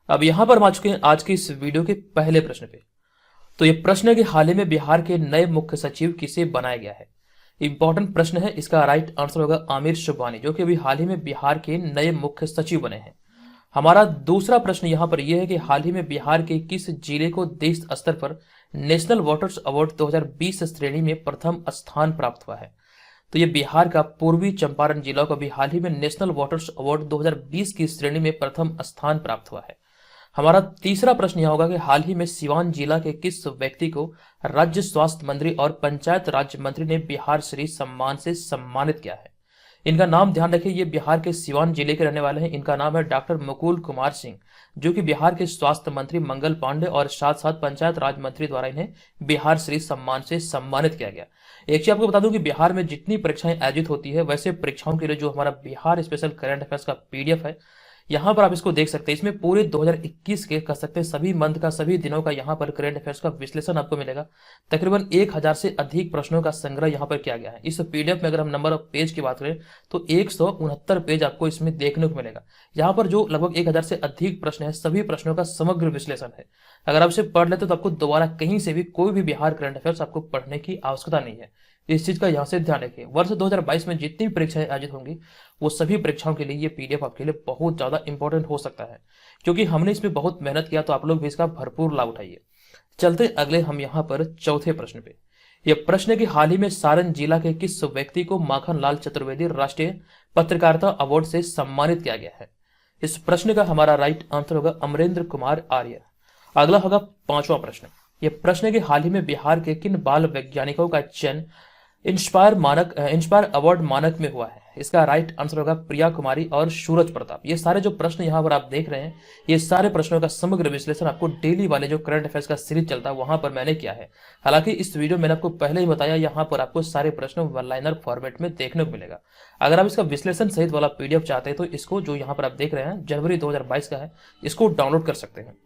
अब यहाँ पर हम आ चुके हैं आज की इस वीडियो के पहले प्रश्न पे। तो ये प्रश्न है कि हाल ही में बिहार के नए मुख्य सचिव किसे बनाया गया है। इंपॉर्टेंट प्रश्न है, इसका राइट आंसर होगा आमिर सुबहानी, जो कि अभी हाल ही में बिहार के नए मुख्य सचिव बने हैं। हमारा दूसरा प्रश्न यहाँ पर यह है कि हाल ही में बिहार के किस जिले को देश स्तर पर नेशनल वाटर्स अवार्ड 2020 श्रेणी में प्रथम स्थान प्राप्त हुआ है। तो ये बिहार का पूर्वी चंपारण जिला को अभी हाल ही में नेशनल वाटर्स अवार्ड 2020 की श्रेणी में प्रथम स्थान प्राप्त हुआ है। हमारा तीसरा प्रश्न यह होगा कि हाल ही में सिवान जिला के किस व्यक्ति को राज्य स्वास्थ्य मंत्री और पंचायत राज्य मंत्री ने बिहार श्री सम्मान से सम्मानित किया है। इनका नाम ध्यान रखिए, ये बिहार के सिवान जिले के रहने वाले हैं। इनका नाम है डॉक्टर मुकुल कुमार सिंह, जो कि बिहार के स्वास्थ्य मंत्री मंगल पांडे और साथ साथ पंचायत राज मंत्री द्वारा इन्हें बिहार श्री सम्मान से सम्मानित किया गया। एक चीज आपको बता दूं कि बिहार में जितनी परीक्षाएं आयोजित होती है, वैसे परीक्षाओं के लिए जो हमारा बिहार स्पेशल करंट अफेयर्स का पीडीएफ है, यहाँ पर आप इसको देख सकते हैं। इसमें पूरे 2021 के कह सकते हैं सभी मंथ का, सभी दिनों का यहाँ पर करंट अफेयर्स का विश्लेषण आपको मिलेगा। तकरीबन 1000 से अधिक प्रश्नों का संग्रह यहाँ पर किया गया है। इस पीडीएफ में अगर हम नंबर ऑफ पेज की बात करें तो 169 पेज आपको इसमें देखने को मिलेगा। यहाँ पर जो लगभग 1000 से अधिक प्रश्न है, सभी प्रश्नों का समग्र विश्लेषण है। अगर आप इसे पढ़ लेते तो आपको दोबारा कहीं से भी कोई भी बिहार करंट अफेयर्स आपको पढ़ने की आवश्यकता नहीं है। इस चीज का यहाँ से ध्यान रखिए। वर्ष 2022 में जितनी भी परीक्षाएं आयोजित होंगी, वो सभी परीक्षाओं के लिए ये पीडीएफ आपके लिए बहुत ज्यादा इंपॉर्टेंट हो सकता है, क्योंकि हमने इसमें बहुत मेहनत किया। तो आप लोग भी इसका भरपूर लाभ उठाइए। चलते अगले हम यहाँ पर चौथे प्रश्न पे। यह प्रश्न है कि हाल ही में सारण जिला के किस व्यक्ति को माखन लाल चतुर्वेदी राष्ट्रीय पत्रकारिता अवार्ड से सम्मानित किया गया है। इस प्रश्न का हमारा राइट आंसर होगा अमरेंद्र कुमार आर्य। अगला होगा पांचवा प्रश्न। यह प्रश्न है कि हाल ही में बिहार के किन बाल वैज्ञानिकों का चयन इंस्पायर अवार्ड मानक में हुआ है। इसका राइट आंसर होगा प्रिया कुमारी और सूरज प्रताप। ये सारे जो प्रश्न यहाँ पर आप देख रहे हैं, ये सारे प्रश्नों का समग्र विश्लेषण आपको डेली वाले जो करंट अफेयर्स का सीरीज चलता है वहां पर मैंने किया है। हालांकि इस वीडियो में मैंने आपको पहले ही बताया, यहाँ पर आपको सारे प्रश्न वन लाइनर फॉर्मेट में देखने को मिलेगा। अगर आप इसका विश्लेषण सहित वाला पीडीएफ चाहते हैं तो इसको, जो यहाँ पर आप देख रहे हैं, जनवरी 2022 का है, इसको डाउनलोड कर सकते हैं।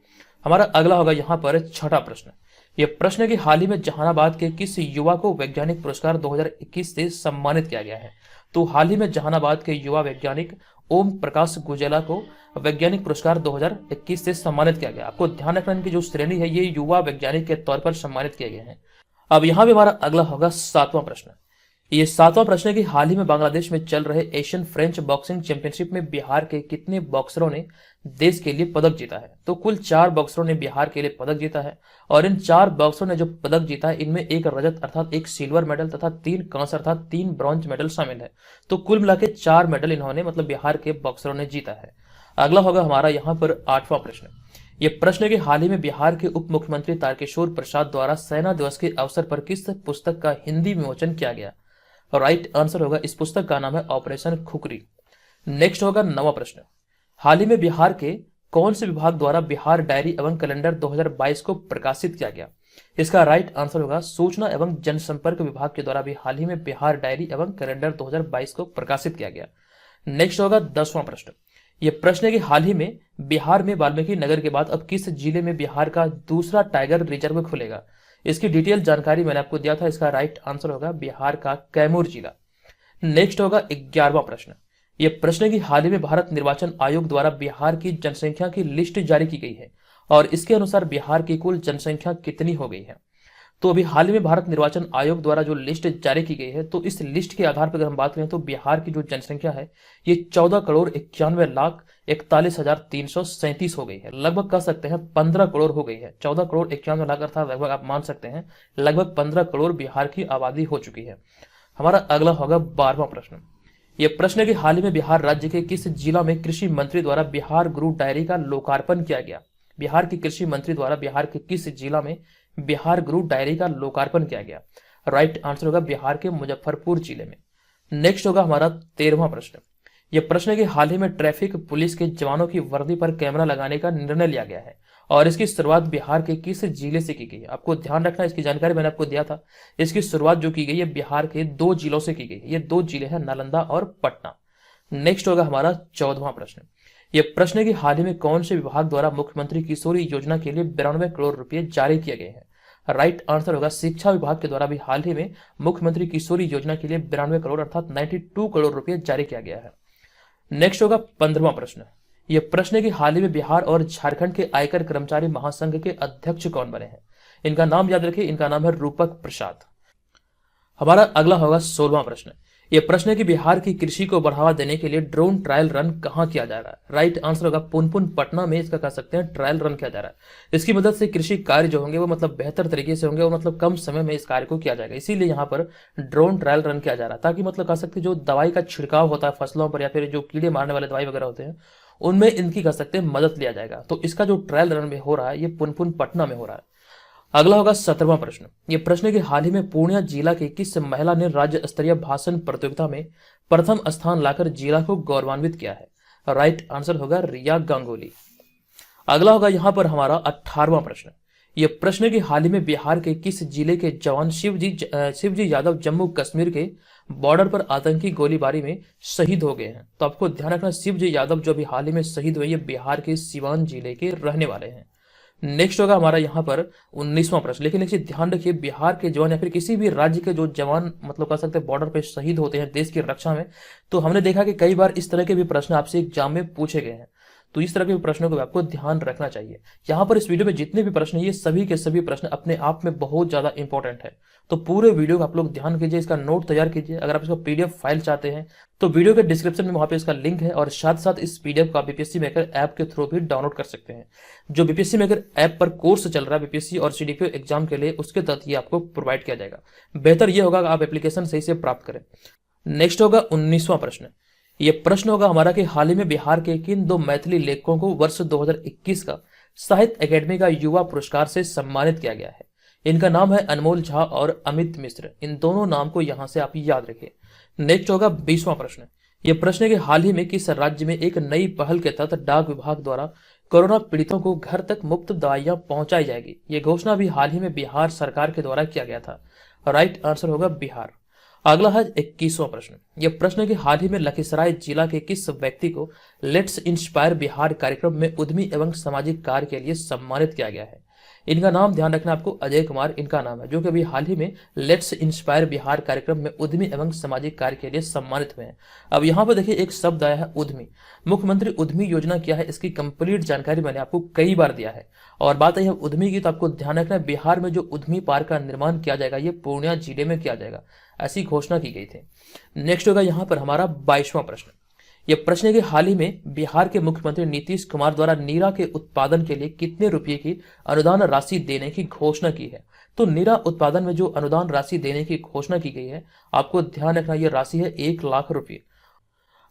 हमारा अगला होगा यहाँ पर छठा प्रश्न। यह प्रश्न है कि हाल ही में जहानाबाद के किस युवा को वैज्ञानिक पुरस्कार 2021 से सम्मानित किया गया है। तो हाल ही में जहानाबाद के युवा वैज्ञानिक ओम प्रकाश गुजेला को वैज्ञानिक पुरस्कार 2021 से सम्मानित किया गया। आपको ध्यान रखना कि जो श्रेणी है, ये युवा वैज्ञानिक के तौर पर सम्मानित किए गए हैं। अब यहाँ पे हमारा अगला होगा सातवां प्रश्न। ये सातवां प्रश्न है कि हाल ही में बांग्लादेश में चल रहे एशियन फ्रेंच बॉक्सिंग चैंपियनशिप में बिहार के कितने बॉक्सरों ने देश के लिए पदक जीता है। तो कुल 4 बॉक्सरों ने बिहार के लिए पदक जीता है, और इन 4 बॉक्सरों ने जो पदक जीता है, इनमें एक रजत अर्थात एक सिल्वर मेडल तथा 3 कांस्य अर्थात 3 ब्रॉन्ज मेडल शामिल है। तो कुल मिला के 4 मेडल इन्होंने, मतलब बिहार के बॉक्सरों ने जीता है। अगला होगा हमारा यहाँ पर आठवां प्रश्न। यह प्रश्न है कि हाल ही में बिहार के उप मुख्यमंत्री तारकिशोर प्रसाद द्वारा सेना दिवस के अवसर पर किस पुस्तक का हिंदी विमोचन किया गया। राइट आंसर होगा, इस पुस्तक का नाम है ऑपरेशन खुकरी। नेक्स्ट होगा 9वां प्रश्न। हाल ही में बिहार के कौन से विभाग द्वारा बिहार डायरी एवं कैलेंडर 2022 को प्रकाशित किया गया। इसका राइट आंसर होगा सूचना एवं जनसंपर्क विभाग के द्वारा भी हाल ही में बिहार डायरी एवं कैलेंडर 2022 को प्रकाशित किया गया। नेक्स्ट होगा 10वां प्रश्न। यह प्रश्न है कि हाल ही में बिहार में वाल्मीकि नगर के बाद अब किस जिले में बिहार का दूसरा टाइगर रिजर्व खुलेगा। इसकी डिटेल जानकारी मैंने आपको दिया था। इसका राइट आंसर होगा बिहार का कैमूर जिला। नेक्स्ट होगा 11वां प्रश्न। यह प्रश्न है कि हाल ही में भारत निर्वाचन आयोग द्वारा बिहार की जनसंख्या की लिस्ट जारी की गई है, और इसके अनुसार बिहार की कुल जनसंख्या कितनी हो गई है। तो अभी हाल ही में भारत निर्वाचन आयोग द्वारा जो लिस्ट जारी की गई है, तो इस लिस्ट के आधार पर अगर हम बात करें तो बिहार की जो जनसंख्या है, ये 14,91,41,337 हो गई है। लगभग कह सकते हैं 15 करोड़ हो गई है। 14,91,41,000 अर्थात लगभग आप मान सकते हैं लगभग 15 करोड़ बिहार की आबादी हो चुकी है। हमारा अगला होगा 12वां प्रश्न। यह प्रश्न है कि हाल ही में बिहार राज्य के किस जिला में कृषि मंत्री द्वारा बिहार गुरु डायरी का लोकार्पण किया गया। बिहार के कृषि मंत्री द्वारा बिहार के किस जिला में बिहार गुरु डायरी का लोकार्पण किया गया। राइट आंसर होगा बिहार के मुजफ्फरपुर जिले में। नेक्स्ट होगा हमारा 13वां प्रश्न। यह प्रश्न है कि हाल ही में ट्रैफिक पुलिस के जवानों की वर्दी पर कैमरा लगाने का निर्णय लिया गया है, और इसकी शुरुआत बिहार के किस जिले से की गई है। आपको ध्यान रखना, इसकी जानकारी मैंने आपको दिया था। इसकी शुरुआत जो की गई है बिहार के 2 जिलों से की गई है। ये 2 जिले हैं, नालंदा और पटना। नेक्स्ट होगा हमारा 14वां प्रश्न। यह प्रश्न है कि हाल ही में कौन से विभाग द्वारा मुख्यमंत्री किशोरी योजना के लिए 92 करोड़ रुपए जारी किए गए हैं। राइट आंसर होगा शिक्षा विभाग के द्वारा भी हाल ही में मुख्यमंत्री किशोरी योजना के लिए 92 करोड़ अर्थात 92 करोड़ रुपए जारी किया गया है। नेक्स्ट होगा 15वां प्रश्न। ये प्रश्न है कि हाल ही में बिहार और झारखंड के आयकर कर्मचारी महासंघ के अध्यक्ष कौन बने हैं? इनका नाम याद रखिए, इनका नाम है रूपक प्रसाद। हमारा अगला होगा 16वां प्रश्न। यह प्रश्न है कि बिहार की कृषि को बढ़ावा देने के लिए ड्रोन ट्रायल रन कहां किया जा रहा है? राइट आंसर होगा पुनपुन पटना में इसका कह सकते हैं ट्रायल रन किया जा रहा है। इसकी मदद से कृषि कार्य जो होंगे वो मतलब बेहतर तरीके से होंगे और मतलब कम समय में इस कार्य को किया जाएगा, इसीलिए यहाँ पर ड्रोन ट्रायल रन किया जा रहा है, ताकि मतलब कह सकते हैं जो दवाई का छिड़काव होता है फसलों पर या फिर जो कीड़े मारने वाले दवाई वगैरह होते हैं उनमें इनकी कह सकते हैं मदद लिया जाएगा। तो इसका जो ट्रायल रन में हो रहा है ये पुनपुन पटना में हो रहा है। अगला होगा 17वां प्रश्न। ये प्रश्न है कि हाल ही में पूर्णिया जिला की किस महिला ने राज्य स्तरीय भाषण प्रतियोगिता में प्रथम स्थान लाकर जिला को गौरवान्वित किया है? राइट आंसर होगा रिया गांगुली। अगला होगा यहां पर हमारा 18वां प्रश्न। यह प्रश्न है कि हाल ही में बिहार के किस जिले के जवान शिवजी यादव जम्मू कश्मीर के बॉर्डर पर आतंकी गोलीबारी में शहीद हो गए हैं? तो आपको ध्यान रखना, शिवजी यादव जो अभी हाल ही में शहीद हुए ये बिहार के सिवान जिले के रहने वाले हैं। नेक्स्ट होगा हमारा यहाँ पर 19वां प्रश्न। लेकिन एक चीज ध्यान रखिए, बिहार के जवान या फिर किसी भी राज्य के जो जवान मतलब कह सकते हैं बॉर्डर पे शहीद होते हैं देश की रक्षा में, तो हमने देखा कि कई बार इस तरह के भी प्रश्न आपसे एग्जाम में पूछे गए हैं, तो इस तरह के प्रश्नों को आपको ध्यान रखना चाहिए। यहाँ पर इस वीडियो में जितने भी प्रश्न ये सभी के सभी प्रश्न अपने आप में बहुत ज्यादा इंपॉर्टेंट है, तो पूरे वीडियो को आप लोग ध्यान कीजिए, इसका नोट तैयार कीजिए। अगर आप इसका पीडीएफ फाइल चाहते हैं तो वीडियो के डिस्क्रिप्शन में वहां पे इसका लिंक है, और साथ साथ इस पीडीएफ को आप बीपीएससी मेकर ऐप के थ्रू भी डाउनलोड कर सकते हैं। जो बीपीएससी मेकर ऐप पर कोर्स चल रहा है बीपीएससी और सीडीपीओ एग्जाम के लिए, उसके तहत ये आपको प्रोवाइड किया जाएगा। बेहतर ये होगा कि आप एप्लीकेशन सही से प्राप्त करें। नेक्स्ट होगा 19वां प्रश्न। यह प्रश्न होगा हमारा कि हाल ही में बिहार के किन दो मैथिली लेखकों को वर्ष 2021 का साहित्य अकेडमी का युवा पुरस्कार से सम्मानित किया गया है? इनका नाम है अनमोल झा और अमित मिश्र। इन दोनों नाम को यहां से आप याद रखिए। नेक्स्ट होगा 20वां प्रश्न। यह प्रश्न है कि हाल ही में किस राज्य में एक नई पहल के तहत डाक विभाग द्वारा कोरोना पीड़ितों को घर तक मुफ्त दवाइयां पहुंचाई जाएगी? यह घोषणा भी हाल ही में बिहार सरकार के द्वारा किया गया था। राइट आंसर होगा बिहार। अगला है 21वां प्रश्न। यह प्रश्न है कि हाल ही में लखीसराय जिला के किस व्यक्ति को लेट्स इंस्पायर बिहार कार्यक्रम में उद्यमी एवं सामाजिक कार्य के लिए सम्मानित किया गया है? इनका नाम ध्यान रखना आपको, अजय कुमार इनका नाम है, जो कि अभी हाल ही में लेट्स इंस्पायर बिहार कार्यक्रम में उद्यमी एवं सामाजिक कार्य के लिए सम्मानित हुए हैं। अब यहाँ पर देखिए एक शब्द आया है उद्यमी। मुख्यमंत्री उद्यमी योजना क्या है, इसकी कंप्लीट जानकारी मैंने आपको कई बार दिया है। और बात है उद्यमी की, तो आपको ध्यान रखना बिहार में जो उद्यमी पार्क का निर्माण किया जाएगा ये पूर्णिया जिले में किया जाएगा, ऐसी घोषणा की गई थी। नेक्स्ट होगा यहाँ पर हमारा 22वां प्रश्न। यह प्रश्न है कि हाल ही में बिहार के मुख्यमंत्री नीतीश कुमार द्वारा नीरा के उत्पादन के लिए कितने रुपए की अनुदान राशि देने की घोषणा की है? तो नीरा उत्पादन में जो अनुदान राशि देने की घोषणा की गई है, आपको ध्यान रखना यह राशि है 1 लाख रुपये।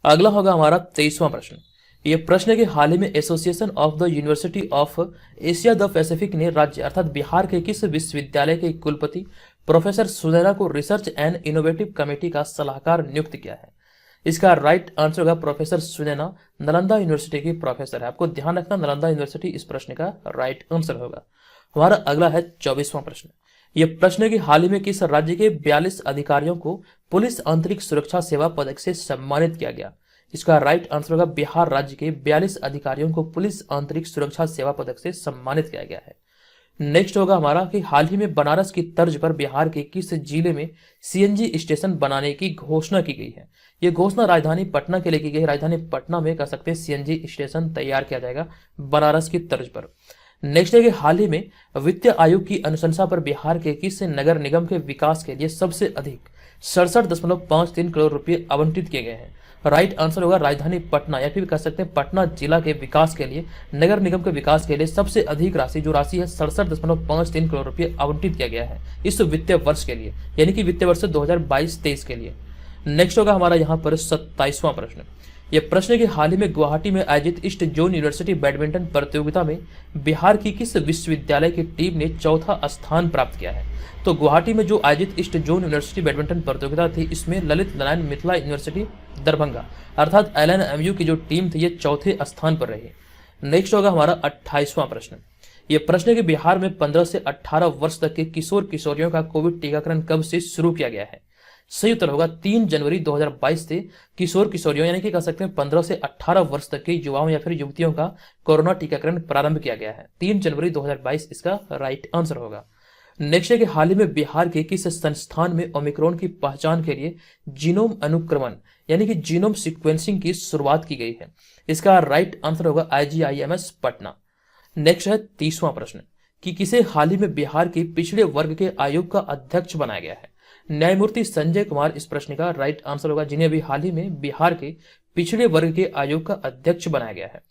अगला होगा हमारा 23वां प्रश्न। यह प्रश्न है कि हाल ही में association of the university of Asia the Pacific ने राज्य अर्थात बिहार के किस विश्वविद्यालय के कुलपति प्रोफेसर सुनैना को रिसर्च एंड इनोवेटिव कमेटी का सलाहकार नियुक्त किया है? इसका राइट आंसर होगा प्रोफेसर सुनैना नालंदा यूनिवर्सिटी की प्रोफेसर है। आपको ध्यान रखना नालंदा यूनिवर्सिटी इस प्रश्न का राइट आंसर होगा। हमारा अगला है 24वां प्रश्न। यह प्रश्न है कि हाल ही में किस राज्य के 42 अधिकारियों को पुलिस आंतरिक सुरक्षा सेवा पदक से सम्मानित किया गया? इसका राइट आंसर होगा बिहार राज्य के 42 अधिकारियों को पुलिस आंतरिक सुरक्षा सेवा पदक से सम्मानित किया गया है। नेक्स्ट होगा हमारा कि हाल ही में बनारस की तर्ज पर बिहार के किस जिले में सीएनजी स्टेशन बनाने की घोषणा की गई है? यह घोषणा राजधानी पटना के लिए की गई। राजधानी पटना में कह सकते हैं सीएनजी स्टेशन तैयार किया जाएगा बनारस की तर्ज पर। नेक्स्ट है कि हाल ही में वित्त आयोग की अनुशंसा पर बिहार के किस नगर निगम के विकास के लिए सबसे अधिक 67.53 करोड़ रुपए आवंटित किए गए हैं? राइट आंसर होगा राजधानी पटना, या फिर कह सकते हैं पटना जिला के विकास के लिए, नगर निगम के विकास के लिए सबसे अधिक राशि जो राशि है 67.53 करोड़ रुपए आवंटित किया गया है इस वित्तीय वर्ष के लिए, यानी कि वित्तीय वर्ष 2022-23 के लिए। नेक्स्ट होगा हमारा यहाँ पर 27वां प्रश्न। यह प्रश्न है कि हाल ही में गुवाहाटी में आयोजित ईस्ट जोन यूनिवर्सिटी बैडमिंटन प्रतियोगिता में बिहार की किस विश्वविद्यालय की टीम ने चौथा स्थान प्राप्त किया है? तो गुवाहाटी में जो आयोजित ईस्ट जोन यूनिवर्सिटी बैडमिंटन प्रतियोगिता थी इसमें ललित नारायण मिथिला यूनिवर्सिटी दरभंगा अर्थात LNMU की जो टीम थी ये चौथे स्थान पर रही। नेक्स्ट होगा हमारा 28वां प्रश्न। यह प्रश्न है कि बिहार में 15 से 18 वर्ष तक के किशोर किशोरियों का कोविड टीकाकरण कब से शुरू किया गया है? सही उत्तर होगा 3 जनवरी 2022 से किशोर किशोरियों यानी कि कह सकते हैं 15 से 18 वर्ष तक के युवाओं या फिर युवतियों का कोरोना टीकाकरण प्रारंभ किया गया है। 3 जनवरी 2022 इसका राइट आंसर होगा। नेक्स्ट है कि हाल ही में बिहार के किस संस्थान में ओमिक्रॉन की पहचान के लिए जीनोम अनुक्रमण यानी कि जीनोम सीक्वेंसिंग की शुरुआत की गई है? इसका राइट आंसर होगा IGIMS पटना। नेक्स्ट है 30वां प्रश्न कि किसे हाल ही में बिहार के पिछड़े वर्ग के आयोग का अध्यक्ष बनाया गया है? न्यायमूर्ति संजय कुमार इस प्रश्न का राइट आंसर होगा, जिन्हें अभी हाल ही में बिहार के पिछड़े वर्ग के आयोग का अध्यक्ष बनाया गया है।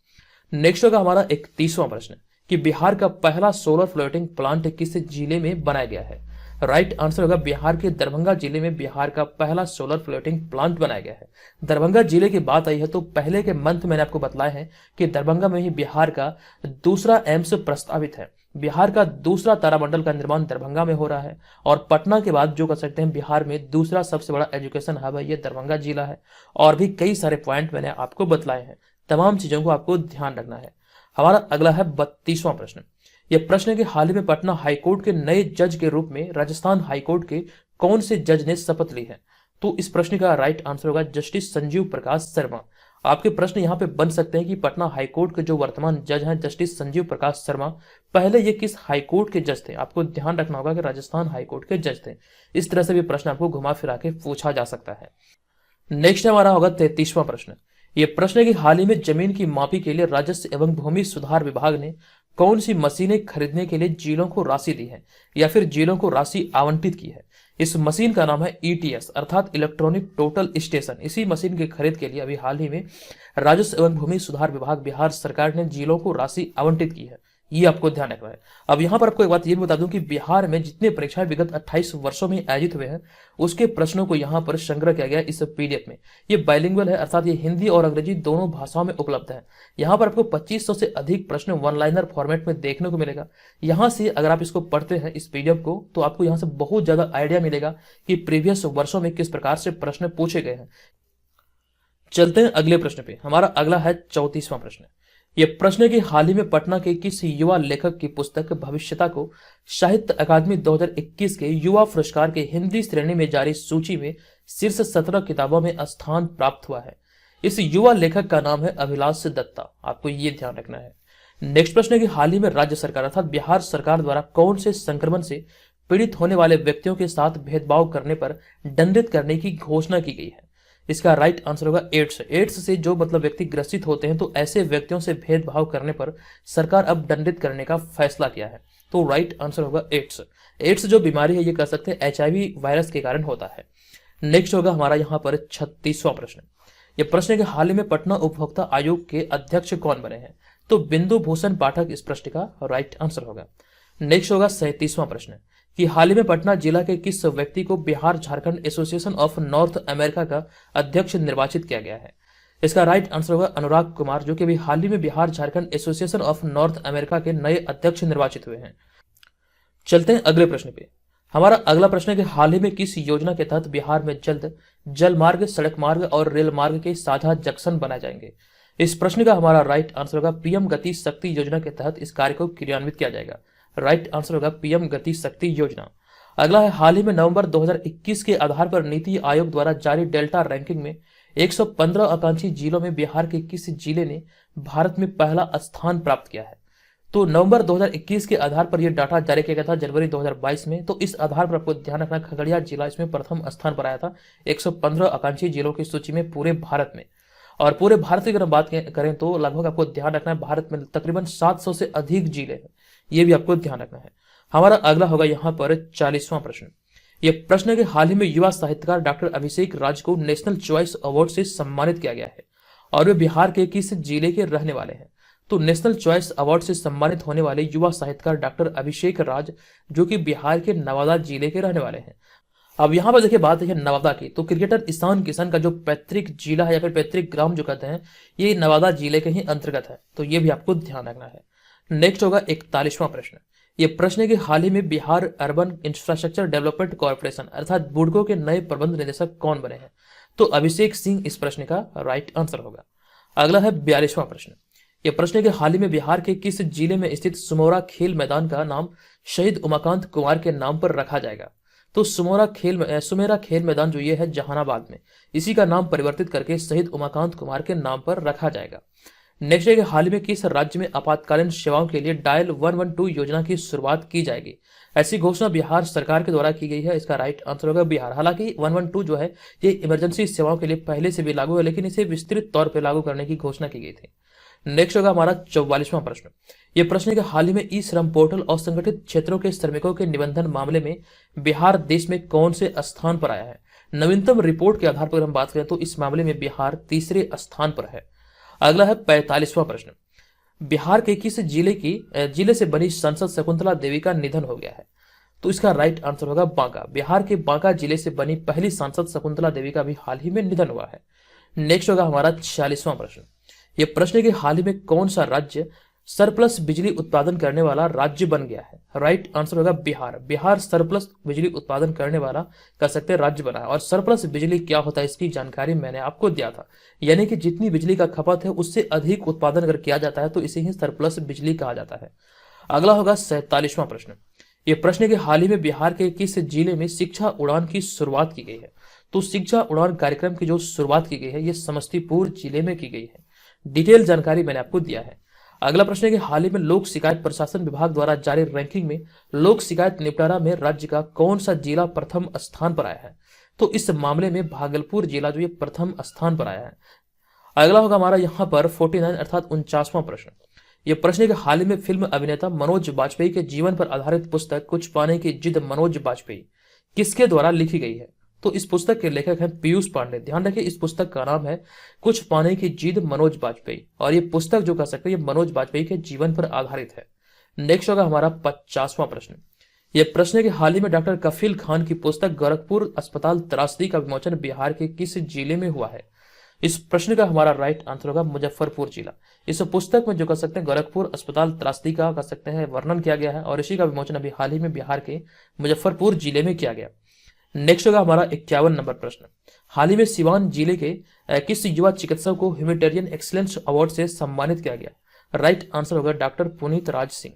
नेक्स्ट होगा हमारा 31वां प्रश्न कि बिहार का पहला सोलर फ्लोटिंग प्लांट किस जिले में बनाया गया है? राइट आंसर होगा बिहार के दरभंगा जिले में बिहार का पहला सोलर फ्लोटिंग प्लांट बनाया गया है। दरभंगा जिले की बात आई है तो पहले के मंथ मैंने आपको बताया है कि दरभंगा में ही बिहार का दूसरा एम्स प्रस्तावित है। बिहार का दूसरा तारामंडल का निर्माण दरभंगा में हो रहा है और पटना के बाद जो कर सकते हैं बिहार में दूसरा सबसे बड़ा एजुकेशन हब है ये दरभंगा जिला है। और भी कई सारे पॉइंट मैंने आपको बतलाए हैं, तमाम चीजों को आपको ध्यान रखना है। हमारा अगला है 32वां प्रश्न। यह प्रश्न है कि हाल ही में पटना हाईकोर्ट के नए जज के रूप में राजस्थान हाईकोर्ट के कौन से जज ने शपथ ली है? तो इस प्रश्न का राइट आंसर होगा जस्टिस संजीव प्रकाश शर्मा। आपके प्रश्न यहाँ पे बन सकते हैं कि पटना हाईकोर्ट के जो वर्तमान जज हैं जस्टिस संजीव प्रकाश शर्मा, पहले ये किस हाईकोर्ट के जज थे? आपको ध्यान रखना होगा कि राजस्थान हाईकोर्ट के जज थे। इस तरह से भी प्रश्न आपको घुमा फिरा के पूछा जा सकता है। नेक्स्ट हमारा होगा 33वां प्रश्न। यह प्रश्न है कि हाल ही में जमीन की मापी के लिए राजस्व एवं भूमि सुधार विभाग ने कौन सी मशीनें खरीदने के लिए जिलों को राशि दी है या फिर जिलों को राशि आवंटित की है? इस मशीन का नाम है ETS अर्थात इलेक्ट्रॉनिक टोटल स्टेशन। इसी मशीन की खरीद के लिए अभी हाल ही में राजस्व एवं भूमि सुधार विभाग बिहार सरकार ने जिलों को राशि आवंटित की है। ये आपको ध्यान रखना है। अब यहाँ पर आपको एक बात ये भी बता दूं कि बिहार में जितने परीक्षाएं विगत 28 वर्षों में आयोजित हुए हैं उसके प्रश्नों को यहाँ पर संग्रह किया गया इस PDF में। ये बाइलिंगुअल है अर्थात ये हिंदी और अंग्रेजी दोनों भाषाओं में उपलब्ध है। यहाँ पर आपको 2500 से अधिक प्रश्न वन लाइनर फॉर्मेट में देखने को मिलेगा। यहाँ से अगर आप इसको पढ़ते हैं इस PDF को तो आपको यहाँ से बहुत ज्यादा आइडिया मिलेगा कि प्रीवियस वर्षों में किस प्रकार से प्रश्न पूछे गए हैं। चलते हैं अगले प्रश्न पे। हमारा अगला है 34वां प्रश्न। यह प्रश्न है कि हाल ही में पटना के किस युवा लेखक की पुस्तक भविष्यता को साहित्य अकादमी 2021 के युवा पुरस्कार के हिंदी श्रेणी में जारी सूची में शीर्ष 17 किताबों में स्थान प्राप्त हुआ है? इस युवा लेखक का नाम है अभिलाष दत्ता। आपको ये ध्यान रखना है। नेक्स्ट प्रश्न है कि हाल ही में राज्य सरकार अर्थात बिहार सरकार द्वारा कौन से संक्रमण से पीड़ित होने वाले व्यक्तियों के साथ भेदभाव करने पर दंडित करने की घोषणा की गई है? इसका राइट आंसर होगा एड्स। एड्स से जो व्यक्ति ग्रसित होते हैं तो ऐसे व्यक्तियों से भेदभाव करने पर सरकार अब दंडित करने का फैसला किया है। तो राइट आंसर होगा एड्स। एड्स जो बीमारी है ये कह सकते हैं HIV वायरस के कारण होता है। नेक्स्ट होगा हमारा यहाँ पर 36वां प्रश्न। यह प्रश्न है कि हाल ही में पटना उपभोक्ता आयोग के अध्यक्ष कौन बने हैं? तो बिंदु भूषण पाठक इस प्रश्न का राइट आंसर होगा। नेक्स्ट होगा 37वां प्रश्न कि हाल ही में पटना जिला के किस व्यक्ति को Bihar Jharkhand association of north America का अध्यक्ष निर्वाचित किया गया है? इसका राइट आंसर होगा अनुराग कुमार, जो कि अभी हाल ही में Bihar Jharkhand association of north America के नए अध्यक्ष निर्वाचित हुए हैं। चलते हैं अगले प्रश्न पे। हमारा अगला प्रश्न है कि हाल ही में किस योजना के तहत बिहार में जल्द जल मार्ग, सड़क मार्ग और रेल मार्ग के साझा जंक्शन बनाए जाएंगे? इस प्रश्न का हमारा राइट आंसर होगा PM गति शक्ति योजना के तहत इस कार्य को क्रियान्वित किया जाएगा। राइट आंसर होगा PM गति शक्ति योजना। अगला है हाल ही में नवंबर 2021 के आधार पर नीति आयोग द्वारा जारी डेल्टा रैंकिंग में 115 आकांक्षी जिलों में बिहार के किस जिले ने भारत में पहला स्थान प्राप्त किया है? तो नवंबर 2021 के आधार पर यह डाटा जारी किया गया था जनवरी 2022 में। तो इस आधार पर आपको ध्यान रखना खगड़िया जिला इसमें प्रथम स्थान पर आया था 115 आकांक्षी जिलों की सूची में पूरे भारत में। और पूरे भारत की अगर बात करें तो लगभग आपको ध्यान रखना है भारत में तकरीबन 700 से अधिक जिले हैं, ये भी आपको ध्यान रखना है। हमारा अगला होगा यहाँ पर 40वां प्रश्न। यह प्रश्न है कि हाल ही में युवा साहित्यकार डॉक्टर अभिषेक राज को नेशनल चॉइस अवार्ड से सम्मानित किया गया है और वे बिहार के किस जिले के रहने वाले हैं? तो नेशनल चॉइस अवार्ड से सम्मानित होने वाले युवा साहित्यकार डॉक्टर अभिषेक राज जो कि बिहार के नवादा जिले के रहने वाले हैं। अब यहाँ पर देखिए बात है नवादा की, तो क्रिकेटर ईशान किशन का जो पैतृक जिला है या फिर पैतृक ग्राम जो कहते हैं ये नवादा जिले के ही अंतर्गत है, तो ये भी आपको ध्यान रखना है। नेक्स्ट होगा 41वां प्रश्न। ये प्रश्न है कि हाल ही में Bihar urban infrastructure development corporation अर्थात बुडको के नए प्रबंध निदेशक कौन बने हैं? तो अभिषेक सिंह इस प्रश्न का राइट आंसर होगा। अगला है 42वां प्रश्न। यह प्रश्न है कि हाल ही में बिहार के किस जिले में स्थित सुमोरा खेल मैदान का नाम शहीद उमाकांत कुमार के नाम पर रखा जाएगा? तो सुमेरा खेल मैदान जो ये है जहानाबाद में, इसी का नाम परिवर्तित करके शहीद उमाकांत कुमार के नाम पर रखा जाएगा। नेक्स्ट है कि हाल ही में किस राज्य में आपातकालीन सेवाओं के लिए डायल 112 योजना की शुरुआत की जाएगी। ऐसी घोषणा बिहार सरकार के द्वारा की गई है। इसका राइट आंसर होगा बिहार। हालांकि 112 जो है ये इमरजेंसी सेवाओं के लिए पहले से भी लागू है, लेकिन इसे विस्तृत तौर पर लागू करने की घोषणा की गई थी। नेक्स्ट होगा हमारा 44वां प्रश्न। ये प्रश्न है कि हाल ही में ई श्रम पोर्टल और संगठित क्षेत्रों के श्रमिकों के निबंधन मामले में बिहार देश में कौन से स्थान पर आया है। नवीनतम रिपोर्ट के आधार पर हम बात करें तो इस मामले में बिहार तीसरे स्थान पर है। अगला है 45वां प्रश्न। बिहार के किस जिले से बनी सांसद शकुंतला देवी का निधन हो गया है। तो इसका राइट आंसर होगा बांका। बिहार के बांका जिले से बनी पहली सांसद शकुंतला देवी का भी हाल ही में निधन हुआ है। नेक्स्ट होगा हमारा 46वां प्रश्न। यह प्रश्न है कि हाल ही में कौन सा राज्य सरप्लस बिजली उत्पादन करने वाला राज्य बन गया है। राइट आंसर होगा बिहार। बिहार सरप्लस बिजली उत्पादन करने वाला कह सकते हैं राज्य बना है। और सरप्लस बिजली क्या होता है इसकी जानकारी मैंने आपको दिया था, यानी कि जितनी बिजली का खपत है उससे अधिक उत्पादन अगर किया जाता है तो इसे ही सरप्लस बिजली कहा जाता है। अगला होगा 47वां प्रश्न। यह प्रश्न है कि हाल ही में बिहार के किस जिले में शिक्षा उड़ान की शुरुआत की गई है। तो शिक्षा उड़ान कार्यक्रम की जो शुरुआत की गई है ये समस्तीपुर जिले में की गई है। डिटेल जानकारी मैंने आपको दिया है। अगला प्रश्न है कि हाल ही में लोक शिकायत प्रशासन विभाग द्वारा जारी रैंकिंग में लोक शिकायत निपटारा में राज्य का कौन सा जिला प्रथम स्थान पर आया है। तो इस मामले में भागलपुर जिला जो ये प्रथम स्थान पर आया है। अगला होगा हमारा यहाँ पर 49 अर्थात 49वां प्रश्न। यह प्रश्न है कि हाल ही में फिल्म अभिनेता मनोज बाजपेयी के जीवन पर आधारित पुस्तक कुछ पाने की जिद मनोज बाजपेयी किसके द्वारा लिखी गई है। तो इस पुस्तक के लेखक हैं पीयूष पांडे। ध्यान रखिए इस पुस्तक का नाम है कुछ पाने की जिद मनोज बाजपेयी, और ये पुस्तक जो कह सकते हैं ये मनोज बाजपेयी के जीवन पर आधारित है। नेक्स्ट होगा हमारा 50वां प्रश्न। यह प्रश्न है कि हाल ही में डॉक्टर कफील खान की पुस्तक गोरखपुर अस्पताल त्रासदी का विमोचन बिहार के किस जिले में हुआ है। इस प्रश्न का हमारा राइट आंसर होगा मुजफ्फरपुर जिला। इस पुस्तक में जो कह सकते हैं गोरखपुर अस्पताल त्रासदी का कह सकते हैं वर्णन किया गया है, और इसी का विमोचन अभी हाल ही में बिहार के मुजफ्फरपुर जिले में किया गया। नेक्स्ट होगा हमारा 51 नंबर प्रश्न। हाल ही में सिवान जिले के किस युवा चिकित्सक को ह्यूमैनिटेरियन एक्सीलेंस अवार्ड से सम्मानित किया गया। राइट आंसर होगा डॉक्टर पुनीत राज सिंह।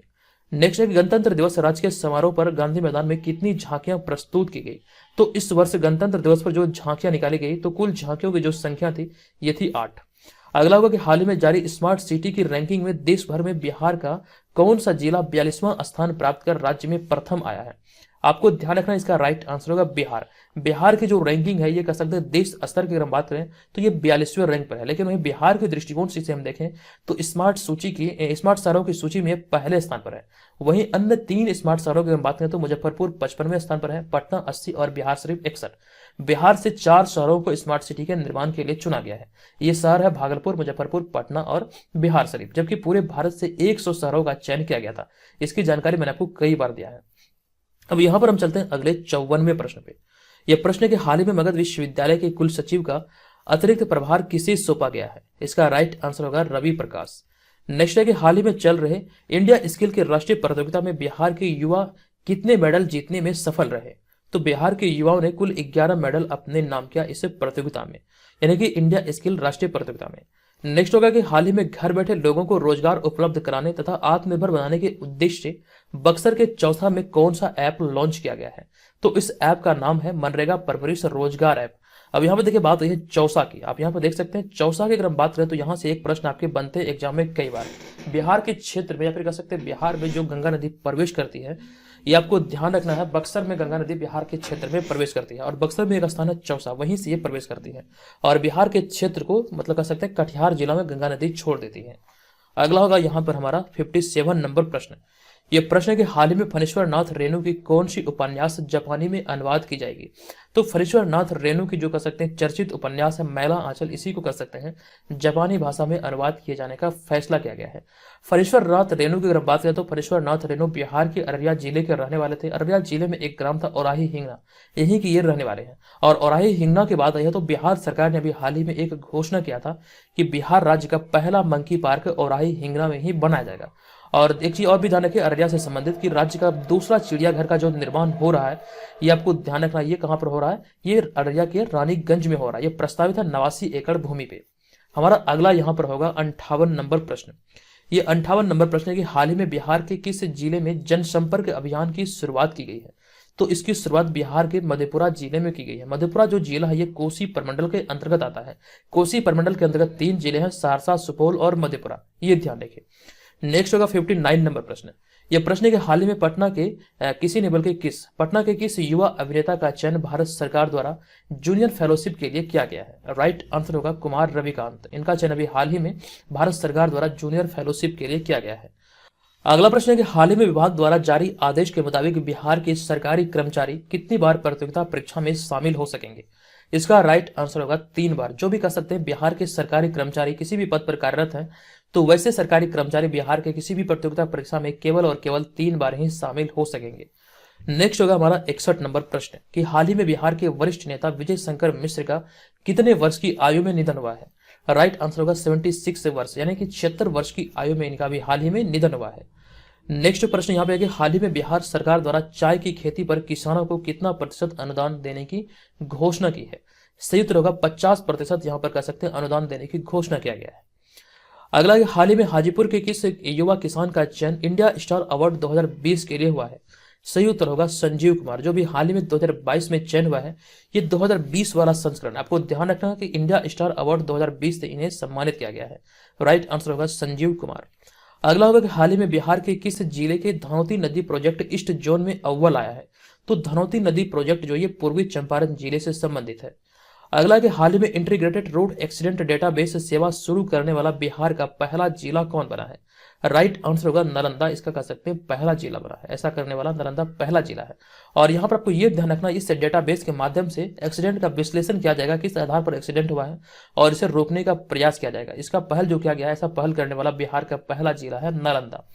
नेक्स्ट है गणतंत्र दिवस राजकीय समारोह पर गांधी मैदान में कितनी झांकियां प्रस्तुत की गई। तो इस वर्ष गणतंत्र दिवस पर जो झांकियां निकाली गई तो कुल झांकियों की जो संख्या थी ये थी 8। अगला होगा कि हाल ही में जारी स्मार्ट सिटी की रैंकिंग में देश भर में बिहार का कौन सा जिला 42वां स्थान प्राप्त कर राज्य में प्रथम आया है। आपको ध्यान रखना इसका राइट आंसर होगा बिहार। बिहार की जो रैंकिंग है ये कह सकते हैं देश स्तर की अगर हम बात करें तो ये 42वें रैंक पर है, लेकिन वहीं बिहार के दृष्टिकोण से हम देखें तो स्मार्ट शहरों की सूची में पहले स्थान पर है। वहीं अन्य 3 स्मार्ट शहरों की हम बात करें तो मुजफ्फरपुर 55वें स्थान पर है, पटना 80 और बिहार शरीफ 61। बिहार से 4 शहरों को स्मार्ट सिटी के निर्माण के लिए चुना गया है। ये शहर है भागलपुर, मुजफ्फरपुर, पटना और बिहार शरीफ, जबकि पूरे भारत से 100 शहरों का चयन किया गया था। इसकी जानकारी मैंने आपको कई बार दिया है। अब यहां पर हम चलते हैं अगले 54वें प्रश्न पे। यह प्रश्न है कि हाल ही में मगध विश्वविद्यालय के कुल सचिव का अतिरिक्त प्रभार किसे सौंपा गया है। इसका राइट आंसर होगा रवि प्रकाश। नेक्स्ट है कि हाल ही में चल रहे इंडिया स्किल के राष्ट्रीय प्रतियोगिता में बिहार के युवा कितने मेडल जीतने में सफल रहे। तो बिहार के युवाओं ने कुल 11 मेडल अपने नाम किया इस प्रतियोगिता में, यानी कि इंडिया स्किल राष्ट्रीय प्रतियोगिता में। नेक्स्ट होगा कि हाल ही में घर बैठे लोगों को रोजगार उपलब्ध कराने तथा आत्मनिर्भर बनाने के उद्देश्य से बक्सर के चौसा में कौन सा ऐप लॉन्च किया गया है। तो इस ऐप का नाम है मनरेगा परवरिश रोजगार ऐप। अब यहाँ पे देखिए बात है चौसा की। आप यहाँ पे देख सकते हैं चौसा की अगर हम बात करें तो यहाँ से एक प्रश्न आपके बनते हैं एग्जाम में कई बार। बिहार के क्षेत्र में या फिर कह सकते हैं बिहार में जो गंगा नदी प्रवेश करती है ये आपको ध्यान रखना है। बक्सर में गंगा नदी बिहार के क्षेत्र में प्रवेश करती है और बक्सर में एक स्थान है चौसा, वहीं से ये प्रवेश करती है और बिहार के क्षेत्र को मतलब कह सकते हैं कटिहार जिला में गंगा नदी छोड़ देती है। अगला होगा यहाँ पर हमारा 57 नंबर प्रश्न। यह प्रश्न है कि हाल ही में फणीश्वर नाथ रेणु की कौन सी उपन्यास जापानी में अनुवाद की जाएगी। तो फणीश्वर नाथ रेणु की जो कह सकते हैं चर्चित उपन्यास है मैला आंचल, इसी को कह सकते हैं जापानी भाषा में अनुवाद किए जाने का फैसला किया गया है। फणीश्वर नाथ रेणु की अगर बात करें तो फणीश्वर नाथ रेणु बिहार के अररिया जिले के रहने वाले थे। अररिया जिले में एक ग्राम था औराही हिंगना, यहीं की ये रहने वाले हैं। और औराही हिंगना की बात आई है तो बिहार सरकार ने अभी हाल ही में एक घोषणा किया था कि बिहार राज्य का पहला मंकी पार्क औराही हिंगना में ही बनाया जाएगा। और एक चीज और भी ध्यान रखिए अररिया से संबंधित कि राज्य का दूसरा चिड़ियाघर का जो निर्माण हो रहा है ये आपको ध्यान रखना, ये कहां पर हो रहा है, ये अररिया के रानीगंज में हो रहा है। ये प्रस्तावित है 89 एकड़ भूमि पे। हमारा अगला यहाँ पर होगा 58 नंबर प्रश्न। ये 58 नंबर प्रश्न है कि हाल ही में बिहार के किस जिले में जनसंपर्क अभियान की शुरुआत की गई है। तो इसकी शुरुआत बिहार के मधेपुरा जिले में की गई है। मधेपुरा जो जिला है ये कोसी प्रमंडल के अंतर्गत आता है। कोसी प्रमंडल के अंतर्गत 3 जिले हैं, सहरसा, सुपौल और मधेपुरा, ये ध्यान रखिए। नेक्स्ट होगा 59 नंबर प्रश्न। यह प्रश्न है कि हाल ही में पटना के किस युवा अभिनेता का चयन भारत सरकार द्वारा जूनियर फेलोशिप के लिए किया गया है। राइट आंसर होगा कुमार रविकांत। इनका चयन अभी हाल ही में भारत सरकार द्वारा जूनियर फेलोशिप के लिए किया गया है। अगला प्रश्न है कि हाल ही में विभाग द्वारा जारी आदेश के मुताबिक बिहार के सरकारी कर्मचारी कितनी बार प्रतियोगिता परीक्षा में शामिल हो सकेंगे। इसका राइट आंसर होगा 3 बार। जो भी कह सकते हैं बिहार के सरकारी कर्मचारी किसी भी पद पर कार्यरत हैं, तो वैसे सरकारी कर्मचारी बिहार के किसी भी प्रतियोगिता परीक्षा में केवल और केवल 3 बार ही शामिल हो सकेंगे। नेक्स्ट होगा हमारा 61 नंबर प्रश्न कि हाल ही में बिहार के वरिष्ठ नेता विजय शंकर मिश्र का कितने वर्ष की आयु में निधन हुआ है। राइट आंसर होगा 76 वर्ष, यानी कि 76 वर्ष की आयु में इनका भी हाल ही में निधन हुआ है। नेक्स्ट प्रश्न यहाँ पे है कि हाल ही में बिहार सरकार द्वारा चाय की खेती पर किसानों को कितना प्रतिशत अनुदान देने की घोषणा की है। सही उत्तर होगा 50% यहाँ पर कह सकते हैं अनुदान देने की घोषणा किया गया है। अगला हाल ही में हाजीपुर के किस युवा किसान का चयन इंडिया स्टार अवार्ड 2020 के लिए हुआ है। सही उत्तर होगा संजीव कुमार, जो भी हाल ही में 2022 में चयन हुआ है। ये 2020 वाला संस्करण, आपको ध्यान रखना है कि इंडिया स्टार अवार्ड 2020 से इन्हें सम्मानित किया गया है। राइट आंसर होगा संजीव कुमार। अगला होगा कि हाल ही में बिहार के किस जिले के धनौती नदी प्रोजेक्ट ईस्ट जोन में अव्वल आया है। तो धनौती नदी प्रोजेक्ट जो ये पूर्वी चंपारण जिले से संबंधित है। अगला कि हाल ही में इंटीग्रेटेड रोड एक्सीडेंट डेटाबेस सेवा शुरू करने वाला बिहार का पहला जिला कौन बना है। राइट आंसर होगा नालंदा, इसका कह सकते हैं पहला जिला बना है। ऐसा करने वाला नालंदा पहला जिला है। और यहाँ पर आपको ये ध्यान रखना, इस डेटाबेस के माध्यम से एक्सीडेंट का विश्लेषण किया जाएगा, किस आधार पर एक्सीडेंट हुआ है और इसे रोकने का प्रयास किया जाएगा। इसका पहल जो किया गया है, ऐसा पहल करने वाला बिहार का पहला जिला है नालंदा।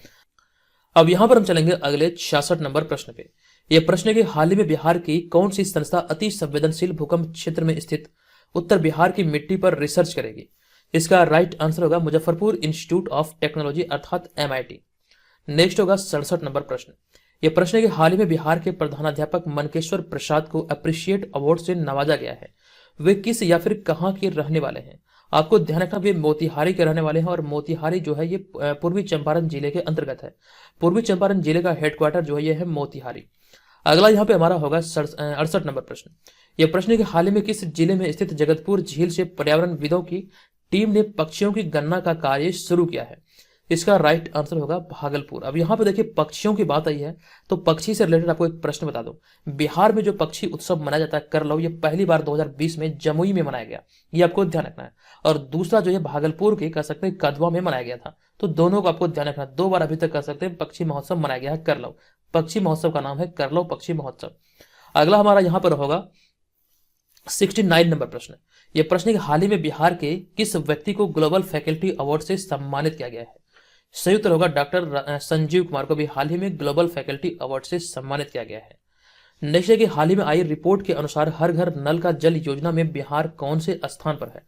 अब यहाँ पर हम चलेंगे अगले 66 नंबर प्रश्न पे। यह प्रश्न है कि हाल ही में बिहार की कौन सी संस्था अति संवेदनशील भूकंप क्षेत्र में स्थित उत्तर बिहार की मिट्टी पर रिसर्च करेगी। इसका राइट आंसर होगा मुजफ्फरपुर इंस्टीट्यूट ऑफ टेक्नोलॉजी अर्थात MIT। नेक्स्ट होगा 67 नंबर प्रश्न। यह प्रश्न है कि हाल ही में बिहार के प्रधानाध्यापक मनकेश्वर प्रसाद को अप्रिशिएट अवार्ड से नवाजा गया है। वे किस या फिर कहाँ के रहने वाले हैं। आपको ध्यान रखना, वे मोतिहारी के रहने वाले हैं और मोतिहारी जो है ये पूर्वी चंपारण जिले के अंतर्गत है। पूर्वी चंपारण जिले का हेडक्वार्टर जो है ये है मोतिहारी। अगला यहाँ पे हमारा होगा 68 नंबर प्रश्न। यह प्रश्न है कि हाल ही में किस जिले में स्थित जगतपुर झील से पर्यावरणविदों की टीम ने पक्षियों की गणना का कार्य शुरू किया है। इसका राइट आंसर होगा भागलपुर। अब यहाँ पे देखिए पक्षियों की बात आई है, तो पक्षी से रिलेटेड आपको एक प्रश्न बता दूं। बिहार में जो पक्षी उत्सव मनाया जाता है करलौ, ये पहली बार 2020 में जमुई में मनाया गया, ये आपको ध्यान रखना है। और दूसरा जो है भागलपुर के कह सकते हैं कदवा में मनाया गया था। तो दोनों को आपको ध्यान रखना, 2 बार अभी तक कह सकते हैं पक्षी महोत्सव मनाया गया है करलौ। पक्षी महोत्सव का नाम है करलौ पक्षी महोत्सव। अगला हमारा यहाँ पर होगा 69 नंबर प्रश्न। यह प्रश्न है कि हाल ही में बिहार के किस व्यक्ति को ग्लोबल फैकल्टी अवार्ड से सम्मानित किया गया है। सही उत्तर होगा डॉक्टर संजीव कुमार को भी हाल ही में ग्लोबल फैकल्टी अवार्ड से सम्मानित किया गया है। नेक्स्ट है कि हाल ही में आई रिपोर्ट के अनुसार हर घर नल का जल योजना में बिहार कौन से स्थान पर है।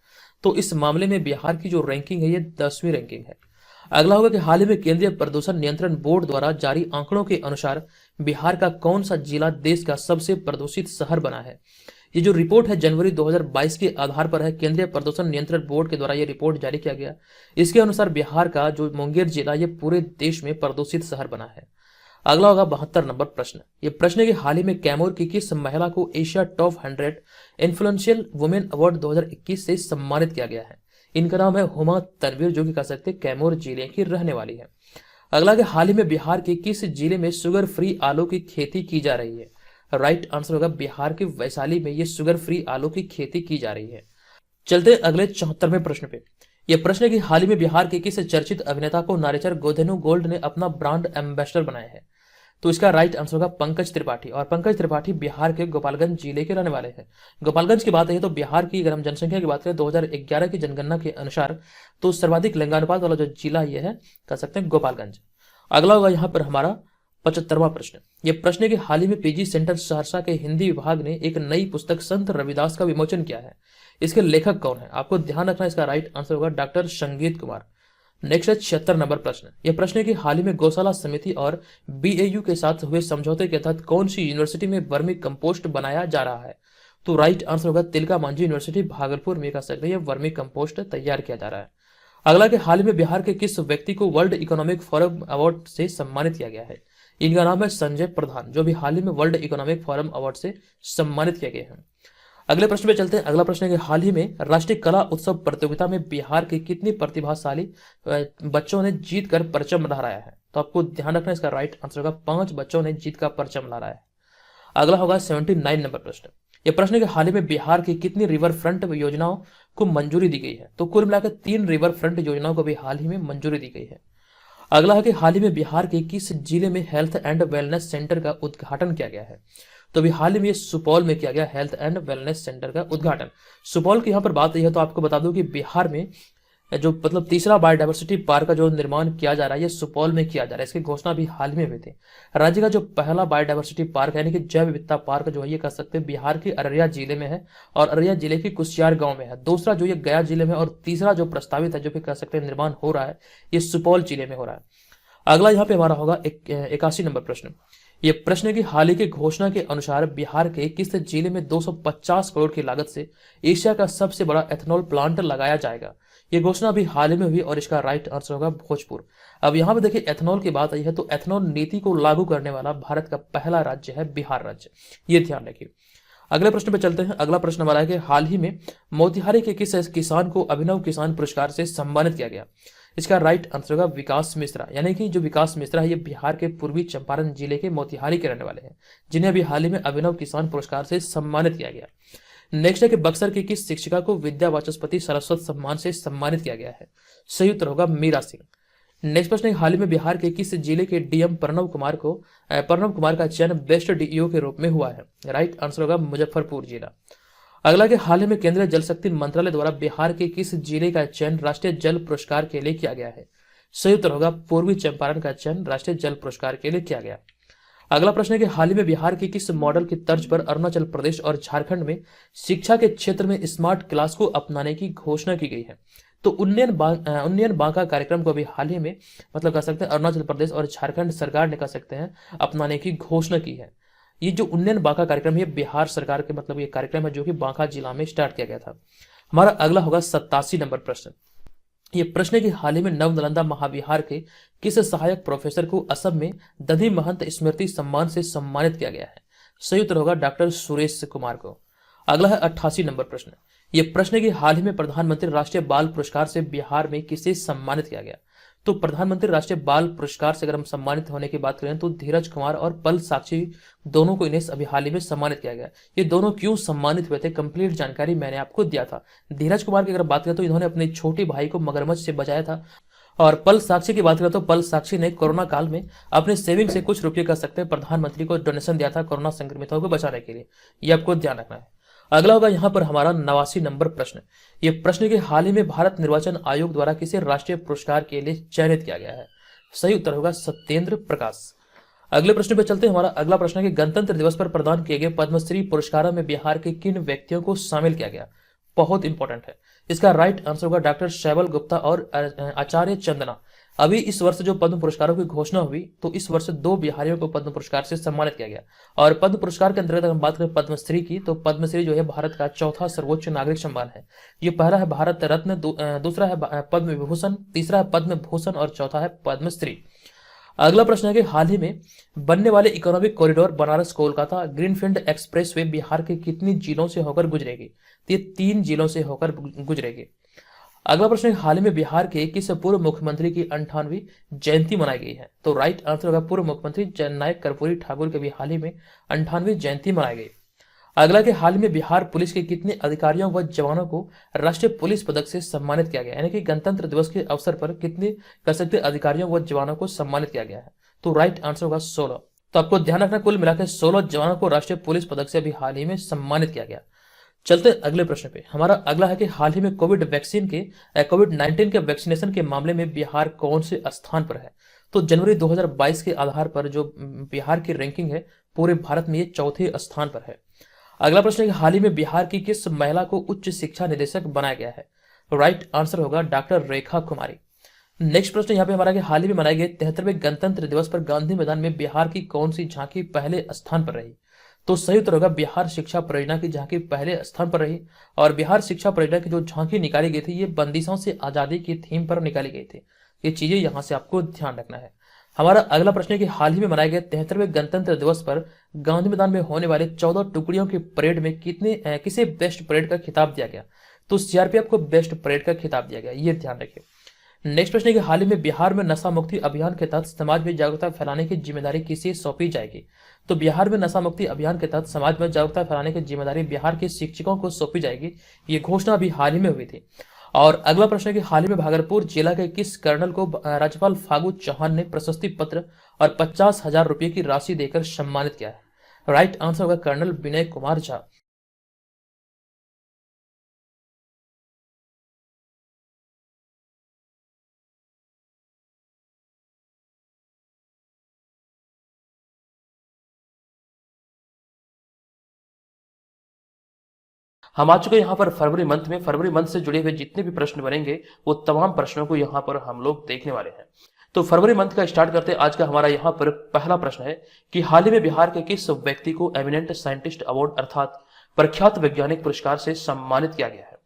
तो इस मामले में बिहार की जो रैंकिंग है ये 10वीं रैंकिंग है। अगला होगा कि हाल ही में केंद्रीय प्रदूषण नियंत्रण बोर्ड द्वारा जारी आंकड़ों के अनुसार बिहार का कौन सा जिला देश का सबसे प्रदूषित शहर बना है। ये जो रिपोर्ट है जनवरी 2022 के आधार पर है, केंद्रीय प्रदूषण नियंत्रण बोर्ड के द्वारा ये रिपोर्ट जारी किया गया। इसके अनुसार बिहार का जो मुंगेर जिला ये पूरे देश में प्रदूषित शहर बना है। अगला होगा 72 नंबर प्रश्न। ये प्रश्न है कि हाल ही में कैमूर की किस महिला को Asia top 100 influential women award 2021 से सम्मानित किया गया है। इनका नाम है हुमा तनवीर, जो कि कह सकते हैं कैमूर जिले की रहने वाली है। अगला कि हाल ही में बिहार के किस जिले में शुगर फ्री आलू की खेती की जा रही है। राइट आंसर होगा बिहार के वैशाली में ये शुगर फ्री आलू की खेती की जा रही है। चलते अगले 74वें प्रश्न पे। यह प्रश्न है कि हाल ही में बिहार के किस चर्चित अभिनेता को नारेचर गोधेनु गोल्ड ने अपना ब्रांड एम्बेसडर बनाया है। तो इसका राइट आंसर होगा पंकज त्रिपाठी। और पंकज त्रिपाठी बिहार के गोपालगंज जिले के रहने वाले हैं। गोपालगंज की बात है तो बिहार की अगर हम जनसंख्या की बात करें 2011 की जनगणना के अनुसार तो सर्वाधिक लिंगानुपात वाला जो जिला यह है कह सकते हैं गोपालगंज। अगला होगा यहाँ पर हमारा 75वां प्रश्न। यह प्रश्न है कि हाल ही में PG सेंटर सहरसा के हिंदी विभाग ने एक नई पुस्तक संत रविदास का विमोचन किया है। इसके लेखक कौन है। आपको ध्यान रखना, इसका राइट आंसर होगा डॉक्टर संगीत कुमार। नेक्स्ट है 76 नंबर प्रश्न। यह प्रश्न है कि हाल ही में गौशाला समिति और BAU के साथ हुए समझौते के तहत कौन सी यूनिवर्सिटी में वर्मी कंपोस्ट बनाया जा रहा है। तो राइट आंसर होगा तिलका मांझी यूनिवर्सिटी भागलपुर में कह सकते हैं वर्मी कंपोस्ट तैयार किया जा रहा है। अगला कि हाल ही में बिहार के किस व्यक्ति को वर्ल्ड इकोनॉमिक फोरम अवार्ड से सम्मानित किया गया है। इनका नाम है संजय प्रधान, जो भी हाल ही में वर्ल्ड इकोनॉमिक फोरम अवार्ड से सम्मानित किए गए हैं। अगले प्रश्न पे चलते हैं। अगला प्रश्न है कि हाल ही में राष्ट्रीय कला उत्सव प्रतियोगिता में बिहार के कितनी प्रतिभाशाली बच्चों ने जीत कर परचम लहराया है? तो आपको ध्यान रखना, इसका राइट आंसर होगा 5 बच्चों ने जीत का परचम लहराया है। अगला होगा 79 नंबर प्रश्न। यह प्रश्न है कि हाल ही में बिहार की कितनी रिवर फ्रंट योजनाओं को मंजूरी दी गई है? तो कुल मिलाकर 3 रिवर फ्रंट योजनाओं को भी हाल ही में मंजूरी दी गई है। अगला है कि हाल ही में बिहार के किस जिले में हेल्थ एंड वेलनेस सेंटर का उद्घाटन किया गया है? तो अभी हाल ही में सुपौल में किया गया हेल्थ एंड वेलनेस सेंटर का उद्घाटन। सुपौल की यहाँ पर बात है तो आपको बता दूं कि बिहार में जो मतलब तीसरा बायोडायवर्सिटी पार्क का जो निर्माण किया जा रहा है, ये सुपौल में किया जा रहा है। इसकी घोषणा भी हाल ही में हुई थी। राज्य का जो पहला बायोडायवर्सिटी पार्क यानी कि जैव विविधता पार्क जो है, ये कह सकते हैं बिहार के अररिया जिले में है और अररिया जिले के कुसियार गांव में है। दूसरा जो ये गया जिले में, और तीसरा जो प्रस्तावित है जो भी कह सकते हैं निर्माण हो रहा है, ये सुपौल जिले में हो रहा है। अगला यहाँ पे हमारा होगा 81 नंबर प्रश्न। ये प्रश्न की हाल ही की घोषणा के अनुसार बिहार के किस जिले में 250 करोड़ की लागत से एशिया का सबसे बड़ा एथेनॉल प्लांट लगाया जाएगा? ये घोषणा भी हाल ही में हुई और इसका राइट आंसर होगा भोजपुर। अब यहाँ पे देखिए एथेनॉल की बात आई है तो एथेनॉल नीति को लागू करने वाला भारत का पहला राज्य है बिहार राज्य, ये ध्यान रखिए। अगले प्रश्न पे चलते हैं। अगला प्रश्न हमारा है कि हाल ही में मोतिहारी के किस किसान को अभिनव किसान पुरस्कार से सम्मानित किया गया? इसका राइट आंसर होगा विकास मिश्रा, यानी कि जो विकास मिश्रा है ये बिहार के पूर्वी चंपारण जिले के मोतिहारी के रहने वाले हैं, जिन्हें अभी हाल ही में अभिनव किसान पुरस्कार से सम्मानित किया गया। नेक्स्ट है कि बक्सर की किस शिक्षिका को विद्या वाचस्पति सरस्वत सम्मान से सम्मानित किया गया है? सही उत्तर होगा मीरा सिंह। नेक्स्ट प्रश्न है हाल ही में बिहार के किस जिले के डीएम प्रणव कुमार का चयन बेस्ट डीईओ के रूप में हुआ है? राइट आंसर होगा मुजफ्फरपुर जिला। अगला कि हाल ही में केंद्रीय जल शक्ति मंत्रालय द्वारा बिहार के किस जिले का चयन राष्ट्रीय जल पुरस्कार के लिए किया गया है? सही उत्तर होगा पूर्वी चंपारण का चयन राष्ट्रीय जल पुरस्कार के लिए किया गया। अगला प्रश्न है कि हाल ही में बिहार के किस मॉडल की तर्ज पर अरुणाचल प्रदेश और झारखंड में शिक्षा के क्षेत्र में स्मार्ट क्लास को अपनाने की घोषणा की गई है? तो उन्नयन बांका कार्यक्रम को भी हाल ही में मतलब कह सकते हैं अरुणाचल प्रदेश और झारखंड सरकार ने कह सकते हैं अपनाने की घोषणा की है। ये जो उन्नयन बांका कार्यक्रम है बिहार सरकार के मतलब ये कार्यक्रम है जो कि बांका जिला में स्टार्ट किया गया था। हमारा अगला होगा 87 नंबर प्रश्न। ये प्रश्न है कि हाल ही में नव नालंदा महाविहार के किस सहायक प्रोफेसर को असम में दधि महंत स्मृति सम्मान से सम्मानित किया गया है? सही उत्तर होगा डॉक्टर सुरेश कुमार को। अगला है 88 नंबर प्रश्न। ये प्रश्न है कि हाल ही में प्रधानमंत्री राष्ट्रीय बाल पुरस्कार से बिहार में किसे सम्मानित किया गया? तो प्रधानमंत्री राष्ट्रीय बाल पुरस्कार से अगर हम सम्मानित होने की बात करें तो धीरज कुमार और पल साक्षी दोनों को इन्हें अभी हाल ही में सम्मानित किया गया। ये दोनों क्यों सम्मानित हुए थे, कंप्लीट जानकारी मैंने आपको दिया था। धीरज कुमार की अगर बात करें तो इन्होंने अपने छोटे भाई को मगरमच्छ से बचाया था, और पल साक्षी की बात करें तो पल साक्षी ने कोरोना काल में अपने सेविंग से कुछ रुपये कर सकते हैं प्रधानमंत्री को डोनेशन दिया था कोरोना संक्रमितों को बचाने के लिए। ये आपको ध्यान रखना है। अगला होगा यहाँ पर हमारा 89 नंबर प्रश्न। ये प्रश्न के हाल ही में भारत निर्वाचन आयोग द्वारा किसे राष्ट्रीय पुरस्कार के लिए चयनित किया गया है? सही उत्तर होगा सत्येंद्र प्रकाश। अगले प्रश्न पे चलते हैं। हमारा अगला प्रश्न है कि गणतंत्र दिवस पर प्रदान किए गए पद्मश्री पुरस्कारों में बिहार के किन व्यक्तियों को शामिल किया गया? बहुत इंपॉर्टेंट है। इसका राइट आंसर होगा डॉक्टर शैवल गुप्ता और आचार्य चंदना। अभी इस वर्ष जो पद्म पुरस्कारों की घोषणा हुई तो इस वर्ष 2 बिहारियों को पद्म पुरस्कार से सम्मानित किया गया। और पद्म पुरस्कार के अंतर्गत हम बात करें पद्मश्री की तो पद्मश्री जो है भारत का चौथा सर्वोच्च नागरिक सम्मान है। ये पहला है भारत रत्न, दूसरा है पद्म विभूषण, तीसरा है पद्म भूषण और चौथा है पद्मश्री। अगला प्रश्न है कि हाल ही में बनने वाले economic corridor Banaras Kolkata greenfield expressway Bihar के कितनी जिलों से होकर गुजरेगी? तो ये 3 जिलों से होकर गुजरेगी। अगला प्रश्न है हाल ही में बिहार के किस पूर्व मुख्यमंत्री की 98वीं जयंती मनाई गई है? तो राइट आंसर होगा पूर्व मुख्यमंत्री जननायक कर्पूरी ठाकुर के भी हाल ही में 98वीं जयंती मनाई गई। अगला के हाल ही में बिहार पुलिस के कितने अधिकारियों व जवानों को राष्ट्रीय पुलिस पदक से सम्मानित किया गया? यानी कि गणतंत्र दिवस के अवसर पर कितने कर सकते अधिकारियों व जवानों को सम्मानित किया गया है? तो राइट आंसर होगा 16। तो आपको ध्यान रखना कुल मिलाकर 16 जवानों को राष्ट्रीय पुलिस पदक से अभी हाल ही में सम्मानित किया गया। चलते अगले प्रश्न पे। हमारा अगला है कि हाल ही में कोविड-19 के वैक्सीनेशन के मामले में बिहार कौन से स्थान पर है? तो जनवरी 2022 के आधार पर जो बिहार की रैंकिंग है पूरे भारत में ये चौथे स्थान पर है। अगला प्रश्न है कि हाल ही में बिहार की किस महिला को उच्च शिक्षा निदेशक बनाया गया है? राइट आंसर होगा डॉक्टर रेखा कुमारी। नेक्स्ट प्रश्न यहाँ पे हमारा कि हाल ही में मनाए गए 73वें गणतंत्र दिवस पर गांधी मैदान में बिहार की कौन सी झांकी पहले स्थान पर रही? तो सही उत्तर होगा बिहार शिक्षा परियोजना की झांकी पहले स्थान पर रही। और बिहार शिक्षा परियोजना की जो झांकी निकाली गई थी ये बंदिशों से आजादी की थीम पर निकाली गई थी। ये चीजें यहाँ से आपको ध्यान रखना है। हमारा अगला प्रश्न है कि हाल ही में मनाए गए 73वें गणतंत्र दिवस पर गांधी मैदान में होने वाले 14 टुकड़ियों की परेड में किसे बेस्ट परेड का खिताब दिया गया? तो सीआरपीएफ को बेस्ट परेड का खिताब दिया गया, ये ध्यान रखिए। नेक्स्ट प्रश्न है कि हाल ही में बिहार में नशा मुक्ति अभियान के तहत समाज में जागरूकता फैलाने की जिम्मेदारी किसे सौंपी जाएगी? तो बिहार में नशा मुक्ति अभियान के तहत समाज में जागरूकता फैलाने की जिम्मेदारी बिहार के शिक्षकों को सौंपी जाएगी। ये घोषणा अभी हाल ही में हुई थी। और अगला प्रश्न है कि हाल ही में भागलपुर जिला के किस कर्नल को राज्यपाल फागू चौहान ने प्रशस्ति पत्र और 50,000 रुपये की राशि देकर सम्मानित किया है? राइट आंसर होगा कर्नल विनय कुमार झा। हम आ चुके हैं यहाँ पर फरवरी मंथ में। फरवरी मंथ से जुड़े हुए जितने भी प्रश्न बनेंगे वो तमाम प्रश्नों को यहाँ पर हम लोग देखने वाले हैं। तो फरवरी मंथ का स्टार्ट करते हैं। आज का हमारा यहाँ पर पहला प्रश्न है कि हाल ही में बिहार के किस व्यक्ति को एमिनेंट साइंटिस्ट अवार्ड अर्थात प्रख्यात वैज्ञानिक पुरस्कार से सम्मानित किया गया है?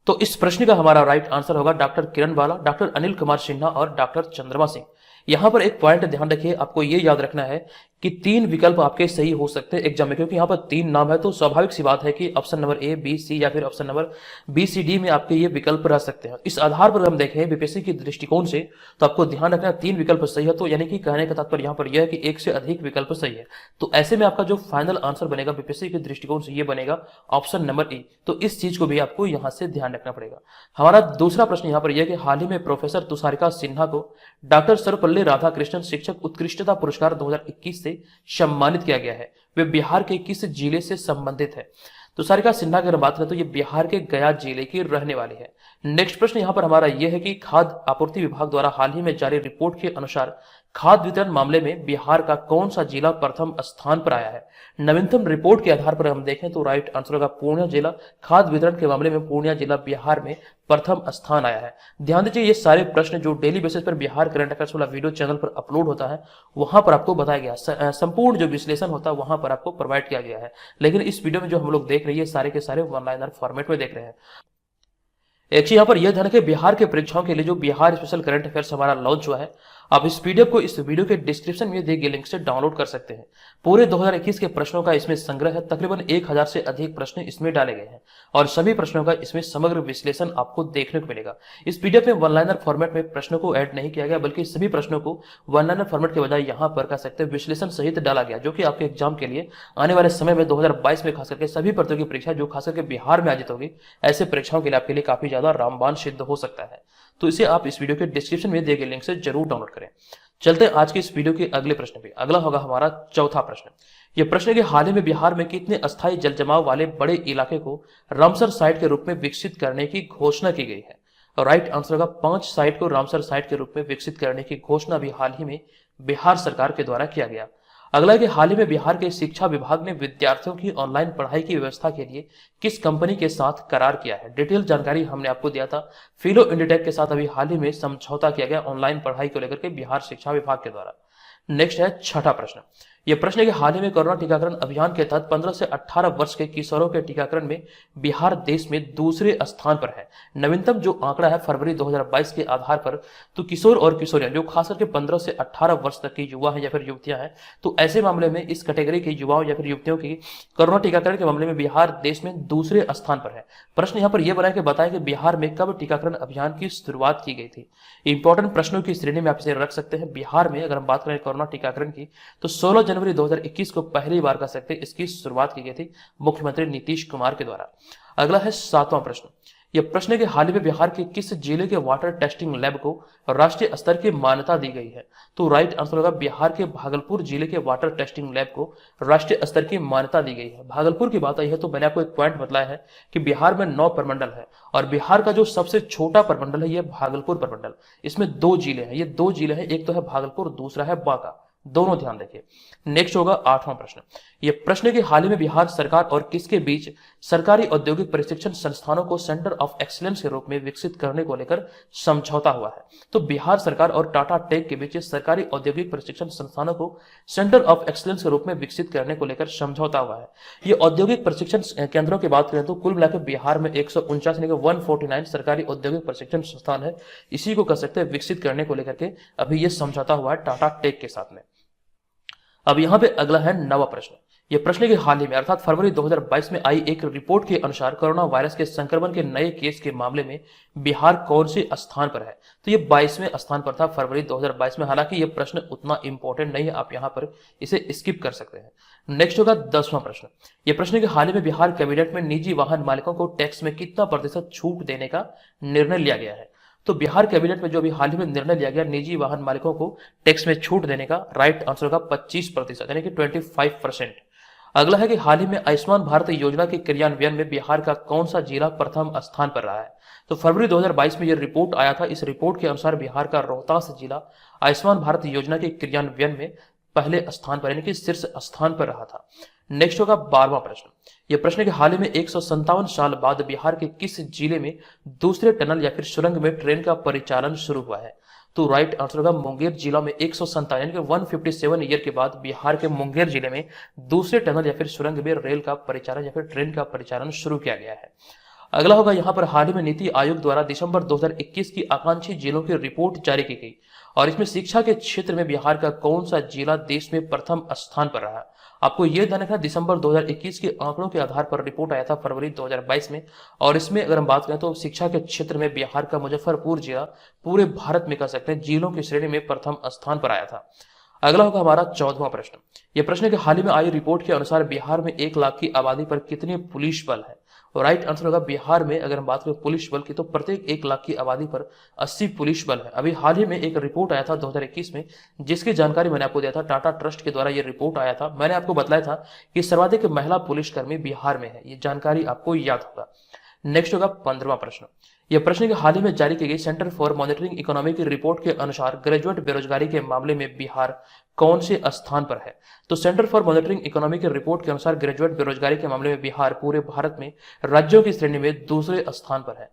तो इस प्रश्न का हमारा राइट आंसर होगा डॉक्टर किरण बाला, डॉक्टर अनिल कुमार सिन्हा और डॉक्टर चंद्रमा सिंह। यहाँ पर एक पॉइंट ध्यान रखिए, आपको ये याद रखना है कि 3 विकल्प आपके सही हो सकते हैं एग्जाम में, क्योंकि यहाँ पर 3 नाम है तो स्वाभाविक सी बात है कि ऑप्शन नंबर ए, बी, सी या फिर ऑप्शन नंबर बी, सी, डी में आपके ये विकल्प रह सकते हैं। इस आधार पर हम देखें बीपीएससी के दृष्टिकोण से तो आपको ध्यान रखना 3 विकल्प सही है, तो यानी कि कहने का तात्पर्य यहाँ पर यह है कि 1 से अधिक विकल्प सही है। तो ऐसे में आपका जो फाइनल आंसर बनेगा बीपीएससी के दृष्टिकोण से ये बनेगा ऑप्शन नंबर ए। तो इस चीज को भी आपको यहाँ से ध्यान रखना पड़ेगा। हमारा दूसरा प्रश्न यहाँ पर यह कि हाल ही में प्रोफेसर तुषारिका सिन्हा को डॉक्टर सर्वपल्ली राधाकृष्णन शिक्षक उत्कृष्टता पुरस्कार 2021 से सम्मानित किया गया है। वे बिहार के किस जिले से संबंधित है? तुषारिका सिन्हा की अगर बात करें तो ये बिहार के गया जिले की रहने वाली है। नेक्स्ट प्रश्न यहाँ पर हमारा यह है कि खाद्य आपूर्ति विभाग द्वारा हाल ही में जारी रिपोर्ट के अनुसार खाद्य वितरण मामले में बिहार का कौन सा जिला प्रथम स्थान पर आया है? नवीनतम रिपोर्ट के आधार पर हम देखें तो राइट आंसर होगा पूर्णिया जिला। खाद्य वितरण के मामले में पूर्णिया जिला बिहार में प्रथम स्थान आया है। ध्यान दीजिए ये सारे प्रश्न जो डेली बेसिस पर बिहार करंट अफेयर्स वाला वीडियो चैनल पर अपलोड होता है वहां पर आपको बताया गया, संपूर्ण जो विश्लेषण होता है वहां पर आपको प्रोवाइड किया गया है। लेकिन इस वीडियो में जो हम लोग देख रहे हैं सारे के सारे वन लाइनर फॉर्मेट में देख रहे हैं। एक चीज यहाँ पर यह ध्यान रखें, बिहार के परीक्षाओं के लिए जो बिहार स्पेशल करंट अफेयर्स हमारा लॉन्च हुआ है, आप इस पीडीएफ को इस वीडियो के डिस्क्रिप्शन में दिए गए लिंक से डाउनलोड कर सकते हैं। पूरे 2021 के प्रश्नों का इसमें संग्रह है, तकरीबन 1000 से अधिक प्रश्न इसमें डाले गए हैं और सभी प्रश्नों का इसमें समग्र विश्लेषण आपको देखने को मिलेगा। इस पीडीएफ में वन लाइनर फॉर्मेट में प्रश्नों को ऐड नहीं किया गया, बल्कि सभी प्रश्नों को वन लाइनर फॉर्मेट के बजाय यहाँ पर कह सकते हैं विश्लेषण सहित डाला गया, जो कि आपके एग्जाम के लिए आने वाले समय में 2022 में खास करके सभी प्रतियोगी परीक्षा जो खास करके बिहार में आयोजित होगी, ऐसे परीक्षाओं के लिए आपके लिए काफी ज्यादा रामबाण सिद्ध हो सकता है। तो इसे आप इस वीडियो के डिस्क्रिप्शन में दिए गए लिंक से जरूर डाउनलोड करें। चलते हैं आज के इस वीडियो के अगले प्रश्न पे। अगला होगा हमारा चौथा प्रश्न। यह प्रश्न है कि हाल ही में बिहार में कितने अस्थायी जल जमाव वाले बड़े इलाके को रामसर साइट के रूप में विकसित करने की घोषणा की गई है? राइट आंसर होगा 5 साइट को रामसर साइट के रूप में विकसित करने की घोषणा भी हाल ही में बिहार सरकार के द्वारा किया गया। अगला है कि हाल ही में बिहार के शिक्षा विभाग ने विद्यार्थियों की ऑनलाइन पढ़ाई की व्यवस्था के लिए किस कंपनी के साथ करार किया है? डिटेल जानकारी हमने आपको दिया था। फिलो इंडिटेक के साथ अभी हाल ही में समझौता किया गया ऑनलाइन पढ़ाई को लेकर के बिहार शिक्षा विभाग के द्वारा। नेक्स्ट है छठा प्रश्न। यह प्रश्न है कि हाल ही में कोरोना टीकाकरण अभियान के तहत 15 से 18 वर्ष के किशोरों के टीकाकरण में बिहार देश में दूसरे स्थान पर है। नवीनतम जो आंकड़ा है फरवरी 2022 के आधार पर, तो किशोर और किशोरियां जो खास करके 15 से 18 वर्ष तक की युवा है या फिर युवतियां हैं, तो ऐसे मामले में इस कैटेगरी के युवाओं या फिर युवतियों की कोरोना टीकाकरण के मामले में बिहार देश में दूसरे स्थान पर है। प्रश्न यहाँ पर यह बना है कि बताएं कि बिहार में कब टीकाकरण अभियान की शुरुआत की गई थी? इंपॉर्टेंट प्रश्नों की श्रेणी में आप इसे रख सकते हैं। बिहार में अगर हम बात करें कोरोना टीकाकरण की तो 16 जनवरी 2021 को पहली बार कह सकते हैं इसकी शुरुआत की गई थी मुख्यमंत्री नीतीश कुमार के द्वारा। अगला है 7वां प्रश्न। यह प्रश्न है कि हाल ही में बिहार के किस जिले के वाटर टेस्टिंग लैब को राष्ट्रीय स्तर की मान्यता दी गई है? तो राइट आंसर होगा बिहार के भागलपुर जिले के वाटर टेस्टिंग लैब को राष्ट्रीय स्तर की मान्यता दी गई है। भागलपुर की बात आई है तो मैंने आपको एक पॉइंट बताया है कि बिहार में 9 प्रमंडल है और बिहार का जो सबसे छोटा प्रमंडल है यह भागलपुर प्रमंडल। इसमें 2 जिले हैं, ये 2 जिले हैं, एक तो है भागलपुर, दूसरा है बांका। दोनों ध्यान रखिए। नेक्स्ट होगा 8वां प्रश्न। यह प्रश्न कि हाल ही में बिहार सरकार और किसके बीच सरकारी औद्योगिक प्रशिक्षण संस्थानों को सेंटर ऑफ एक्सीलेंस के रूप में विकसित करने को लेकर समझौता हुआ है। तो बिहार सरकार और टाटा टेक के बीच सरकारी औद्योगिक प्रशिक्षण संस्थानों को सेंटर ऑफ एक्सीलेंस के रूप में विकसित करने को लेकर समझौता हुआ है। ये औद्योगिक प्रशिक्षण केंद्रों की बात करें तो कुल मिलाकर बिहार में 149 सरकारी औद्योगिक प्रशिक्षण संस्थान है। इसी को कह सकते हैं विकसित करने को लेकर के अभी ये समझौता हुआ है टाटा टेक के साथ में। अब यहाँ पे अगला है 9वां प्रश्न। यह प्रश्न के हाल ही में अर्थात फरवरी 2022 में आई एक रिपोर्ट के अनुसार कोरोना वायरस के संक्रमण के नए केस के मामले में बिहार कौन से स्थान पर है? तो ये 22वें स्थान पर था फरवरी 2022 में। हालांकि यह प्रश्न उतना इंपॉर्टेंट नहीं है, आप यहाँ पर इसे स्किप कर सकते हैं। नेक्स्ट होगा 10वां प्रश्न। यह प्रश्न के हाल ही में बिहार कैबिनेट में निजी वाहन मालिकों को टैक्स में कितना प्रतिशत छूट देने का निर्णय लिया गया है? तो बिहार कैबिनेट में जो अभी हाल ही में निर्णय लिया गया निजी वाहन मालिकों को टैक्स में छूट देने का, राइट आंसर होगा 25% यानी कि 25%। अगला है कि हाल ही में आयुष्मान भारत योजना के क्रियान्वयन में बिहार का कौन सा जिला प्रथम स्थान पर रहा है? तो फरवरी 2022 में यह रिपोर्ट आया था। इस रिपोर्ट के अनुसार बिहार का रोहतास जिला आयुष्मान भारत योजना के क्रियान्वयन में पहले स्थान पर यानी कि शीर्ष स्थान पर रहा था। नेक्स्ट होगा 12वां प्रश्न। यह प्रश्न के हाल ही में 157 साल बाद बिहार के किस जिले में दूसरे टनल या फिर सुरंग में ट्रेन का परिचालन शुरू हुआ है? तो राइट आंसर होगा मुंगेर जिला में 157 यानी कि 157 ईयर के बाद बिहार के मुंगेर जिले में दूसरे टनल या फिर सुरंग में रेल का परिचालन या फिर ट्रेन का परिचालन शुरू किया गया है। अगला होगा यहाँ पर हाल ही में नीति आयोग द्वारा दिसंबर 2021 की आकांक्षी जिलों की रिपोर्ट जारी की गई और इसमें शिक्षा के क्षेत्र में बिहार का कौन सा जिला देश में प्रथम स्थान पर रहा? आपको यह ध्यान रखना दिसंबर 2021 के आंकड़ों के आधार पर रिपोर्ट आया था फरवरी 2022 में और इसमें अगर हम बात करें तो शिक्षा के क्षेत्र में बिहार का मुजफ्फरपुर जिला पूरे भारत में कह सकते हैं जिलों की श्रेणी में प्रथम स्थान पर आया था। अगला होगा हमारा 14वां प्रश्न। यह प्रश्न के हाल ही में आई रिपोर्ट के अनुसार बिहार में 1 लाख की आबादी पर कितने पुलिस बल है? और राइट आंसर होगा बिहार में अगर हम बात करें पुलिस बल की तो प्रत्येक 1 लाख की आबादी पर 80 पुलिस बल है। अभी हाल ही में एक रिपोर्ट आया था 2021 में जिसकी जानकारी मैंने आपको दिया था, टाटा ट्रस्ट के द्वारा ये रिपोर्ट आया था। मैंने आपको बताया था कि सर्वाधिक महिला पुलिसकर्मी बिहार में है, ये जानकारी आपको याद होगा। नेक्स्ट होगा 15वां प्रश्न। यह प्रश्न के हाल ही में जारी की गई सेंटर फॉर मॉनिटरिंग इकोनॉमी की रिपोर्ट के अनुसार ग्रेजुएट बेरोजगारी के मामले में बिहार कौन से स्थान पर है? तो सेंटर फॉर मॉनिटरिंग इकोनॉमी की रिपोर्ट के अनुसार ग्रेजुएट बेरोजगारी के मामले में बिहार पूरे भारत में राज्यों की श्रेणी में दूसरे स्थान पर है।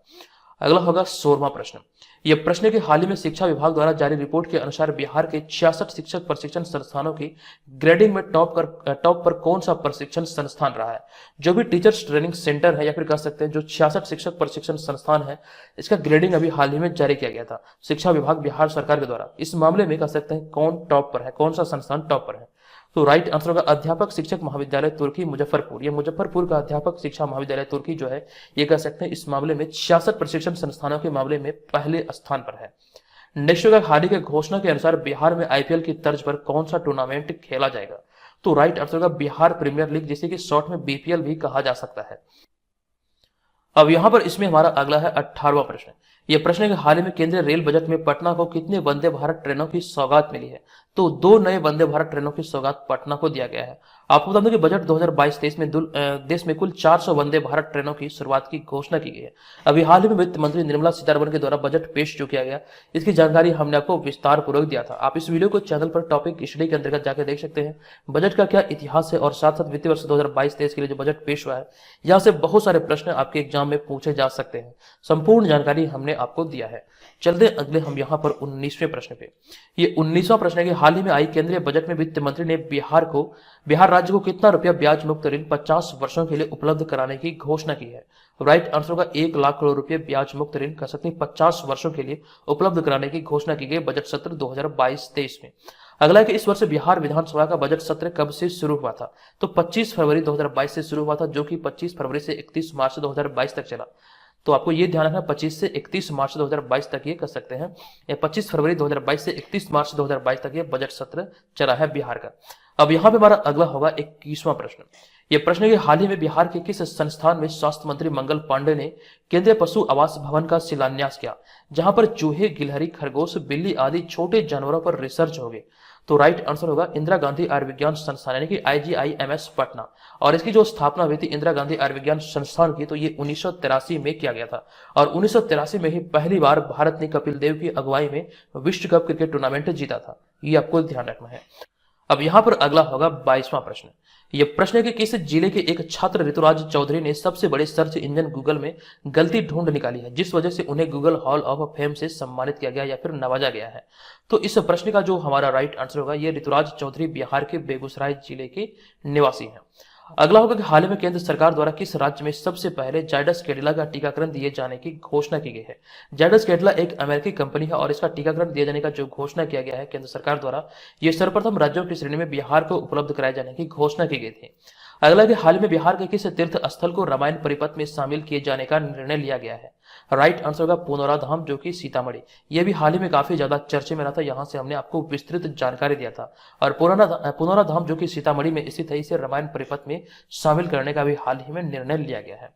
अगला होगा 16वां प्रश्न। यह प्रश्न के हाल ही में शिक्षा विभाग द्वारा जारी रिपोर्ट के अनुसार बिहार के 66 शिक्षक प्रशिक्षण संस्थानों की ग्रेडिंग में टॉप पर कौन सा प्रशिक्षण संस्थान रहा है? जो भी टीचर्स ट्रेनिंग सेंटर है या फिर कह सकते हैं जो 66 शिक्षक प्रशिक्षण संस्थान है इसका ग्रेडिंग अभी हाल ही में जारी किया गया था शिक्षा विभाग बिहार सरकार के द्वारा। इस मामले में कह सकते हैं कौन टॉप पर है, कौन सा संस्थान टॉप पर है? तो राइट आंसर होगा अध्यापक शिक्षक महाविद्यालय तुर्की मुजफ्फरपुर। ये मुजफ्फरपुर का अध्यापक शिक्षा महाविद्यालय तुर्की जो है ये कह सकते हैं इस मामले में 66 प्रशिक्षण संस्थानों के मामले में पहले स्थान पर है। नेक्स्ट होगा हाल ही के घोषणा के अनुसार बिहार में आईपीएल की तर्ज पर कौन सा टूर्नामेंट खेला जाएगा? तो राइट आंसर होगा बिहार प्रीमियर लीग, जिसे कि शॉर्ट में बीपीएल भी कहा जा सकता है। अब यहां पर इसमें हमारा अगला है 18वां प्रश्न। यह प्रश्न है कि हाल ही में केंद्रीय रेल बजट में पटना को कितने वंदे भारत ट्रेनों की सौगात मिली है? तो 2 नए वंदे भारत ट्रेनों की सौगात पटना को दिया गया है। आपको बता दूं कि बजट 2022-23 में देश में कुल 400 वंदे भारत ट्रेनों की शुरुआत की घोषणा की गई है। अभी हाल ही में वित्त मंत्री निर्मला सीतारमण के द्वारा बजट पेश जो किया गया इसकी जानकारी हमने आपको विस्तार पूर्वक दिया था। आप इस वीडियो को चैनल पर टॉपिक स्टडी के अंतर्गत जाकर देख सकते हैं बजट का क्या इतिहास है और साथ साथ वित्तीय वर्ष 2022-23 के लिए जो बजट पेश हुआ है यहाँ से बहुत सारे प्रश्न आपके एग्जाम में पूछे जा सकते हैं। संपूर्ण जानकारी हमने आपको दिया है। चलते अगले हम यहाँ पर 19वें प्रश्न पे। ये 19वां प्रश्न है कि हाल ही में आई केंद्रीय बजट में वित्त मंत्री ने बिहार राज्य को कितना रुपया ब्याज मुक्त ऋण 50 वर्षों के लिए उपलब्ध कराने की घोषणा की है? राइट आंसर होगा 1 लाख करोड़ रुपए ब्याज मुक्त ऋण कर सकते हैं 50 वर्षों के लिए उपलब्ध कराने की घोषणा की गई बजट सत्र 2022-23 में। अगला है कि इस वर्ष बिहार विधानसभा का बजट सत्र कब से शुरू हुआ था? तो 25 फरवरी 2022 से शुरू हुआ था, जो कि 25 फरवरी से 31 मार्च 2022 तक चला। तो आपको ये ध्यान रखना 25 से 31 मार्च 2022 तक ये कर सकते हैं, 25 फरवरी 2022 से 31 मार्च 2022 तक ये बजट सत्र चला है बिहार का। अब यहाँ पे हमारा अगला होगा 21वां प्रश्न। ये प्रश्न है कि हाल ही में बिहार के किस संस्थान में स्वास्थ्य मंत्री मंगल पांडे ने केंद्रीय पशु आवास भवन का शिलान्यास किया, जहां पर चूहे, गिलहरी, खरगोश, बिल्ली आदि छोटे जानवरों पर रिसर्च होगी? तो राइट आंसर होगा इंदिरा गांधी आयुर्विज्ञान संस्थान यानी कि IGIMS पटना। और इसकी जो स्थापना हुई थी इंदिरा गांधी आयुर्विज्ञान संस्थान की तो ये 1983 में किया गया था और 1983 में ही पहली बार भारत ने कपिल देव की अगुवाई में विश्व कप क्रिकेट टूर्नामेंट जीता था। ये आपको ध्यान रखना है। अब यहाँ पर अगला होगा 22वां प्रश्न। यह प्रश्न है कि किस जिले के एक छात्र ऋतुराज चौधरी ने सबसे बड़े सर्च इंजन गूगल में गलती ढूंढ निकाली है, जिस वजह से उन्हें गूगल हॉल ऑफ फेम से सम्मानित किया गया या फिर नवाजा गया है। तो इस प्रश्न का जो हमारा राइट आंसर होगा, ये ऋतुराज चौधरी बिहार के बेगूसराय जिले के निवासी हैं। अगला होगा कि हाल ही में केंद्र सरकार द्वारा किस राज्य में सबसे पहले जायडस कैडिला का टीकाकरण दिए जाने की घोषणा की गई है। जायडस कैडिला एक अमेरिकी कंपनी है और इसका टीकाकरण दिए जाने का जो घोषणा किया गया है केंद्र सरकार द्वारा, यह सर्वप्रथम राज्यों की श्रेणी में बिहार को उपलब्ध कराए जाने की घोषणा की गई थी। अगला कि हाल में बिहार के किस तीर्थ स्थल को रामायण परिपथ में शामिल किए जाने का निर्णय लिया गया है। राइट आंसर होगा पुनौरा धाम, जो कि सीतामढ़ी। यह भी हाल ही में काफी ज्यादा चर्चे में रहा था, यहाँ से हमने आपको विस्तृत जानकारी दिया था। और पुनौरा धाम जो कि सीतामढ़ी में स्थित है, इसे रामायण परिपथ में शामिल करने का भी हाल ही में निर्णय लिया गया है।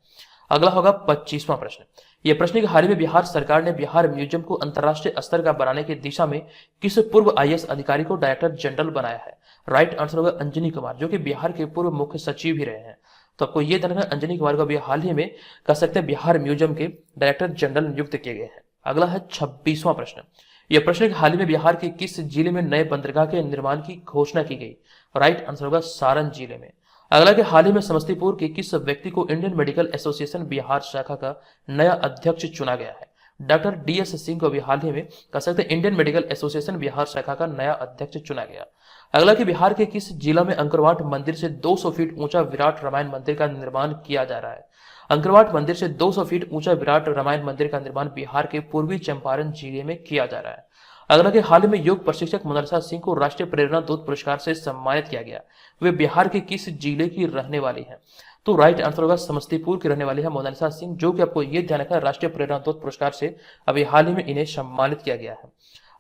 अगला होगा 25वां प्रश्न। यह प्रश्न कि हाल ही में बिहार सरकार ने बिहार म्यूजियम को अंतर्राष्ट्रीय स्तर का बनाने की दिशा में किस पूर्व आईएएस अधिकारी को डायरेक्टर जनरल बनाया है। राइट आंसर होगा अंजनी कुमार, जो कि बिहार के पूर्व मुख्य सचिव भी रहे हैं। तो आपको ये ध्यान रखना, अंजनी कुमार को अभी हाल ही में कह सकते हैं बिहार म्यूजियम के डायरेक्टर जनरल नियुक्त किए गए हैं। अगला है 26वां प्रश्न। यह प्रश्न हाल ही में बिहार के किस जिले में नए बंदरगाह के निर्माण की घोषणा की गई। राइट आंसर होगा सारण जिले में। अगला के हाल ही में समस्तीपुर के किस व्यक्ति को इंडियन मेडिकल एसोसिएशन बिहार शाखा का नया अध्यक्ष चुना गया है। डॉक्टर DS सिंह को भी हाल ही में कह सकते हैं इंडियन मेडिकल एसोसिएशन बिहार शाखा का नया अध्यक्ष चुना गया। अगला कि बिहार के किस जिला में अंकरवाट मंदिर से 200 फीट ऊंचा विराट रामायण मंदिर का निर्माण किया जा रहा है। अंकरवाट मंदिर से 200 फीट ऊंचा विराट रामायण मंदिर का निर्माण बिहार के पूर्वी चंपारण जिले में किया जा रहा है। अगला कि हाल ही में योग प्रशिक्षक मोनालिसा सिंह को राष्ट्रीय प्रेरणा दूत पुरस्कार से सम्मानित किया गया। वे बिहार के किस जिले की रहने वाली है। तो राइट आंसर होगा समस्तीपुर की रहने वाली है मोनालिसा सिंह, जो कि आपको यह ध्यान रखना, राष्ट्रीय प्रेरणा दूत पुरस्कार से अभी हाल ही में इन्हें सम्मानित किया गया है।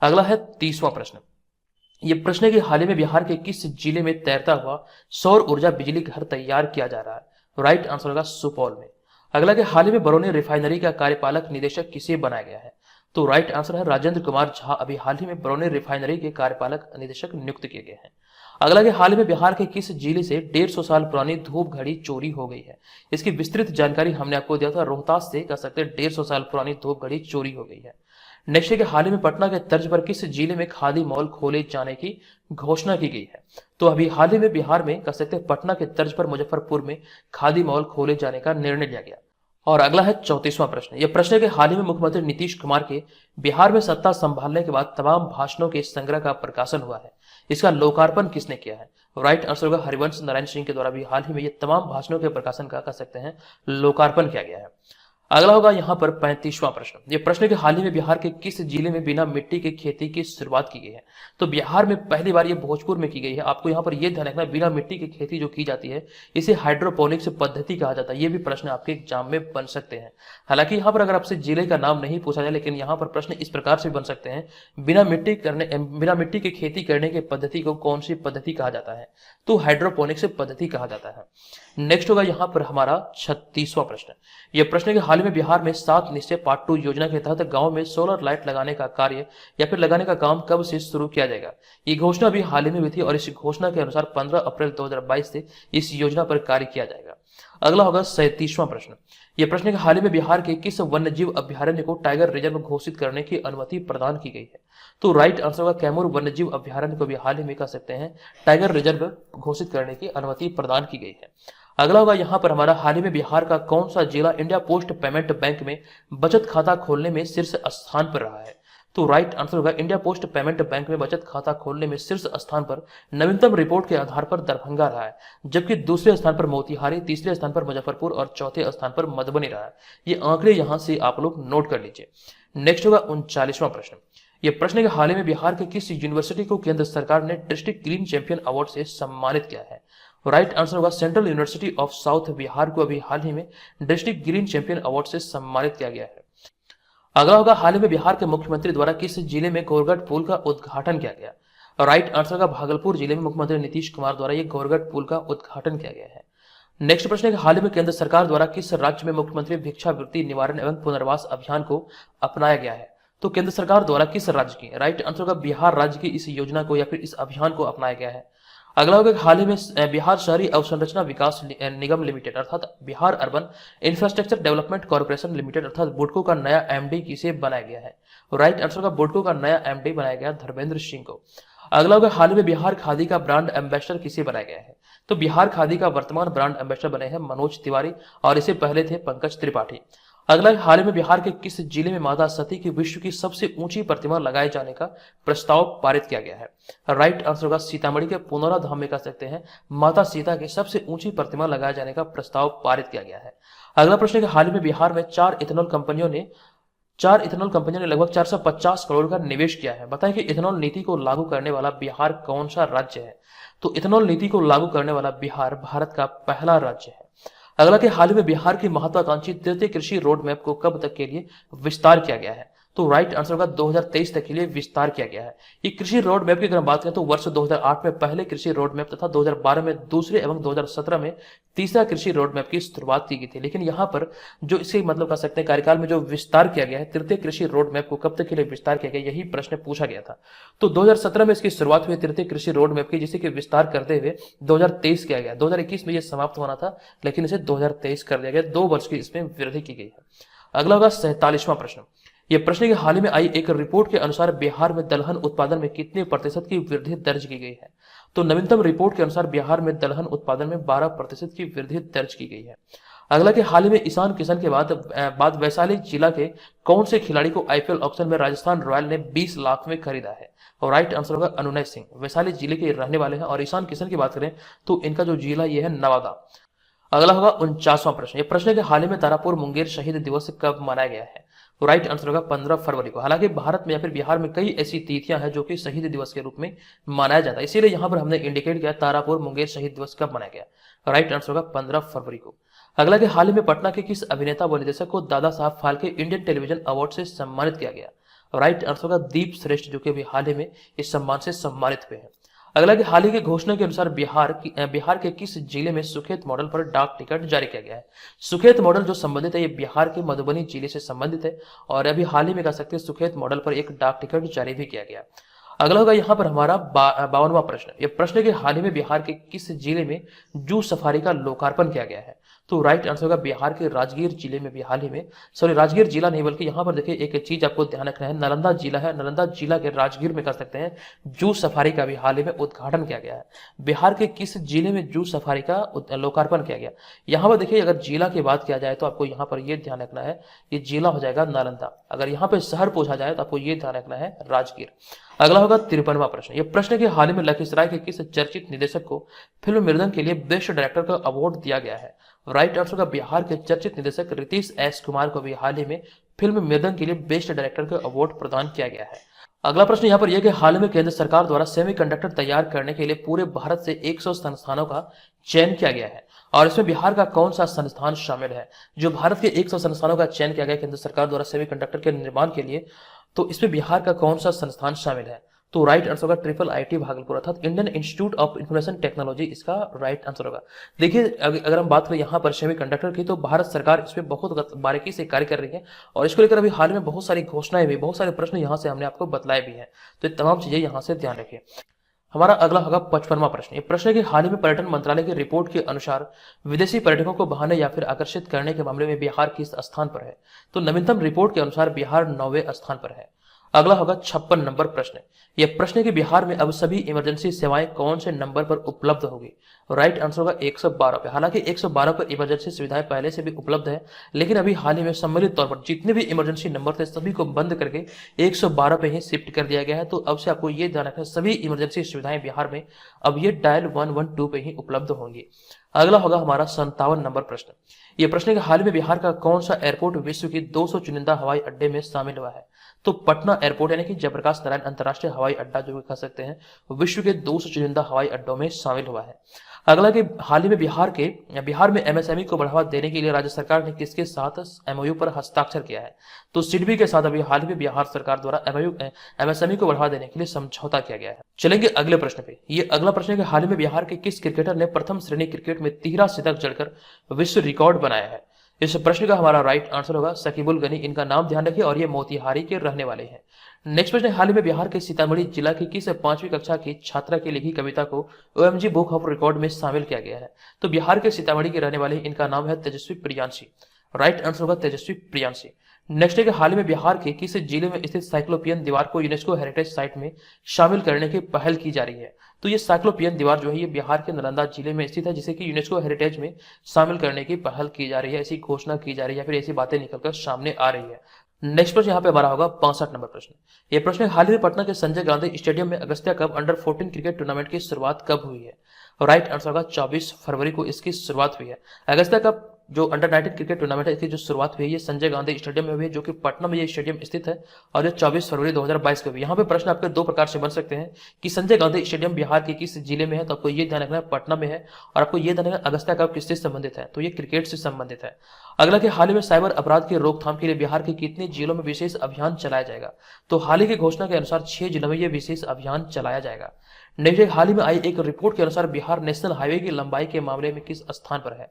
अगला है 30वां प्रश्न। यह प्रश्न है कि हाल ही में बिहार के किस जिले में तैरता हुआ सौर ऊर्जा बिजली घर तैयार किया जा रहा है। राइट आंसर होगा सुपौल में। अगला कि हाल ही में बरौनी रिफाइनरी का कार्यपालक निदेशक किसे बनाया गया है। तो राइट आंसर है राजेंद्र कुमार झा, अभी हाल ही में बरौनी रिफाइनरी के कार्यपालक निदेशक नियुक्त किए गए हैं। अगला कि हाल ही में बिहार के किस जिले से 150 साल पुरानी धूप घड़ी चोरी हो गई है। इसकी विस्तृत जानकारी हमने आपको दिया था, रोहतास से कह सकते हैं 150 साल पुरानी धूप घड़ी चोरी हो गई है। नेक्स्ट है कि हाल ही में पटना के तर्ज पर किस जिले में खादी मॉल खोले जाने की घोषणा की गई है। तो अभी हाल ही में बिहार में कह सकते हैं पटना के तर्ज पर मुजफ्फरपुर में खादी मॉल खोले जाने का निर्णय लिया गया। और अगला है 34वां प्रश्न। यह प्रश्न है कि हाल ही में मुख्यमंत्री नीतीश कुमार के बिहार में सत्ता संभालने के बाद तमाम भाषणों के संग्रह का प्रकाशन हुआ है। इसका लोकार्पण किसने किया है। राइट आंसर होगा हरिवंश नारायण सिंह के द्वारा भी हाल ही में ये तमाम भाषणों के प्रकाशन का कह सकते हैं लोकार्पण किया गया है। अगला होगा यहाँ पर 35वां प्रश्न। यह प्रश्न है कि हाल ही में बिहार के किस जिले में बिना मिट्टी के खेती की शुरुआत की गई है। तो बिहार में पहली बार ये भोजपुर में की गई है। आपको यहाँ पर यह ध्यान रखना, बिना मिट्टी की खेती जो की जाती है इसे हाइड्रोपोनिक्स पद्धति कहा जाता है। ये भी प्रश्न आपके एग्जाम में बन सकते हैं। हालांकि यहाँ पर अगर आपसे जिले का नाम नहीं पूछा जाए, लेकिन यहाँ पर प्रश्न इस प्रकार से बन सकते हैं, बिना मिट्टी की खेती करने की पद्धति को कौन सी पद्धति कहा जाता है। तो हाइड्रोपोनिक्स पद्धति कहा जाता है। नेक्स्ट होगा यहाँ पर हमारा 36वां प्रश्न। यह प्रश्न है कि हाल ही में बिहार में 7 निश्चय पार्ट 2 योजना के तहत गांव में सोलर लाइट लगाने का कार्य या फिर लगाने का काम कब से शुरू किया जाएगा। ये घोषणा भी हाल ही में हुई थी और इस घोषणा के अनुसार 15 अप्रैल 2022 से इस योजना पर कार्य किया जाएगा। अगला होगा 37वां प्रश्न। यह प्रश्न है कि हाल ही में बिहार के किस वन्यजीव अभ्यारण्य को टाइगर रिजर्व घोषित करने की अनुमति प्रदान की गई है। तो राइट आंसर होगा कैमूर वन्यजीव अभ्यारण्य को भी हाल ही में कह सकते हैं टाइगर रिजर्व घोषित करने की अनुमति प्रदान की गई है। अगला होगा यहाँ पर हमारा हाल ही में बिहार का कौन सा जिला इंडिया पोस्ट पेमेंट बैंक में बचत खाता खोलने में शीर्ष स्थान पर रहा है। तो राइट आंसर होगा इंडिया पोस्ट पेमेंट बैंक में बचत खाता खोलने में शीर्ष स्थान पर नवीनतम रिपोर्ट के आधार पर दरभंगा रहा है, जबकि दूसरे स्थान पर मोतिहारी, तीसरे स्थान पर मुजफ्फरपुर और चौथे स्थान पर मधुबनी रहा है। ये आंकड़े यहाँ से आप लोग नोट कर लीजिए। नेक्स्ट होगा 39वां प्रश्न। यह प्रश्न है कि हाल ही में बिहार के किस यूनिवर्सिटी को केंद्र सरकार ने डिस्ट्रिक्ट ग्रीन चैंपियन अवार्ड से सम्मानित किया है। राइट आंसर होगा central university of south Bihar को अभी हाल ही में डिस्ट्रिक्ट ग्रीन चैंपियन अवार्ड से सम्मानित किया गया है। अगला होगा हाल ही में बिहार के मुख्यमंत्री द्वारा किस जिले में गोरगढ़ पुल का उद्घाटन किया गया। राइट आंसर का भागलपुर जिले में मुख्यमंत्री नीतीश कुमार द्वारा यह गोरगढ़ पुल का उद्घाटन किया गया है। नेक्स्ट प्रश्न है कि हाल ही में केंद्र सरकार द्वारा किस राज्य में मुख्यमंत्री भिक्षावृत्ति निवारण एवं पुनर्वास अभियान को अपनाया गया है। तो केंद्र सरकार द्वारा किस राज्य की, राइट आंसर का बिहार राज्य की इस योजना को या फिर इस अभियान को अपनाया गया है। अगला होगा हाल ही में बिहार शहरी अवसंरचना विकास निगम लिमिटेड अर्थात Bihar urban infrastructure development corporation limited अर्थात बुडको का नया एमडी किसे बनाया गया है। राइट आंसर का बुडको का नया एमडी बनाया गया धर्मेंद्र सिंह को। अगला होगा हाल ही में बिहार खादी का ब्रांड एम्बेसडर किसे बनाया गया है? तो बिहार खादी का वर्तमान ब्रांड एम्बेसडर बने हैं मनोज तिवारी और इससे पहले थे पंकज त्रिपाठी। अगला हाल ही में बिहार के किस जिले में माता सती की विश्व की सबसे ऊंची प्रतिमा लगाए जाने का प्रस्ताव पारित किया गया है? राइट आंसर होगा सीतामढ़ी के पुनौरा धाम में कह सकते हैं माता सीता की सबसे ऊंची प्रतिमा लगाए जाने का प्रस्ताव पारित किया गया है। अगला प्रश्न है कि हाल ही में बिहार में चार इथेनॉल कंपनियों ने लगभग 450 करोड़ का निवेश किया है। बताएं कि इथेनॉल नीति को लागू करने वाला बिहार कौन सा राज्य है? तो इथेनॉल नीति को लागू करने वाला बिहार भारत का पहला राज्य है। अगला कि हाल ही में बिहार की महत्वाकांक्षी तृतीय कृषि रोड मैप को कब तक के लिए विस्तार किया गया है? तो राइट आंसर होगा 2023 तक के लिए विस्तार किया गया है। ये कृषि रोड मैप की अगर हम बात करें तो वर्ष 2008 में पहले कृषि रोड मैप तथा 2012 में दूसरे एवं 2017 में तीसरा कृषि रोड मैप की शुरुआत की गई थी। लेकिन यहाँ पर जो इसे मतलब कह सकते हैं कार्यकाल में जो विस्तार किया गया है तृतीय कृषि रोड मैप को कब तक के लिए विस्तार किया गया, यही प्रश्न पूछा गया था। तो 2017 में इसकी शुरुआत हुई तृतीय कृषि रोड मैप की, जिसे कि विस्तार करते हुए 2023 किया गया। 2021 में यह समाप्त होना था लेकिन इसे 2023 कर दिया गया। 2 वर्ष की इसमें वृद्धि की गई है। अगला होगा 47वां प्रश्न। यह प्रश्न के हाल ही में आई एक रिपोर्ट के अनुसार बिहार में दलहन उत्पादन में कितने प्रतिशत की वृद्धि दर्ज की गई है? तो नवीनतम रिपोर्ट के अनुसार बिहार में दलहन उत्पादन में 12% की वृद्धि दर्ज की गई है। अगला कि हाल ही में ईशान किशन के बाद वैशाली जिला के कौन से खिलाड़ी को आईपीएल ऑक्शन में राजस्थान रॉयल ने 20 लाख में खरीदा है? और राइट आंसर होगा अनुनय सिंह। वैशाली जिले के रहने वाले हैं। और ईशान किशन की बात करें तो इनका जो जिला ये है नवादा। अगला होगा 49वां प्रश्न। यह प्रश्न है कि हाल ही में तारापुर मुंगेर शहीद दिवस कब मनाया गया है? तो राइट आंसर होगा 15 फरवरी को। हालांकि भारत में या फिर बिहार में कई ऐसी तिथियां हैं जो कि शहीद दिवस के रूप में मनाया जाता है, इसीलिए यहां पर हमने इंडिकेट किया तारापुर मुंगेर शहीद दिवस कब मनाया गया। राइट आंसर होगा 15 फरवरी को। अगला कि हाल ही में पटना के किस अभिनेता व निर्देशक को Dada Saheb Phalke Indian television award से सम्मानित किया गया? राइट आंसर होगा दीप श्रेष्ठ, जो कि अभी हाल ही में इस सम्मान से सम्मानित हुए हैं। अगला कि हाल ही की घोषणा के अनुसार बिहार के किस जिले में सुखेत मॉडल पर डाक टिकट जारी किया गया है? सुखेत मॉडल जो संबंधित है ये बिहार के मधुबनी जिले से संबंधित है और अभी हाल ही में कह सकते हैं सुखेत मॉडल पर एक डाक टिकट जारी भी किया गया। अगला होगा यहाँ पर हमारा 52वां प्रश्न। यह प्रश्न के हाल ही में बिहार के किस जिले में जू सफारी का लोकार्पण किया गया है? तो राइट आंसर होगा बिहार के राजगीर जिले में भी हाल ही में, सॉरी राजगीर जिला नहीं बल्कि यहाँ पर देखिए एक चीज आपको ध्यान रखना है, नालंदा जिला है, नालंदा जिला के राजगीर में कर सकते हैं जू सफारी का भी हाल ही में उद्घाटन किया गया है। बिहार के किस जिले में जू सफारी का लोकार्पण किया गया? यहाँ पर देखिए अगर जिला की बात किया जाए तो आपको यहाँ पर यह ध्यान रखना है ये जिला हो जाएगा नालंदा। अगर यहाँ पे शहर पूछा जाए तो आपको ये ध्यान रखना है राजगीर। अगला होगा 53वां प्रश्न। यह प्रश्न के हाल ही में लखीसराय के किस चर्चित निदेशक को फिल्म मृदंग के लिए बेस्ट डायरेक्टर का अवार्ड दिया गया है? राइट आंसर का बिहार के चर्चित निदेशक रितेश एस कुमार को भी हाल ही में फिल्म मृदंग के लिए बेस्ट डायरेक्टर का अवार्ड प्रदान किया गया है। अगला प्रश्न यहाँ पर यह कि हाल ही में केंद्र सरकार द्वारा सेमीकंडक्टर तैयार करने के लिए पूरे भारत से 100 संस्थानों का चयन किया गया है और इसमें बिहार का कौन सा संस्थान शामिल है? जो भारत के 100 संस्थानों का चयन किया गया केंद्र सरकार द्वारा सेमीकंडक्टर के निर्माण के लिए, तो इसमें बिहार का कौन सा संस्थान शामिल है? तो राइट आंसर होगा IIT भागलपुर अर्थात Indian institute of information technology इसका राइट आंसर होगा। देखिए अगर हम बात करें यहाँ पर सेमीकंडक्टर की तो भारत सरकार इसमें बहुत बारीकी से कार्य कर रही है और इसको लेकर अभी हाल में बहुत सारी घोषणाएं भी, बहुत सारे प्रश्न यहाँ से हमने आपको बतलाए भी हैं, तो ये तमाम चीजें यहाँ से ध्यान रखिए। हमारा अगला होगा 55वां प्रश्न। ये प्रश्न है कि हाल ही में पर्यटन मंत्रालय की रिपोर्ट के अनुसार विदेशी पर्यटकों को बहाने या फिर आकर्षित करने के मामले में बिहार किस स्थान पर है? तो नवीनतम रिपोर्ट के अनुसार बिहार 9वें स्थान पर है। अगला होगा 56 नंबर प्रश्न। यह प्रश्न है कि बिहार में अब सभी इमरजेंसी सेवाएं कौन से नंबर पर उपलब्ध होगी? राइट आंसर होगा 112 पे। हालांकि 112 पर इमरजेंसी सुविधाएं पहले से भी उपलब्ध है लेकिन अभी हाल ही में सम्मिलित तौर पर जितने भी इमरजेंसी नंबर थे सभी को बंद करके 112 पे ही शिफ्ट कर दिया गया है। तो अब से आपको ये ध्यान रखना सभी इमरजेंसी सुविधाएं बिहार में अब ये डायल 112 पे ही उपलब्ध होंगी। अगला होगा हमारा 57 नंबर प्रश्न। यह प्रश्न है कि हाल में बिहार का कौन सा एयरपोर्ट विश्व की 200 चुनिंदा हवाई अड्डे में शामिल हुआ है? तो पटना एयरपोर्ट यानी कि जयप्रकाश नारायण अंतर्राष्ट्रीय हवाई अड्डा जो कह सकते हैं विश्व के 200 चुनिंदा हवाई अड्डों में शामिल हुआ है। अगला कि हाल ही में बिहार में एमएसएमई को बढ़ावा देने के लिए राज्य सरकार ने किसके साथ एमओयू पर हस्ताक्षर किया है? तो सिडबी के साथ अभी हाल ही में बिहार सरकार द्वारा एमएसएमई को बढ़ावा देने के लिए समझौता किया गया है। चलेंगे अगले प्रश्न पे। ये अगला प्रश्न है कि हाल ही में बिहार के किस क्रिकेटर ने प्रथम श्रेणी क्रिकेट में 13 शतक जड़कर विश्व रिकॉर्ड बनाया है? इस प्रश्न का हमारा राइट आंसर होगा शकीबुल गनी। इनका नाम ध्यान रखिए और ये मोतिहारी के रहने वाले हैं। नेक्स्ट प्रश्न, हाल ही में बिहार के सीतामढ़ी जिला की किस 5वीं कक्षा की छात्रा की लिखी कविता को OMG बुक ऑफ रिकॉर्ड में शामिल किया गया है? तो बिहार के सीतामढ़ी के रहने वाले इनका नाम है तेजस्वी प्रियांशी। राइट आंसर होगा तेजस्वी प्रियांशी। नेक्स्ट है कि हाल ही में बिहार के किस जिले में स्थित साइक्लोपियन दीवार को यूनेस्को हेरिटेज साइट में शामिल करने की पहल की जा रही है। तो ये साइक्लोपियन दीवार जो है ये बिहार के नालंदा जिले में स्थित है, जिसे कि यूनेस्को हेरिटेज में शामिल करने की पहल की जा रही है, ऐसी घोषणा की जा रही है, फिर ऐसी बातें निकलकर सामने आ रही है। नेक्स्ट प्रश्न यहाँ पे हमारा होगा 65 नंबर प्रश्न। ये प्रश्न हाल ही में पटना के संजय गांधी स्टेडियम में Agastya cup under 14 cricket tournament की शुरुआत कब हुई है? राइट आंसर होगा 24 फरवरी को इसकी शुरुआत हुई है। अगस्त्या कप जो अंडर 19 क्रिकेट टूर्नामेंट है इसकी जो शुरुआत हुई है ये संजय गांधी स्टेडियम में हुई है, जो कि पटना में ये स्टेडियम स्थित है और ये 24 फरवरी 2022 को हुई। यहाँ पे प्रश्न आपके दो प्रकार से बन सकते हैं कि संजय गांधी स्टेडियम बिहार के किस जिले में है, तो आपको ये ध्यान रखना है पटना में है, और आपको ये ध्यान रखना अगस्त्या कप किससे संबंधित है, तो ये क्रिकेट से संबंधित है। अगला कि हाल ही में साइबर अपराध की रोकथाम के लिए बिहार के कितने जिलों में विशेष अभियान चलाया जाएगा? तो हाल ही की घोषणा के अनुसार 6 जिलों में यह विशेष अभियान चलाया जाएगा। नेक्स्ट हाल ही में आई एक रिपोर्ट के अनुसार बिहार नेशनल हाईवे की लंबाई के मामले में किस स्थान पर है?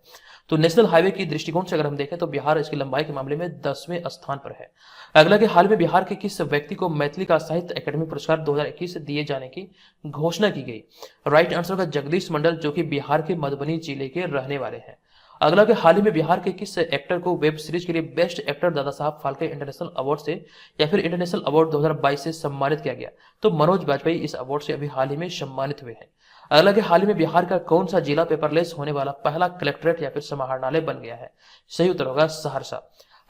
तो नेशनल हाईवे की दृष्टिकोण से अगर हम देखें तो बिहार इसकी लंबाई के मामले में 10वें स्थान पर है। अगला कि हाल में बिहार के किस व्यक्ति को मैथिली का साहित्य अकादमी पुरस्कार 2021 से दिए जाने की घोषणा की गई? राइट आंसर होगा जगदीश मंडल, जो कि बिहार के मधुबनी जिले के रहने वाले हैं। अगला कि हाल ही में बिहार के किस एक्टर को वेब सीरीज के लिए best actor Dada Saheb Phalke international award से या फिर इंटरनेशनल अवार्ड 2022 से सम्मानित किया गया? तो मनोज बाजपेयी इस अवार्ड से अभी हाल ही में सम्मानित हुए हैं। अगला कि हाल ही में बिहार का कौन सा जिला पेपरलेस होने वाला पहला कलेक्ट्रेट या फिर समाहरणालय बन गया है? सही उत्तर होगा सहरसा।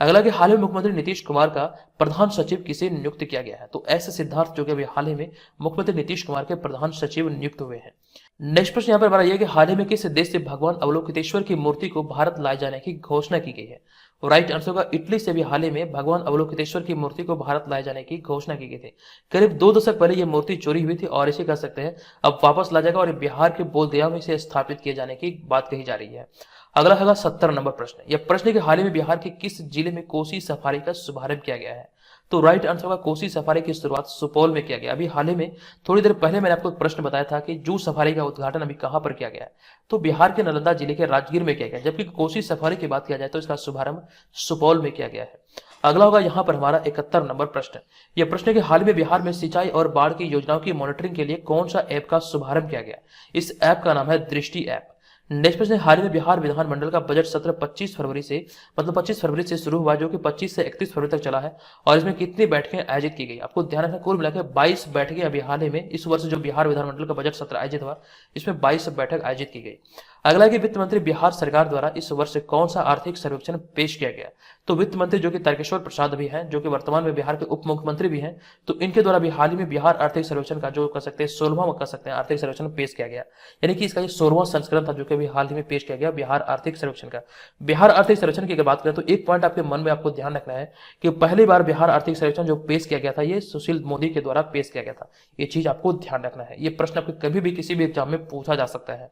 अगला कि हाल ही में मुख्यमंत्री नीतीश कुमार का प्रधान सचिव किसे नियुक्त किया गया है? तो एस सिद्धार्थ, जो कि अभी हाल ही में मुख्यमंत्री नीतीश कुमार के प्रधान सचिव नियुक्त हुए हैं। नेक्स्ट प्रश्न यहाँ पर हमारा यह कि हाल ही में किस देश से भगवान अवलोकितेश्वर की मूर्ति को भारत लाए जाने की घोषणा की गई है? राइट आंसर होगा इटली से भी हाल ही में भगवान अवलोकितेश्वर की मूर्ति को भारत लाए जाने की घोषणा की गई थी। करीब 2 दशक पहले यह मूर्ति चोरी हुई थी और इसे कह सकते हैं अब वापस ला जाएगा और बिहार के बोधगया में इसे स्थापित किए जाने की बात कही जा रही है। अगला होगा 70 नंबर प्रश्न। यह प्रश्न के हाल ही में बिहार के किस जिले में कोसी सफारी का शुभारंभ किया गया है? तो राइट आंसर होगा कोसी सफारी की शुरुआत सुपौल में किया गया। अभी हाल ही में थोड़ी देर पहले मैंने आपको एक प्रश्न बताया था कि जू सफारी का उद्घाटन अभी कहां पर किया गया है, तो बिहार के नालंदा जिले के राजगीर में किया गया, जबकि कोसी सफारी की बात किया जाए तो इसका शुभारंभ सुपौल में किया गया है। अगला होगा यहाँ पर हमारा 71 नंबर प्रश्न। यह प्रश्न के हाल में बिहार में सिंचाई और बाढ़ की योजनाओं की मॉनिटरिंग के लिए कौन सा ऐप का शुभारंभ किया गया? इस ऐप का नाम है दृष्टि ऐप। नेक्स्ट प्रश्न, हाल ही में बिहार विधानमंडल का बजट सत्र 25 फरवरी से शुरू हुआ, जो कि 25 से 31 फरवरी तक चला है, और इसमें कितनी बैठकें आयोजित की गई? आपको ध्यान रखना कुल मिलाकर 22 बैठकें अभी हाल ही में इस वर्ष जो बिहार विधानमंडल का बजट सत्र आयोजित हुआ इसमें 22 बैठक आयोजित की गई। अगला कि वित्त मंत्री बिहार सरकार द्वारा इस वर्ष कौन सा आर्थिक सर्वेक्षण पेश किया गया? तो वित्त मंत्री जो कि तारकेश्वर प्रसाद भी हैं, जो कि वर्तमान में बिहार के उप मुख्यमंत्री भी हैं, तो इनके द्वारा भी हाल ही में बिहार आर्थिक सर्वेक्षण का जो कह सकते हैं 16वां कह सकते हैं आर्थिक सर्वेक्षण पेश किया गया। यानी कि इसका ये 16वां संस्करण था जो कि अभी हाल ही में पेश किया गया बिहार आर्थिक सर्वेक्षण का। बिहार आर्थिक सर्वेक्षण की अगर बात करें तो एक पॉइंट आपके मन में आपको ध्यान रखना है कि पहली बार बिहार आर्थिक सर्वेक्षण जो पेश किया गया था ये सुशील मोदी के द्वारा पेश किया गया था। ये चीज आपको ध्यान रखना है, ये प्रश्न आपको कभी भी किसी भी एग्जाम में पूछा जा सकता है।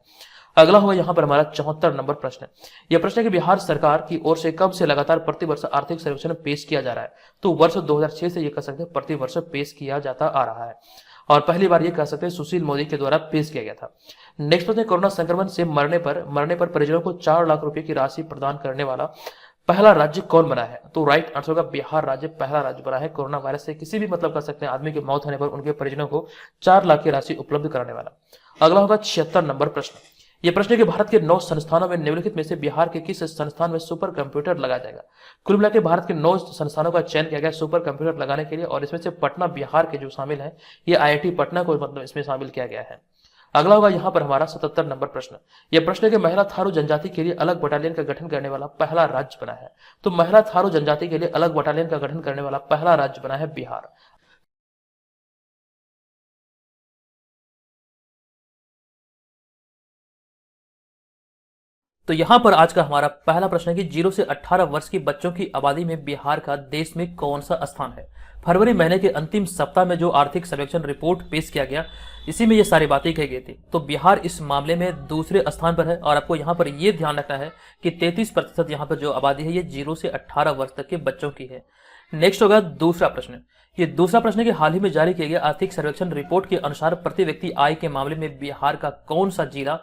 अगला होगा यहाँ पर हमारा 74 नंबर प्रश्न। यह प्रश्न है कि बिहार सरकार की ओर से कब से लगातार प्रतिवर्ष आर्थिक सर्वेक्षण पेश किया जा रहा है? तो वर्ष 2006 से ये कह सकते हैं प्रतिवर्ष पेश किया जाता आ रहा है, और पहली बार ये कह सकते हैं सुशील मोदी के द्वारा पेश किया गया था। नेक्स्ट प्रश्न, कोरोना संक्रमण से मरने पर परिजनों को 4 लाख रुपए की राशि प्रदान करने वाला पहला राज्य कौन बना है? तो राइट आंसर होगा बिहार राज्य पहला राज्य बना है कोरोना वायरस से किसी भी मतलब कर सकते हैं आदमी की मौत होने पर उनके परिजनों को 4 लाख की राशि उपलब्ध कराने वाला। अगला होगा 76 नंबर प्रश्न। यह प्रश्न है कि भारत के 9 संस्थानों में निम्नलिखित में से बिहार के किस संस्थान में सुपर कंप्यूटर लगाया जाएगा? कुल मिलाकर भारत के 9 संस्थानों का चयन किया गया सुपर कंप्यूटर लगाने के लिए, और इसमें से पटना बिहार के जो शामिल है ये IIT पटना को मतलब इसमें शामिल किया गया है। अगला होगा यहाँ पर हमारा 77 नंबर प्रश्न। यह प्रश्न है कि महिला थारू जनजाति के लिए अलग बटालियन का गठन करने वाला पहला राज्य बना है? तो महिला थारू जनजाति के लिए अलग बटालियन का गठन करने वाला पहला राज्य बना है बिहार। तो यहाँ पर आज का हमारा पहला प्रश्न है कि 0 से 18 वर्ष की बच्चों की आबादी में बिहार का देश में कौन सा स्थान है? फरवरी महीने के अंतिम सप्ताह में जो आर्थिक सर्वेक्षण रिपोर्ट पेश किया गया इसी में ये सारी बातें कही गई थी। तो बिहार इस मामले में दूसरे स्थान पर है, और आपको यहाँ पर ये ध्यान रखना है कि 33% यहाँ पर जो आबादी है ये 0 से 18 वर्ष तक के बच्चों की है। नेक्स्ट होगा दूसरा प्रश्न। ये दूसरा प्रश्न है कि हाल ही में जारी किए गए आर्थिक सर्वेक्षण रिपोर्ट के अनुसार प्रति व्यक्ति आय के मामले में बिहार का कौन सा जिला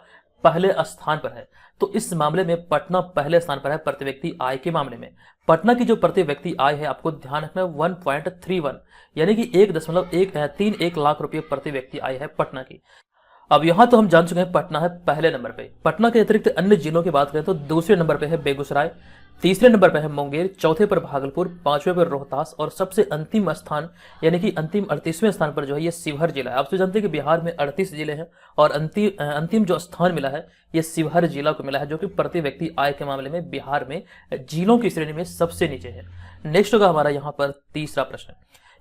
पहले स्थान पर है? तो इस मामले में पटना पहले स्थान पर है प्रति व्यक्ति आय के मामले में। पटना की जो प्रति व्यक्ति आय है आपको ध्यान रखना 1.31 यानी कि 1.131 लाख रुपए प्रति व्यक्ति आय है पटना की। अब यहाँ तो हम जान चुके हैं पटना है पहले नंबर पे। पटना के अतिरिक्त अन्य जिलों की बात करें तो दूसरे नंबर पे है बेगूसराय, तीसरे नंबर पे है मुंगेर, चौथे पर भागलपुर, पांचवें पर रोहतास और सबसे अंतिम स्थान यानी कि अंतिम 38वें स्थान पर जो है ये शिवहर जिला है। आप तो जानते हैं कि बिहार में 38 जिले हैं और अंतिम जो स्थान मिला है ये शिवहर जिला को मिला है, जो कि प्रति व्यक्ति आय के मामले में बिहार में जिलों की श्रेणी में सबसे नीचे है। नेक्स्ट होगा हमारा यहाँ पर तीसरा प्रश्न।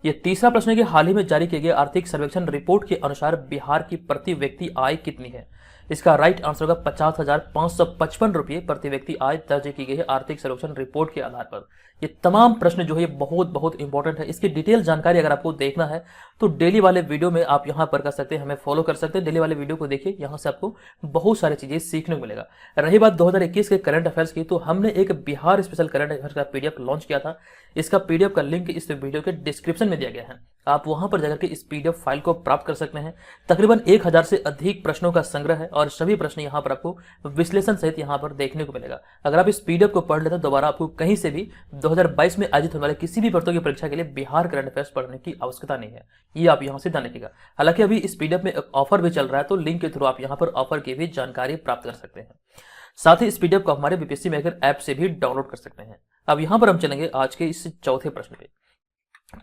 ये तीसरा प्रश्न है कि हाल ही में जारी किए गए आर्थिक सर्वेक्षण रिपोर्ट के अनुसार बिहार की प्रति व्यक्ति आय कितनी है। इसका राइट आंसर होगा 50,555 रुपये प्रति व्यक्ति आय दर्ज की गई है आर्थिक सर्वेक्षण रिपोर्ट के आधार पर। ये तमाम प्रश्न जो है ये बहुत बहुत इंपॉर्टेंट है। इसकी डिटेल जानकारी अगर आपको देखना है तो डेली वाले वीडियो में आप यहाँ पर कर सकते हैं, हमें फॉलो कर सकते हैं। डेली वाले वीडियो को देखिए, यहाँ से आपको बहुत सारी चीजें सीखने को मिलेगा। रही बात 2021 के करंट अफेयर्स की, तो हमने एक बिहार स्पेशल करंट अफेयर्स का पीडीएफ लॉन्च किया था। इसका पीडीएफ का लिंक इस वीडियो के डिस्क्रिप्शन में दिया गया है, आप वहां पर जाकर के इस पीडीएफ फाइल को प्राप्त कर सकते हैं। तकरीबन 1000 से अधिक प्रश्नों का संग्रह है और सभी प्रश्न यहाँ पर आपको विश्लेषण सहित यहाँ पर देखने को मिलेगा। अगर आप इस पीडीएफ को पढ़ लेते हैं दोबारा आपको कहीं से भी 2022 में आयोजित होने वाले किसी भी प्रतियोगी परीक्षा के लिए बिहार करंट अफेयर्स पढ़ने की आवश्यकता नहीं है, ये आप यहाँ से ध्यान रखिएगा। हालांकि अभी इस पीडीएफ में एक ऑफर भी चल रहा है, तो लिंक के थ्रू आप यहाँ पर ऑफर की भी जानकारी प्राप्त कर सकते हैं। साथ ही इस पीडीएफ को हमारे बीपीएससी मेकर ऐप से भी डाउनलोड कर सकते हैं। अब यहाँ पर हम चलेंगे आज के इस चौथे प्रश्न पे।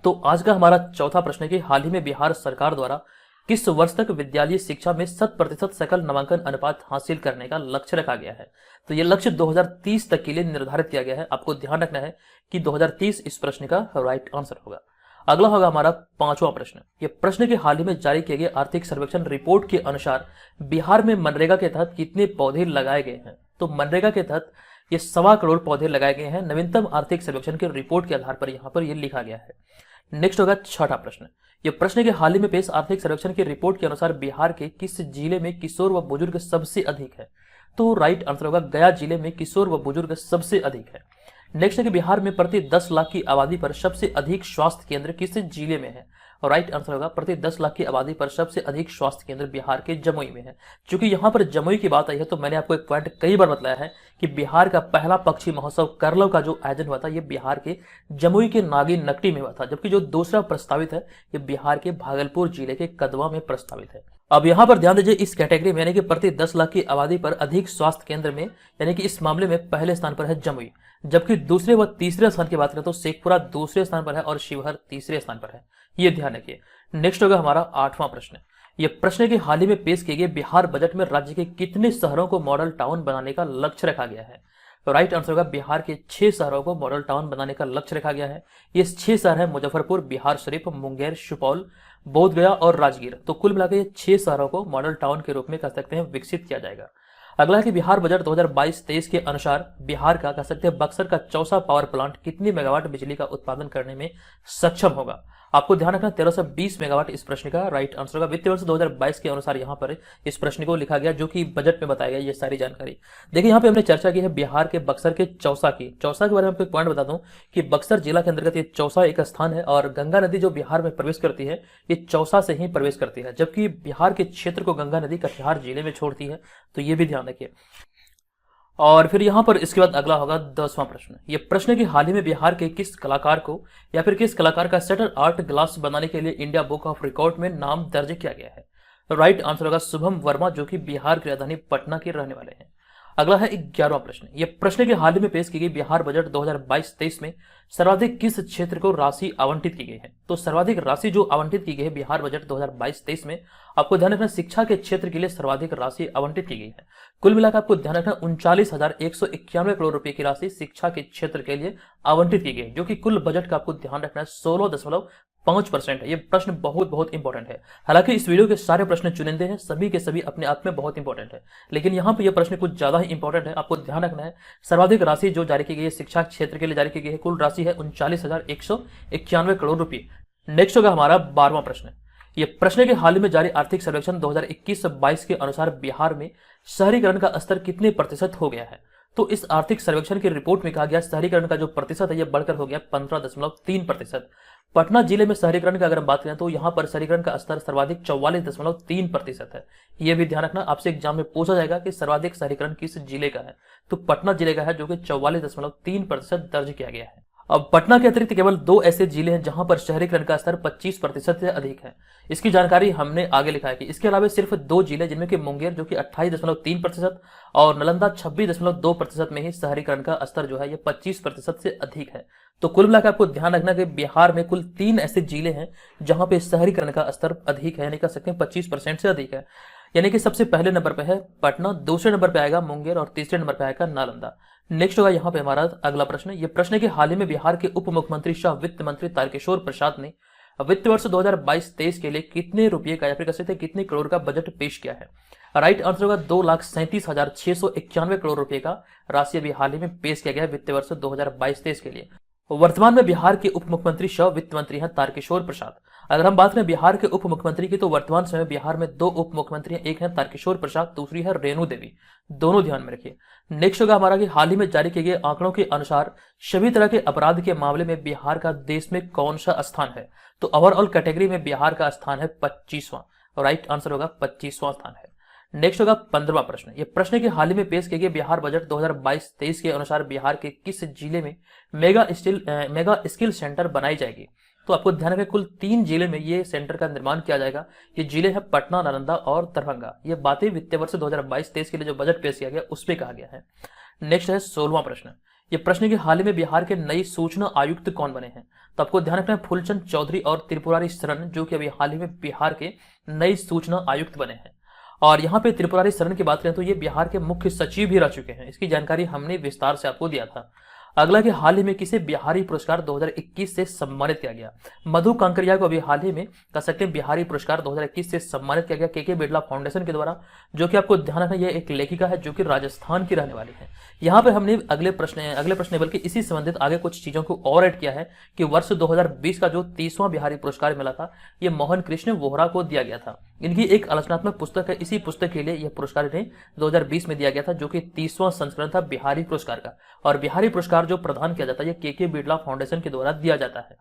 तो आज का हमारा चौथा प्रश्न है कि हाल ही में बिहार सरकार द्वारा किस वर्ष तक विद्यालयी शिक्षा में 100% सकल नामांकन अनुपात हासिल करने का लक्ष्य रखा गया है। तो यह लक्ष्य 2030 तक के लिए निर्धारित किया गया है। आपको ध्यान रखना है कि 2030 इस प्रश्न का राइट आंसर होगा। अगला होगा हमारा पांचवा प्रश्न। यह प्रश्न के हाल ही में जारी किए गए आर्थिक सर्वेक्षण रिपोर्ट के अनुसार बिहार में मनरेगा के तहत कितने पौधे लगाए गए हैं। तो मनरेगा के तहत ये 1.25 करोड़ पौधे लगाए गए हैं नवीनतम आर्थिक सर्वेक्षण के रिपोर्ट के आधार पर यहाँ पर यह लिखा गया है। नेक्स्ट होगा छठा प्रश्न। यह प्रश्न के हाल ही में पेश आर्थिक सर्वेक्षण की रिपोर्ट के अनुसार बिहार के किस जिले में किशोर व बुजुर्ग सबसे अधिक है। तो राइट आंसर होगा गया जिले में किशोर व बुजुर्ग सबसे अधिक है। नेक्स्ट है कि बिहार में प्रति 10 लाख की आबादी पर सबसे अधिक स्वास्थ्य केंद्र किस जिले में है। और राइट आंसर होगा प्रति 10 लाख की आबादी पर सबसे अधिक स्वास्थ्य केंद्र बिहार के जमुई में है। चूंकि यहाँ पर जमुई की बात आई है तो मैंने आपको एक पॉइंट कई बार बताया है कि बिहार का पहला पक्षी महोत्सव करलव का जो आयोजन हुआ था ये बिहार के जमुई के नागिन नकटी में हुआ था, जबकि जो दूसरा प्रस्तावित है ये बिहार के भागलपुर जिले के कदवा में प्रस्तावित है। अब यहाँ पर ध्यान दीजिए, इस कैटेगरी में यानी कि प्रति 10 लाख की आबादी पर अधिक स्वास्थ्य केंद्र में यानी कि इस मामले में पहले स्थान पर है जमुई, जबकि दूसरे व तीसरे स्थान की बात करें तो शेखपुरा दूसरे स्थान पर है और शिवहर तीसरे स्थान पर है, ये ध्यान रखिए। नेक्स्ट होगा हमारा आठवां प्रश्न। यह प्रश्न के हाल ही में पेश किए गए बिहार बजट में राज्य के कितने शहरों को मॉडल टाउन बनाने का लक्ष्य रखा गया है। तो राइट आंसर होगा बिहार के 6 शहरों को मॉडल टाउन बनाने का लक्ष्य रखा गया है। ये 6 शहर है मुजफ्फरपुर, बिहार शरीफ, मुंगेर, सुपौल, बोधगया और राजगीर। तो कुल मिलाकर ये 6 शहरों को मॉडल टाउन के रूप में कह सकते हैं विकसित किया जाएगा। अगला है कि बिहार बजट 2022-23 के अनुसार बिहार का कह सकते हैं बक्सर का चौसा पावर प्लांट कितनी मेगावाट बिजली का उत्पादन करने में सक्षम होगा। आपको ध्यान रखना 1320 मेगावाट इस प्रश्न का राइट आंसर होगा। वित्तीय वर्ष 2022 के अनुसार यहाँ पर इस प्रश्न को लिखा गया, जो कि बजट में बताया गया ये सारी जानकारी। देखिए यहाँ पे हमने चर्चा की है बिहार के बक्सर के चौसा की। चौसा के बारे में आपको एक पॉइंट बता दूं कि बक्सर जिला के अंतर्गत ये चौसा एक स्थान है और गंगा नदी जो बिहार में प्रवेश करती है ये चौसा से ही प्रवेश करती है, जबकि बिहार के क्षेत्र को गंगा नदी कटिहार जिले में छोड़ती है, तो ये भी ध्यान रखिए। और फिर यहाँ पर इसके बाद अगला होगा 10वां प्रश्न। ये प्रश्न कि हाल ही में बिहार के किस कलाकार को या फिर किस कलाकार का शटर आर्ट ग्लास बनाने के लिए इंडिया बुक ऑफ रिकॉर्ड में नाम दर्ज किया गया है। राइट आंसर होगा शुभम वर्मा, जो कि बिहार की राजधानी पटना के रहने वाले हैं। अगला है 11वां प्रश्न। यह प्रश्न के हाल ही में पेश की गई बिहार बजट 2022-23 में सर्वाधिक किस क्षेत्र को राशि आवंटित की गई है। तो सर्वाधिक राशि जो आवंटित की गई है बिहार बजट 2022-23 में, आपको ध्यान रखना शिक्षा के क्षेत्र के लिए सर्वाधिक राशि आवंटित की गई है। कुल मिलाकर आपको ध्यान रखना 39,191 करोड़ रुपए की राशि शिक्षा के क्षेत्र के लिए आवंटित की गई, जो कि कुल बजट का आपको ध्यान रखना है 16.5% है। ये प्रश्न बहुत बहुत इंपॉर्टेंट है। हालांकि इस वीडियो के सारे प्रश्न चुनिंदे हैं, सभी के सभी अपने आप में बहुत इंपॉर्टेंट है, लेकिन यहाँ पे ये प्रश्न कुछ ज्यादा ही इंपॉर्टेंट है। आपको ध्यान रखना है सर्वाधिक राशि जो जारी की गई है शिक्षा क्षेत्र के लिए जारी की गई है, कुल राशि है 39,191 करोड़ रुपए। नेक्स्ट होगा हमारा 12वां प्रश्न। ये प्रश्न के हाल ही में जारी आर्थिक सर्वेक्षण 2021-22 के अनुसार बिहार में शहरीकरण का स्तर कितने प्रतिशत हो गया है। तो इस आर्थिक सर्वेक्षण की रिपोर्ट में कहा गया शहरीकरण का जो प्रतिशत है यह बढ़कर हो गया 15.3%। पटना जिले में शहरीकरण की अगर हम बात करें तो यहाँ पर शहरीकरण का स्तर सर्वाधिक 44.3% है। यह भी ध्यान रखना, आपसे एग्जाम में पूछा जाएगा कि सर्वाधिक शहरीकरण किस जिले का है, तो पटना जिले का है, जो कि 44.3% दर्ज किया गया है। अब पटना के अतिरिक्त केवल 2 ऐसे जिले हैं जहां पर शहरीकरण का स्तर 25% से अधिक है। इसकी जानकारी हमने आगे लिखा है कि इसके अलावा सिर्फ 2 जिले जिनमें कि मुंगेर जो कि 28.3% और नालंदा 26.2% में ही शहरीकरण का स्तर जो है ये 25% से अधिक है। तो कुल मिलाकर आपको ध्यान रखना कि बिहार में कुल 3 ऐसे जिले हैं जहां पे शहरीकरण का स्तर अधिक है, यानी कह सकते हैं 25% से अधिक है। यानी कि सबसे पहले नंबर पे है पटना, दूसरे नंबर पे आएगा मुंगेर और तीसरे नंबर पे आएगा नालंदा। नेक्स्ट होगा यहाँ पे हमारा अगला प्रश्न। ये प्रश्न है कि हाल ही में बिहार के उप मुख्यमंत्री सह वित्त मंत्री तारकिशोर प्रसाद ने वित्त वर्ष 2022-23 के लिए कितने रुपए का या फिर कह सकते हैं कितने करोड़ का बजट पेश किया है। राइट आंसर होगा 2,37,691 करोड़ रुपए का राशि अभी हाल ही में पेश किया गया है वित्त वर्ष 2022-23 के लिए। वर्तमान में बिहार के उप मुख्यमंत्री सह वित्त मंत्री हैं तारकिशोर प्रसाद। अगर हम बात करें बिहार के उप मुख्यमंत्री की तो वर्तमान समय बिहार में 2 उप मुख्यमंत्री हैं, एक है तारकिशोर प्रसाद, दूसरी है रेणु देवी। दोनों ध्यान में रखिए। नेक्स्ट होगा हमारा कि हाल ही में जारी किए गए आंकड़ों के अनुसार सभी तरह के अपराध के मामले में बिहार का देश में कौन सा स्थान है। तो ओवरऑल कैटेगरी में बिहार का स्थान है 25वां। राइट आंसर होगा 25वां स्थान है। नेक्स्ट होगा 15वां प्रश्न। यह प्रश्न है कि हाल ही में पेश किए गए बिहार बजट 2022-23 के अनुसार बिहार के किस जिले में मेगा स्किल सेंटर बनाई जाएगी। तो आपको ध्यान रखें कुल 3 जिले में ये सेंटर का निर्माण किया जाएगा। ये जिले हैं पटना, नालंदा और दरभंगा। ये बातें वित्तीय वर्ष 2022-23 के लिए जो बजट पेश किया गया उस पर कहा गया है। नेक्स्ट है 16वां प्रश्न। ये प्रश्न है कि हाल ही में बिहार के नई सूचना आयुक्त कौन बने हैं। तो आपको ध्यान रखना है फूलचंद चौधरी और त्रिपुरारी शरण जो कि अभी हाल ही में बिहार के नई सूचना आयुक्त बने हैं। और यहाँ पे त्रिपुरारी शरण की बात करें तो ये बिहार के मुख्य सचिव भी रह चुके हैं। इसकी जानकारी हमने विस्तार से आपको दिया था। अगला कि हाल ही में किसे बिहारी पुरस्कार 2021 से सम्मानित किया गया। मधु कांकरिया को अभी हाल ही में कह सकते हैं बिहारी पुरस्कार 2021 से सम्मानित किया गया के बिरला फाउंडेशन के द्वारा, जो कि आपको ध्यान रखना ये एक लेखिका है जो कि राजस्थान की रहने वाली है। यहाँ पे हमने अगले प्रश्न बल्कि इसी संबंधित आगे कुछ चीजों को और ऐड किया है कि वर्ष 2020 का जो 30वां बिहारी पुरस्कार मिला था ये मोहन कृष्ण वोहरा को दिया गया था। इनकी एक आलोचनात्मक पुस्तक है, इसी पुस्तक के लिए यह पुरस्कार इन्हें 2020 में दिया गया था जो कि 30वां संस्करण था बिहारी पुरस्कार का। और बिहारी पुरस्कार जो प्रदान किया जाता है ये के बिरला फाउंडेशन के द्वारा दिया जाता है।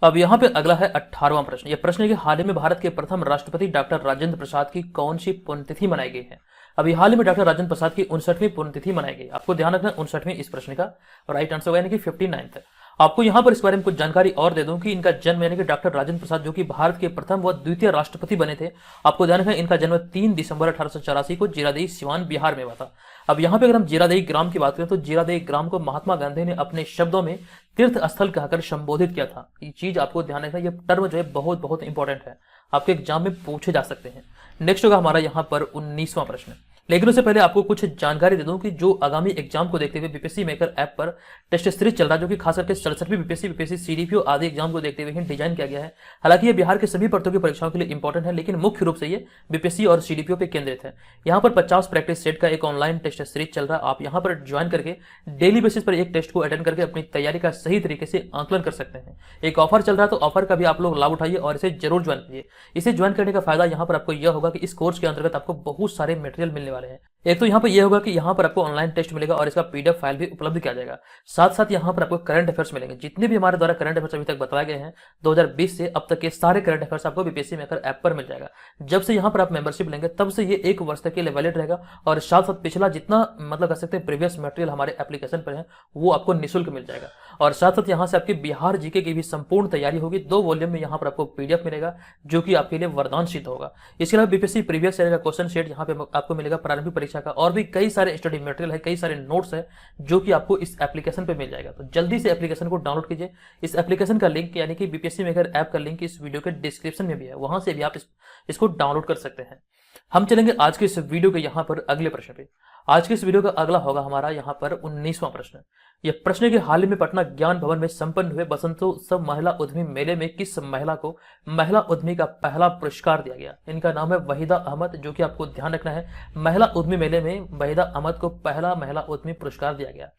अब यहाँ पे अगला है 18वां प्रश्न। यह प्रश्न है कि हाल ही में भारत के प्रथम राष्ट्रपति डॉक्टर राजेंद्र प्रसाद की कौन सी पुण्यतिथि मनाई गई है। अभी हाल ही में डॉक्टर राजेंद्र प्रसाद की 59वीं पुण्यतिथि मनाई गई। आपको ध्यान रखना 59वीं इस प्रश्न का राइट आंसर होगा यानी कि 59th। आपको यहाँ पर इस बारे में कुछ जानकारी और दे दूं कि इनका जन्म यानी कि डॉक्टर राजेंद्र प्रसाद जो कि भारत के प्रथम व द्वितीय राष्ट्रपति बने थे। आपको ध्यान रखना इनका जन्म 3 दिसंबर 1884 को जीरादेई सिवान बिहार में हुआ था। अब यहाँ पे अगर हम जीरादेई ग्राम की बात करें तो जीरादेई ग्राम को महात्मा गांधी ने अपने शब्दों में तीर्थ स्थल कहकर संबोधित किया था। ये चीज आपको ध्यान रखना, ये टर्म जो है बहुत बहुत इंपॉर्टेंट है, आपके एग्जाम में पूछे जा सकते हैं। नेक्स्ट होगा हमारा यहाँ पर 19वां प्रश्न। लेकिन उससे पहले आपको कुछ जानकारी दे दूं कि जो आगामी एग्जाम को देखते हुए बीपीएससी मेकर ऐप पर टेस्ट सीरीज चल रहा है जो कि खास करके 67वीं बीपीएससी सीडीपीओ आदि एग्जाम को देखते हुए डिजाइन किया गया है। हालांकि ये बिहार के सभी प्रतियोगी परीक्षाओं के लिए इंपॉर्टेंट है, लेकिन मुख्य रूप से ये बीपीएससी और सीडीपीओ पे केंद्रित है। यहाँ पर 50 प्रैक्टिस सेट का एक ऑनलाइन टेस्ट सीरीज चल रहा है। आप यहाँ पर ज्वाइन करके डेली बेसिस पर एक टेस्ट को अटेंड करके अपनी तैयारी का सही तरीके से आंकलन कर सकते हैं। एक ऑफर चल रहा है तो ऑफर का भी आप लोग लाभ उठाइए और इसे जरूर ज्वाइन कीजिए। इसे ज्वाइन करने का फायदा यहाँ पर आपको यह होगा कि इस कोर्स के अंतर्गत आपको बहुत सारे मटेरियल मिलने वाले हैं। एक तो यहाँ पर यह होगा कि यहाँ पर आपको ऑनलाइन टेस्ट मिलेगा और इसका पीडीएफ फाइल भी उपलब्ध किया जाएगा। साथ साथ यहाँ पर आपको करंट अफेयर्स मिलेंगे। जितने भी हमारे द्वारा करंट अफेयर्स अभी तक बताए गए हैं 2020 से अब तक के सारे करंट अफेयर्स आपको बीपीएससी मेकर ऐप पर मिल जाएगा। जब से यहाँ पर आप मेंबरशिप लेंगे तब से ये 1 वर्ष तक के लिए वैलिड रहेगा और साथ साथ पिछला जितना मतलब कह सकते हैं प्रीवियस मटेरियल हमारे एप्लीकेशन पर है वो आपको निःशुल्क मिल जाएगा। और साथ साथ यहाँ से आपकी बिहार जीके की भी संपूर्ण तैयारी होगी। 2 वॉल्यूम में यहाँ पर आपको पीडीएफ मिलेगा जो कि आपके लिए वरदान सिद्ध होगा। इसके अलावा बीपीएससी प्रीवियस ईयर का क्वेश्चन सेट यहाँ पे आपको मिलेगा प्रारंभिक परीक्षा का, और भी कई सारे स्टडी मटेरियल है, कई सारे नोट्स है जो कि आपको इस एप्लीकेशन पे मिल जाएगा। तो जल्दी से एप्लीकेशन को डाउनलोड कीजिए। इस एप्लीकेशन का लिंक यानी कि बीपीएससी मेकर ऐप का लिंक इस वीडियो के डिस्क्रिप्शन में भी है, वहां से भी आप इसको डाउनलोड कर सकते हैं। हम चलेंगे आज के इस वीडियो के यहाँ पर अगले प्रश्न पे। आज के इस वीडियो का अगला होगा हमारा यहाँ पर 19वां प्रश्न। यह प्रश्न है कि हाल ही में पटना ज्ञान भवन में संपन्न हुए बसंतोत्सव महिला उद्यमी मेले में किस महिला को महिला उद्यमी का पहला पुरस्कार दिया गया। इनका नाम है वहीदा अहमद, जो कि आपको ध्यान रखना है महिला उद्यमी मेले में वहीदा अहमद को पहला महिला उद्यमी पुरस्कार दिया गया।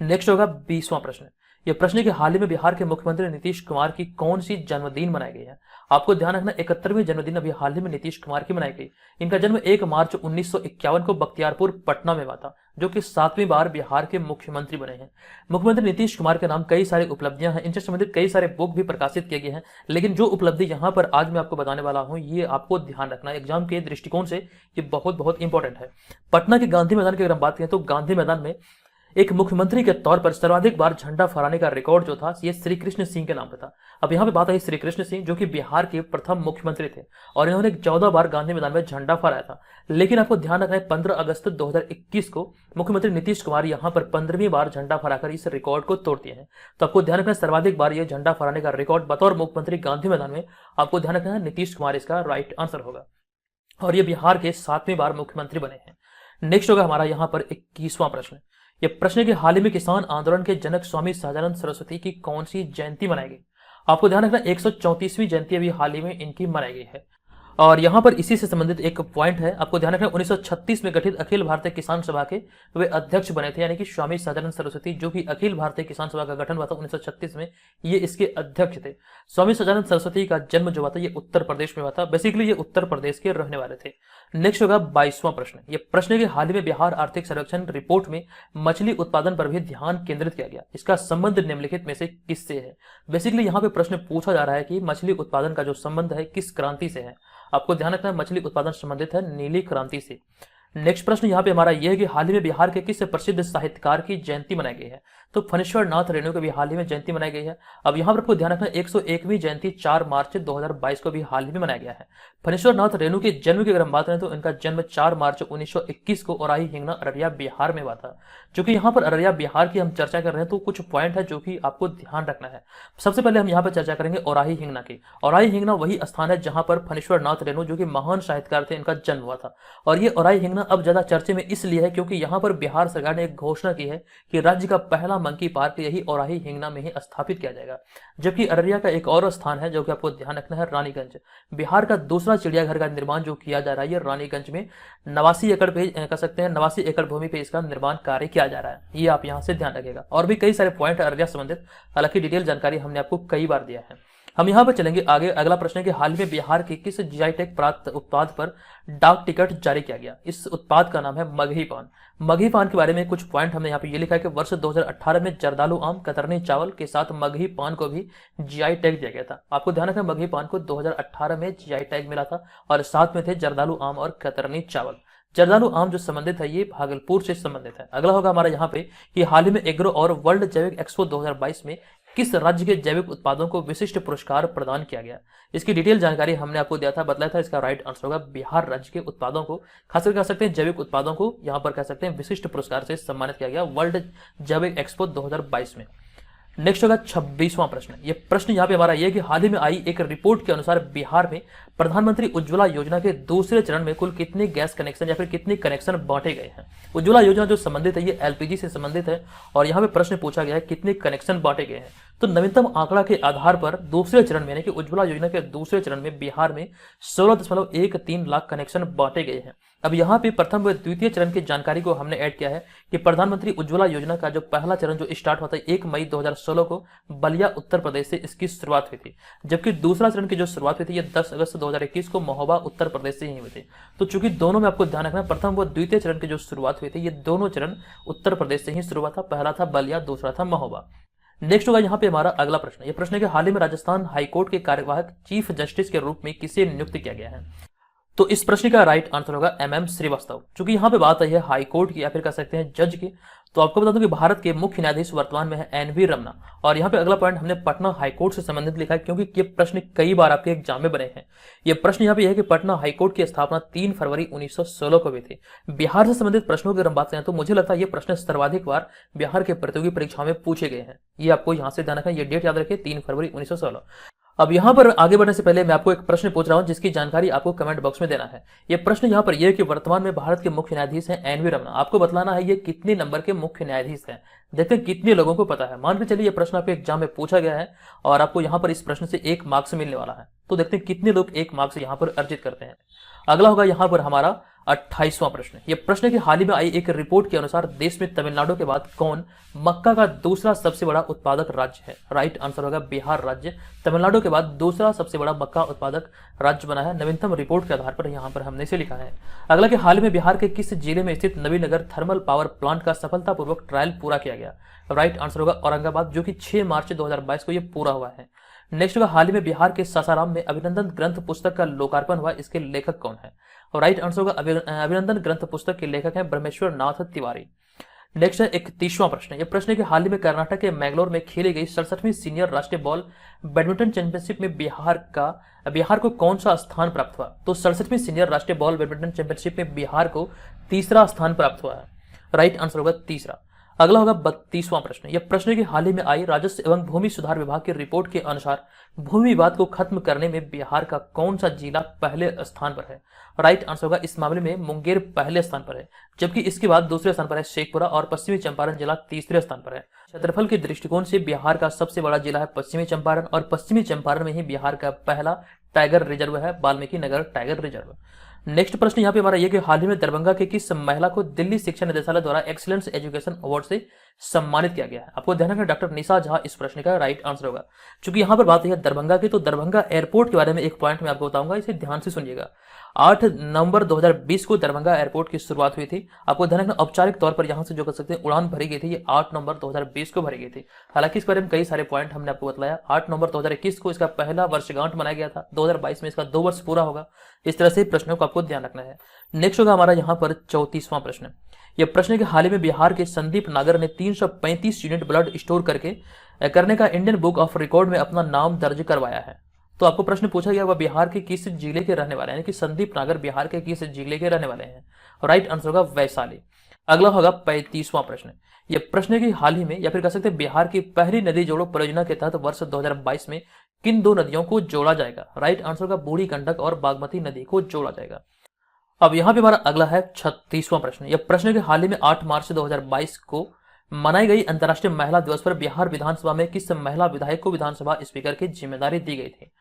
नेक्स्ट होगा 20वां प्रश्न। यह प्रश्न है कि हाल ही में बिहार के मुख्यमंत्री नीतीश कुमार की कौन सी जन्मदिन मनाई गई है। आपको ध्यान रखना 71वीं जन्मदिन अभी हाल ही में नीतीश कुमार की मनाई गई। इनका जन्म 1 मार्च 1951 को बख्तियारपुर पटना में हुआ था, जो कि 7वीं बार बिहार के मुख्यमंत्री बने हैं। मुख्यमंत्री नीतीश कुमार के नाम कई सारी उपलब्धियां हैं, इनसे संबंधित कई सारे बुक भी प्रकाशित किए गए हैं, लेकिन जो उपलब्धि यहाँ पर आज मैं आपको बताने वाला हूँ ये आपको ध्यान रखना है। एग्जाम के दृष्टिकोण से ये बहुत बहुत इंपॉर्टेंट है। पटना के गांधी मैदान की अगर हम बात करें तो गांधी मैदान में एक मुख्यमंत्री के तौर पर सर्वाधिक बार झंडा फहराने का रिकॉर्ड जो था ये श्री कृष्ण सिंह के नाम पे था। अब यहाँ पे बात आई श्री कृष्ण सिंह, जो कि बिहार के प्रथम मुख्यमंत्री थे और इन्होंने 14 बार गांधी मैदान में झंडा फहराया था। लेकिन आपको ध्यान रखना है 15 अगस्त 2021 को मुख्यमंत्री नीतीश कुमार यहाँ पर 15वीं बार झंडा फहराकर इस रिकॉर्ड को तोड़ दिए हैं। तो आपको ध्यान रखना है सर्वाधिक बार यह झंडा फहराने का रिकॉर्ड बतौर मुख्यमंत्री गांधी मैदान में, आपको ध्यान रखना है नीतीश कुमार इसका राइट आंसर होगा और ये बिहार के 7वीं बार मुख्यमंत्री बने हैं। नेक्स्ट होगा हमारा यहाँ पर 21वां प्रश्न। ये प्रश्न के हाल ही में किसान आंदोलन के जनक स्वामी सहजानंद सरस्वती की कौन सी जयंती मनाई गई। आपको ध्यान रखना 134वीं जयंती अभी हाल ही में इनकी मनाई गई है। और यहाँ पर इसी से संबंधित एक पॉइंट है, आपको ध्यान रखना 1936 में गठित अखिल भारतीय किसान सभा के वे अध्यक्ष बने थे, यानी कि स्वामी सहजानंद सरस्वती, जो कि अखिल भारतीय किसान सभा का गठन हुआ था 1936 में, ये इसके अध्यक्ष थे। स्वामी सहजानंद सरस्वती का जन्म जो हुआ था ये उत्तर प्रदेश में हुआ था। बेसिकली ये उत्तर प्रदेश के रहने वाले थे। नेक्स्ट होगा 22वां प्रश्न। ये प्रश्न के हाल ही में बिहार आर्थिक सर्वेक्षण रिपोर्ट में मछली उत्पादन पर भी ध्यान केंद्रित किया गया। इसका संबंध निम्नलिखित में से किससे है। बेसिकली यहाँ पे प्रश्न पूछा जा रहा है कि मछली उत्पादन का जो संबंध है किस क्रांति से है। आपको ध्यान रखना है मछली उत्पादन संबंधित है नीली क्रांति से। नेक्स्ट प्रश्न यहाँ पे हमारा यह है कि हाल ही में बिहार के किस प्रसिद्ध साहित्यकार की जयंती मनाई गई है। तो फणीश्वर नाथ रेणु की भी हाल ही में जयंती मनाई गई है। अब यहाँ पर आपको ध्यान रखना 101वीं जयंती 4 मार्च 2022 को भी हाल ही में मनाया गया है। फणीश्वर नाथ रेणु के जन्म की अगर हम बात करें तो इनका जन्म 4 मार्च 1921 को औराही हिंगना अररिया बिहार में हुआ था। चूंकि यहाँ पर अररिया बिहार की हम चर्चा कर रहे हैं तो कुछ पॉइंट है जो कि आपको ध्यान रखना है। सबसे पहले हम यहाँ पर चर्चा करेंगे औराही हिंगना की। औराही हिंगना वही स्थान है जहां पर फणीश्वर नाथ रेणु, जो कि महान साहित्यकार थे, इनका जन्म हुआ था। और ये औराही हिंगना अब ज्यादा चर्चे में इसलिए है क्योंकि यहाँ पर बिहार सरकार ने एक घोषणा की है कि राज्य का पहला मंकी पार्क यही औराही हिंगना में ही स्थापित किया जाएगा। जबकि अररिया का एक और स्थान है जो कि आपको ध्यान रखना है, रानीगंज। बिहार का दूसरा चिड़ियाघर का निर्माण जो किया जा रहा है ये रानीगंज में 89 एकड़ पे कह सकते हैं 89 एकड़ भूमि पे इसका निर्माण कार्य किया जा रहा है। ये आप यहाँ से ध्यान रखिएगा। और भी कई सारे पॉइंट अररिया संबंधित, हालांकि डिटेल जानकारी हमने आपको कई बार दिया है। हम यहाँ पर चलेंगे आगे। अगला प्रश्न है कि हाल में बिहार के किस जीआई टैग प्राप्त उत्पाद पर डाक टिकट जारी किया गया। इस उत्पाद का नाम है मगही पान। मगही पान के बारे में कुछ पॉइंट हमने यहाँ पे ये लिखा है कि वर्ष 2018 में जर्दालू आम, कतरनी चावल के साथ मगही पान को भी जीआई टैग दिया गया था। आपको ध्यान रखना मगही पान को 2018 में जीआई टैग मिला था और साथ में थे जर्दालू आम और कतरनी चावल। जर्दालू आम जो संबंधित है ये भागलपुर से संबंधित है। अगला होगा हमारा यहाँ पे कि हाल ही में एग्रो और वर्ल्ड जैविक एक्सपो 2022 में किस राज्य के जैविक उत्पादों को विशिष्ट पुरस्कार प्रदान किया गया। इसकी डिटेल जानकारी हमने आपको दिया था, बताया था। इसका राइट आंसर होगा बिहार राज्य के उत्पादों को, खासकर कह सकते हैं जैविक उत्पादों को यहाँ पर कह सकते हैं विशिष्ट पुरस्कार से सम्मानित किया गया वर्ल्ड जैविक एक्सपो 2022 में। नेक्स्ट होगा 26वां प्रश्न। ये प्रश्न यहाँ पे हमारा ये कि हाल ही में आई एक रिपोर्ट के अनुसार बिहार में प्रधानमंत्री उज्ज्वला योजना के दूसरे चरण में कुल कितने गैस कनेक्शन या फिर कितने कनेक्शन बांटे गए हैं। उज्ज्वला योजना जो संबंधित है ये एलपीजी से संबंधित है और यहाँ पे प्रश्न पूछा गया है कितने कनेक्शन बांटे गए हैं। तो नवीनतम आंकड़ा के आधार पर दूसरे चरण में यानी कि उज्ज्वला योजना के दूसरे चरण में बिहार में 16.13 लाख कनेक्शन बांटे गए हैं। अब यहाँ पे प्रथम व द्वितीय चरण की जानकारी को हमने ऐड किया है कि प्रधानमंत्री उज्ज्वला योजना का जो पहला चरण जो स्टार्ट होता है 1 मई 2016 को बलिया उत्तर प्रदेश से इसकी शुरुआत हुई थी, जबकि दूसरा चरण की जो शुरुआत हुई थी ये 10 अगस्त 2021 को महोबा उत्तर प्रदेश से ही हुई थी। तो चूंकि दोनों में आपको ध्यान रखना प्रथम व द्वितीय चरण की जो शुरुआत हुई थी ये दोनों चरण उत्तर प्रदेश से ही शुरू हुआ था। पहला था बलिया, दूसरा था महोबा। नेक्स्ट होगा यहाँ पे हमारा अगला प्रश्न। ये प्रश्न है कि हाल ही में राजस्थान हाईकोर्ट के कार्यवाहक चीफ जस्टिस के रूप में किसे नियुक्त किया गया है। तो इस प्रश्न का राइट आंसर होगा एमएम श्रीवास्तव। चूंकि यहाँ पे बात आई है हाईकोर्ट की या फिर कह सकते हैं जज की, तो आपको बता दूं कि भारत के मुख्य न्यायाधीश वर्तमान में है एनवी रमना। और यहाँ पे अगला पॉइंट हमने पटना हाईकोर्ट से संबंधित लिखा है क्योंकि ये प्रश्न कई बार आपके एग्जाम में बने हैं। ये प्रश्न यहाँ पे है कि पटना हाईकोर्ट की स्थापना 3 फरवरी 1916 को हुई थी। बिहार से संबंधित प्रश्नों की अगर हम बात करें तो मुझे लगता है ये प्रश्न सर्वाधिक बार बिहार के प्रतियोगी परीक्षाओं में पूछे गए हैं। ये आपको यहाँ से ध्यान रखना, ये डेट याद रखिए 3 फरवरी 1916। अब यहाँ पर आगे बढ़ने से पहले मैं आपको एक प्रश्न पूछ रहा हूँ जिसकी जानकारी आपको कमेंट बॉक्स में देना है। ये प्रश्न यहाँ पर यह है कि वर्तमान में भारत के मुख्य न्यायाधीश हैं एनवी रमना। आपको बतलाना है ये कितने नंबर के मुख्य न्यायाधीश हैं। देखते हैं कितने लोगों को पता है। मान के चलिए ये प्रश्न आपके एग्जाम में पूछा गया है और आपको यहाँ पर इस प्रश्न से 1 मार्क्स मिलने वाला है। तो देखते हैं कितने लोग 1 मार्क्स यहाँ पर अर्जित करते हैं। अगला होगा यहाँ पर हमारा 28वां प्रश्न। यह प्रश्न की हाल ही में आई एक रिपोर्ट के अनुसार देश में तमिलनाडु के बाद कौन मक्का का दूसरा सबसे बड़ा उत्पादक राज्य है। राइट आंसर होगा बिहार राज्य तमिलनाडु के बाद दूसरा सबसे बड़ा मक्का उत्पादक राज्य बना है। नवीनतम रिपोर्ट के आधार पर यहाँ पर हमने इसे लिखा है। अगला कि हाल में बिहार के किस जिले में स्थित नवीनगर थर्मल पावर प्लांट का सफलतापूर्वक ट्रायल पूरा किया गया। राइट आंसर होगा औरंगाबाद, जो कि 6 मार्च 2022 को यह पूरा हुआ है। नेक्स्ट होगा हाल ही में बिहार के सासाराम में अभिनंदन ग्रंथ पुस्तक का लोकार्पण हुआ, इसके लेखक कौन है। और राइट आंसर होगा अभिनंदन ग्रंथ पुस्तक के लेखक हैं ब्रह्मेश्वर नाथ तिवारी। नेक्स्ट है 31वां प्रश्न। यह प्रश्न है कि हाल ही में कर्नाटक के मैंगलोर में खेली गई 67वीं सीनियर राष्ट्रीय बॉल बैडमिंटन चैंपियनशिप में बिहार को कौन सा स्थान प्राप्त हुआ? तो 67वीं सीनियर राष्ट्रीय बॉल बैडमिंटन चैंपियनशिप में बिहार को तीसरा स्थान प्राप्त हुआ है। राइट आंसर होगा तीसरा। अगला होगा 32वां प्रश्न। यह प्रश्न है कि हाल ही में आई राजस्व एवं भूमि सुधार विभाग की रिपोर्ट के अनुसार भूमि विवाद को खत्म करने में बिहार का कौन सा जिला पहले स्थान पर है? राइट आंसर होगा इस मामले में मुंगेर पहले स्थान पर है, जबकि इसके बाद दूसरे स्थान पर है शेखपुरा और पश्चिमी चंपारण जिला तीसरे स्थान पर है। क्षेत्रफल के दृष्टिकोण से बिहार का सबसे बड़ा जिला है पश्चिमी चंपारण, और पश्चिमी चंपारण में ही बिहार का पहला टाइगर रिजर्व है, Valmiki Nagar tiger reserve. Next प्रश्न यहाँ पे हमारा ये कि हाल ही में दरभंगा के किस महिला को दिल्ली शिक्षा निदेशालय द्वारा एक्सीलेंस एजुकेशन अवार्ड से सम्मानित किया गया है? आपको ध्यान रखना डॉक्टर निशा झा इस प्रश्न का राइट आंसर होगा। चूंकि यहाँ पर बात है दरभंगा की, तो दरभंगा एयरपोर्ट के बारे में एक पॉइंट मैं आपको बताऊंगा, इसे ध्यान से सुनिएगा। 8 नवंबर 2020 को दरभंगा एयरपोर्ट की शुरुआत हुई थी। आपको ध्यान रखना औपचारिक तौर पर यहाँ से जो कर सकते हैं उड़ान भरी गई थी, ये 8 नवंबर 2020 को भरी गई थी। हालांकि इस बारे में कई सारे पॉइंट हमने आपको बताया। 8 नवंबर 2021 को इसका पहला वर्षगांठ मनाया गया था, 2022 में इसका 2 वर्ष पूरा होगा। इस तरह से प्रश्नों को आपको ध्यान रखना है। नेक्स्ट होगा हमारा यहाँ पर 34वां प्रश्न। यह प्रश्न है कि हाल ही में बिहार के संदीप नागर ने 335 यूनिट ब्लड स्टोर करने का इंडियन बुक ऑफ रिकॉर्ड में अपना नाम दर्ज करवाया है। तो आपको प्रश्न पूछा गया वह बिहार के किस जिले के रहने वाले हैं, यानी कि संदीप नागर बिहार के किस जिले के रहने वाले हैं? राइट आंसर होगा वैशाली। अगला होगा 35वां प्रश्न। यह प्रश्न है कि हाल ही में या फिर कह सकते हैं बिहार की पहली नदी जोड़ो परियोजना के तहत वर्ष 2022 में किन 2 नदियों को जोड़ा जाएगा? राइट आंसर होगा बूढ़ी गंडक और बागमती नदी को जोड़ा जाएगा। अब यहाँ पे हमारा अगला है 36वां प्रश्न। यह प्रश्न है कि हाल ही में 8 मार्च 2022 को मनाई गई अंतर्राष्ट्रीय महिला दिवस पर बिहार विधानसभा में किस महिला विधायक को विधानसभा स्पीकर की जिम्मेदारी दी गई थी?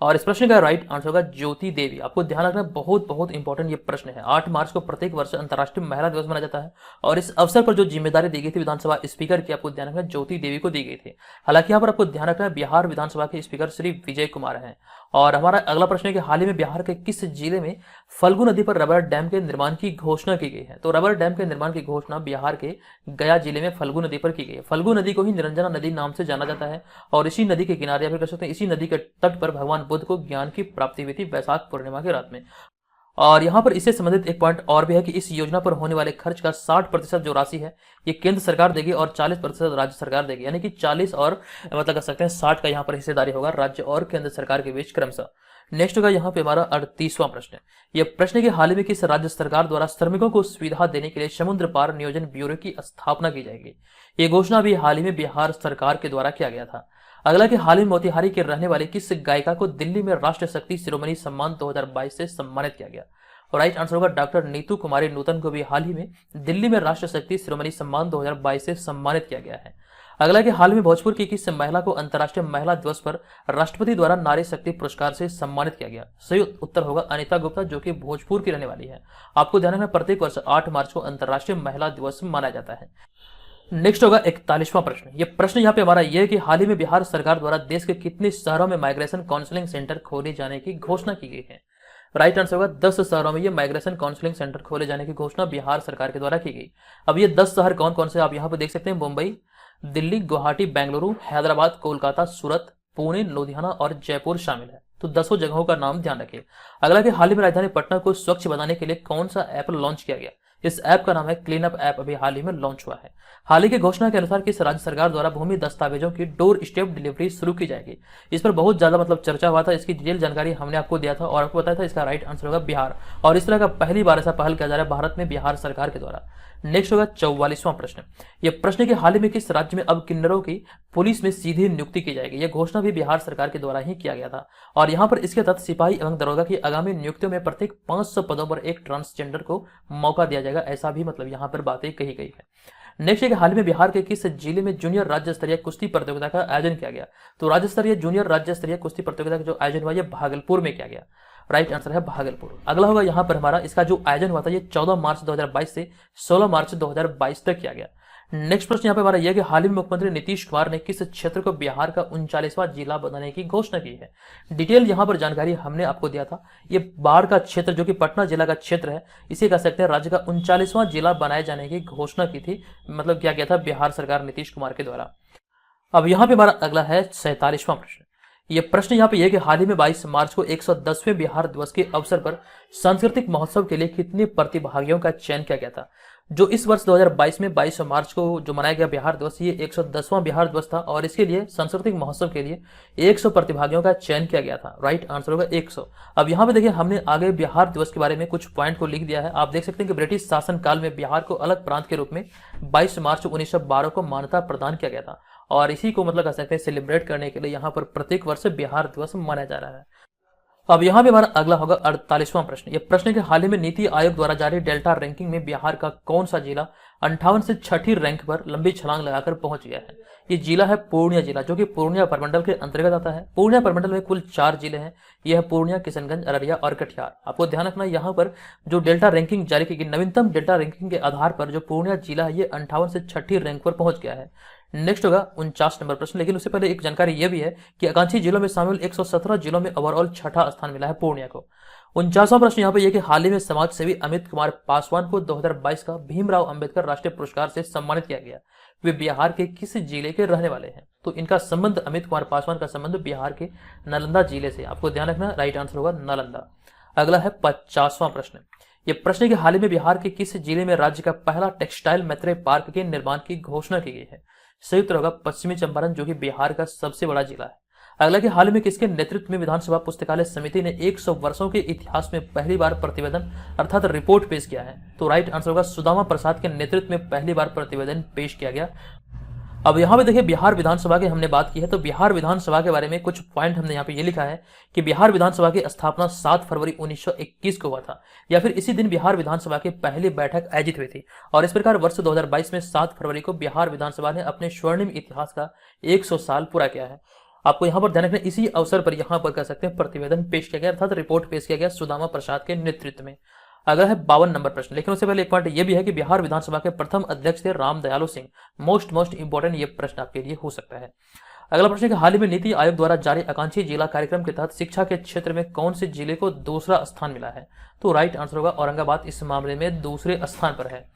और इस प्रश्न का राइट आंसर होगा ज्योति देवी। आपको ध्यान रखना बहुत इंपॉर्टेंट ये प्रश्न है। 8 मार्च को प्रत्येक वर्ष अंतर्राष्ट्रीय महिला दिवस मनाया जाता है, और इस अवसर पर जो जिम्मेदारी दी गई थी विधानसभा स्पीकर की, आपको ध्यान रखना ज्योति देवी को दी गई थी। हालांकि यहाँ पर आपको ध्यान रखना है बिहार विधानसभा के स्पीकर श्री विजय कुमार हैं। और हमारा अगला प्रश्न है कि हाल ही में बिहार के किस जिले में फल्गु नदी पर रबर डैम के निर्माण की घोषणा की गई है? तो रबर डैम के निर्माण की घोषणा बिहार के गया जिले में फल्गु नदी पर की गई है। फल्गु नदी को ही निरंजना नदी नाम से जाना जाता है, और इसी नदी के किनारे या फिर कह सकते हैं इसी नदी के तट पर भगवान बुद्ध को ज्ञान की प्राप्ति हुई थी वैशाख पूर्णिमा की रात में। और यहाँ पर इससे संबंधित एक पॉइंट और भी है कि इस योजना पर होने वाले खर्च का 60% जो राशि है ये केंद्र सरकार देगी और 40% राज्य सरकार देगी, यानी कि 40 और मतलब कह सकते हैं 60 का यहाँ पर हिस्सेदारी होगा राज्य और केंद्र सरकार के बीच क्रमशः। नेक्स्ट होगा यहाँ पे हमारा 38वां प्रश्न। यह प्रश्न के हाल ही में किस राज्य सरकार द्वारा श्रमिकों को सुविधा देने के लिए समुद्र पार नियोजन ब्यूरो की स्थापना की जाएगी? ये घोषणा भी हाल ही में बिहार सरकार के द्वारा किया गया था। अगला कि हाल ही में मोतिहारी के रहने वाले किस गायिका को दिल्ली में राष्ट्रीय शक्ति शिरोमणि सम्मान 2022 से सम्मानित किया गया? और राइट आंसर होगा डॉक्टर नीतू कुमारी नूतन को भी हाल ही में दिल्ली में राष्ट्रीय शक्ति शिरोमणि सम्मान 2022 से सम्मानित किया गया है। अगला कि हाल में भोजपुर की किस महिला को अंतर्राष्ट्रीय महिला दिवस पर राष्ट्रपति द्वारा नारी शक्ति पुरस्कार से सम्मानित किया गया? सही उत्तर होगा अनिता गुप्ता, जो कि भोजपुर की रहने वाली है। आपको ध्यान रखना प्रत्येक वर्ष 8 मार्च को अंतर्राष्ट्रीय महिला दिवस मनाया जाता है। नेक्स्ट होगा 41वां प्रश्न। यह प्रश्न यहाँ पे हमारा यह है कि हाल ही में बिहार सरकार द्वारा देश के कितने शहरों में माइग्रेशन काउंसलिंग सेंटर खोले जाने की घोषणा की गई है? राइट आंसर होगा 10 शहरों में ये माइग्रेशन काउंसलिंग सेंटर खोले जाने की घोषणा बिहार सरकार के द्वारा की गई। अब ये 10 शहर कौन कौन से आप यहाँ पे देख सकते हैं, मुंबई, दिल्ली, गुवाहाटी, बेंगलुरु, हैदराबाद, कोलकाता, सूरत, पुणे, लुधियाना और जयपुर शामिल है। तो 10 जगहों का नाम ध्यान रखिए। अगला कि हाल ही में राजधानी पटना को स्वच्छ बनाने के लिए कौन सा ऐप लॉन्च किया गया? इस ऐप का नाम है क्लीन अप ऐप, अभी हाल ही में लॉन्च हुआ है। हाल ही की घोषणा के अनुसार किस राज्य सरकार द्वारा भूमि दस्तावेजों की डोर स्टेप डिलीवरी शुरू की जाएगी? इस पर बहुत ज्यादा चर्चा हुआ था, इसकी डिटेल जानकारी हमने आपको दिया था और आपको बताया था इसका राइट आंसर होगा बिहार। और इस तरह का पहली बार ऐसा पहल किया जा रहा है भारत में बिहार सरकार के द्वारा। नेक्स्ट होगा 44वां प्रश्न। यह प्रश्न के हाल ही में किस राज्य में अब किन्नरों की पुलिस में सीधी नियुक्ति की जाएगी? यह घोषणा भी बिहार सरकार के द्वारा ही किया गया था, और यहाँ पर इसके तहत सिपाही एवं दरोगा की आगामी नियुक्तियों में प्रत्येक 500 पदों पर एक ट्रांसजेंडर को मौका दिया जाएगा, ऐसा भी यहाँ पर बातें कही गई है। नेक्स्ट है कि हाल में बिहार के किस जिले में जूनियर राज्य स्तरीय कुश्ती प्रतियोगिता का आयोजन किया गया? तो राज्य स्तरीय जूनियर राज्य स्तरीय कुश्ती प्रतियोगिता का जो आयोजन हुआ यह भागलपुर में किया गया। राइट आंसर है भागलपुर। अगला होगा यहाँ पर हमारा इसका जो आयोजन हुआ था ये 14 मार्च 2022 से 16 मार्च 2022 तक किया गया। नेक्स्ट प्रश्न यहाँ पे हमारा यह कि हाल ही में मुख्यमंत्री नीतीश कुमार ने किस क्षेत्र को बिहार का 39वां जिला बनाने की घोषणा की है? डिटेल यहाँ पर जानकारी हमने आपको दिया था। ये बाढ़ का क्षेत्र जो कि पटना जिला का क्षेत्र है, इसे कह सकते हैं राज्य का 39वां जिला बनाए जाने की घोषणा की थी, किया गया था बिहार सरकार नीतीश कुमार के द्वारा। अब यहाँ पे हमारा अगला है 47वां प्रश्न। यह प्रश्न यहाँ पे यह कि हाल ही में 22 मार्च को 110वें बिहार दिवस के अवसर पर सांस्कृतिक महोत्सव के लिए कितने प्रतिभागियों का चयन किया गया था? जो इस वर्ष 2022 में 22 मार्च को जो मनाया गया बिहार दिवस, ये 110वां बिहार दिवस था और इसके लिए सांस्कृतिक महोत्सव के लिए 100 प्रतिभागियों का चयन किया गया था। राइट आंसर होगा 100। अब यहाँ पे देखिए हमने आगे बिहार दिवस के बारे में कुछ पॉइंट को लिख दिया है। आप देख सकते हैं कि ब्रिटिश शासन काल में बिहार को अलग प्रांत के रूप में 22 मार्च 1912 को मान्यता प्रदान किया गया था और इसी को मतलब कह सकते हैं सेलिब्रेट करने के लिए यहाँ पर प्रत्येक वर्ष बिहार दिवस मनाया जा रहा है। अब यहाँ पे हमारा अगला होगा 48वां प्रश्न। यह प्रश्न के हाल ही में नीति आयोग द्वारा जारी डेल्टा रैंकिंग में बिहार का कौन सा जिला 58 से छठी रैंक पर लंबी छलांग लगाकर पहुंच गया है? ये जिला है पूर्णिया जिला, जो कि पूर्णिया प्रमंडल के अंतर्गत आता है। पूर्णिया प्रमंडल में कुल 4 जिले हैं। यह है पूर्णिया, किशनगंज, अररिया और कटिहार। आपको ध्यान रखना यहाँ पर जो डेल्टा रैंकिंग जारी की गई, नवीनतम डेल्टा रैंकिंग के आधार पर जो पूर्णिया जिला है ये 58 से छठी रैंक पर पहुंच गया है। नेक्स्ट होगा 49 नंबर प्रश्न, लेकिन उससे पहले एक जानकारी यह भी है कि आकांक्षी जिलों में शामिल 117 जिलों में ओवरऑल छठा स्थान मिला है पूर्णिया को। 49वां प्रश्न यहाँ पे यह कि हाल ही में समाज सेवी अमित कुमार पासवान को 2022 का भीमराव अंबेडकर राष्ट्रीय पुरस्कार से सम्मानित किया गया। वे बिहार के किस जिले के रहने वाले हैं? तो इनका संबंध, अमित कुमार पासवान का संबंध बिहार के नालंदा जिले से। आपको ध्यान रखना, राइट आंसर होगा नालंदा। अगला है 50वां प्रश्न। यह प्रश्न के हाल ही में बिहार के किस जिले में राज्य का पहला टेक्सटाइल मैत्री पार्क के निर्माण की घोषणा की गई है? सही उत्तर होगा पश्चिमी चंपारण, जो कि बिहार का सबसे बड़ा जिला है। अगला कि हाल में किसके नेतृत्व में विधानसभा पुस्तकालय समिति ने 100 वर्षों के इतिहास में पहली बार प्रतिवेदन अर्थात रिपोर्ट पेश किया है? तो राइट आंसर होगा सुदामा प्रसाद के नेतृत्व में पहली बार प्रतिवेदन पेश किया गया। अब यहाँ पे देखिए बिहार विधानसभा की हमने बात की है, तो बिहार विधानसभा के बारे में कुछ पॉइंट हमने यहाँ पे ये लिखा है कि बिहार विधानसभा की स्थापना 7 फरवरी 1921 को हुआ था, या फिर इसी दिन बिहार विधानसभा की पहली बैठक आयोजित हुई थी। और इस प्रकार वर्ष 2022 में 7 फरवरी को बिहार विधानसभा ने अपने स्वर्णिम इतिहास का 100 साल पूरा किया है। आपको यहाँ पर ध्यान रखना, इसी अवसर पर यहाँ पर कह सकते हैं प्रतिवेदन पेश किया गया अर्थात रिपोर्ट पेश किया गया सुदामा प्रसाद के नेतृत्व में। अगला है 52 नंबर प्रश्न, लेकिन उससे पहले एक पॉइंट ये भी है कि बिहार विधानसभा के प्रथम अध्यक्ष थे राम दयालु सिंह। मोस्ट इंपोर्टेंट ये प्रश्न आपके लिए हो सकता है। अगला प्रश्न है कि हाल ही में नीति आयोग द्वारा जारी आकांक्षी जिला कार्यक्रम के तहत शिक्षा के क्षेत्र में कौन से जिले को दूसरा स्थान मिला है? तो राइट आंसर होगा औरंगाबाद इस मामले में दूसरे स्थान पर है।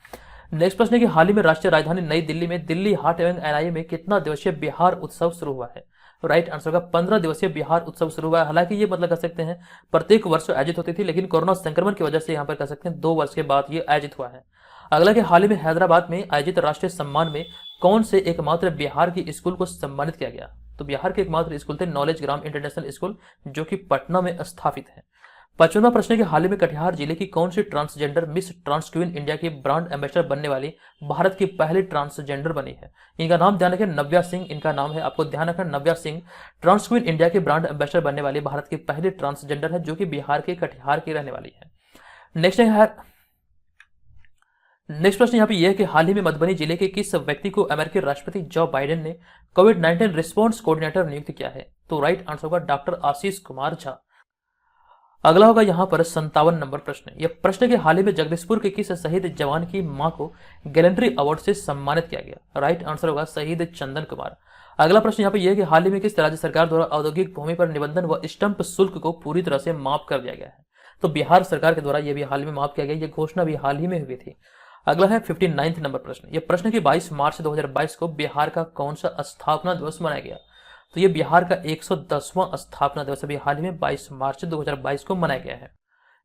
नेक्स्ट प्रश्न है कि हाल ही में राष्ट्रीय राजधानी नई दिल्ली में दिल्ली हाट एवं एनआईए में कितना दिवसीय बिहार उत्सव शुरू हुआ है? राइट आंसर होगा 15 दिवसीय बिहार उत्सव शुरू हुआ है। हालांकि ये मतलब कह सकते हैं प्रत्येक वर्ष आयोजित होती थी, लेकिन कोरोना संक्रमण की वजह से यहाँ पर कह सकते हैं 2 वर्ष के बाद ये आयोजित हुआ है। अगला कि हाल ही में हैदराबाद में आयोजित राष्ट्रीय सम्मान में कौन से एकमात्र बिहार की स्कूल को सम्मानित किया गया? तो बिहार के एकमात्र स्कूल थे नॉलेज ग्राम इंटरनेशनल स्कूल, जो कि पटना में स्थापित है। 55वां प्रश्न के हाल ही में कटिहार जिले की कौन सी transgender miss trans queen India की ब्रांड एम्बेसडर बनने वाली भारत की पहली ट्रांसजेंडर बनी है? इनका नाम ध्यान रखें, नव्या सिंह इनका नाम है। आपको ध्यान रखना, नव्या सिंह ट्रांस क्वीन इंडिया के ब्रांड एम्बेसडर बनने वाली भारत की पहली ट्रांसजेंडर है, जो कि बिहार के कटिहार की रहने वाली है। नेक्स्ट प्रश्न यहाँ पे यह है कि हाल ही में मधुबनी जिले के किस व्यक्ति को अमेरिकी राष्ट्रपति जो बाइडेन ने कोविड-19 रिस्पॉन्स कोऑर्डिनेटर नियुक्त किया है? तो राइट आंसर होगा डॉक्टर आशीष कुमार झा। अगला होगा यहाँ पर 57 नंबर प्रश्न। यह प्रश्न के हाल ही में जगदीशपुर के किस शहीद जवान की मां को गैलेंट्री अवार्ड से सम्मानित किया गया? राइट आंसर होगा शहीद चंदन कुमार। अगला प्रश्न यहाँ पे यह है कि हाल ही में किस राज्य सरकार द्वारा औद्योगिक भूमि पर निबंधन व स्टंप शुल्क को पूरी तरह से माफ कर दिया गया है? तो बिहार सरकार के द्वारा यह भी हाल ही में माफ किया गया, यह घोषणा भी हाल ही में हुई थी। अगला है 59 नंबर प्रश्न। यह प्रश्न की 22 मार्च 2022 को बिहार का कौन सा स्थापना दिवस मनाया गया? तो ये बिहार का 110वां स्थापना दिवस अभी हाल ही में 22 मार्च 2022 को मनाया गया है।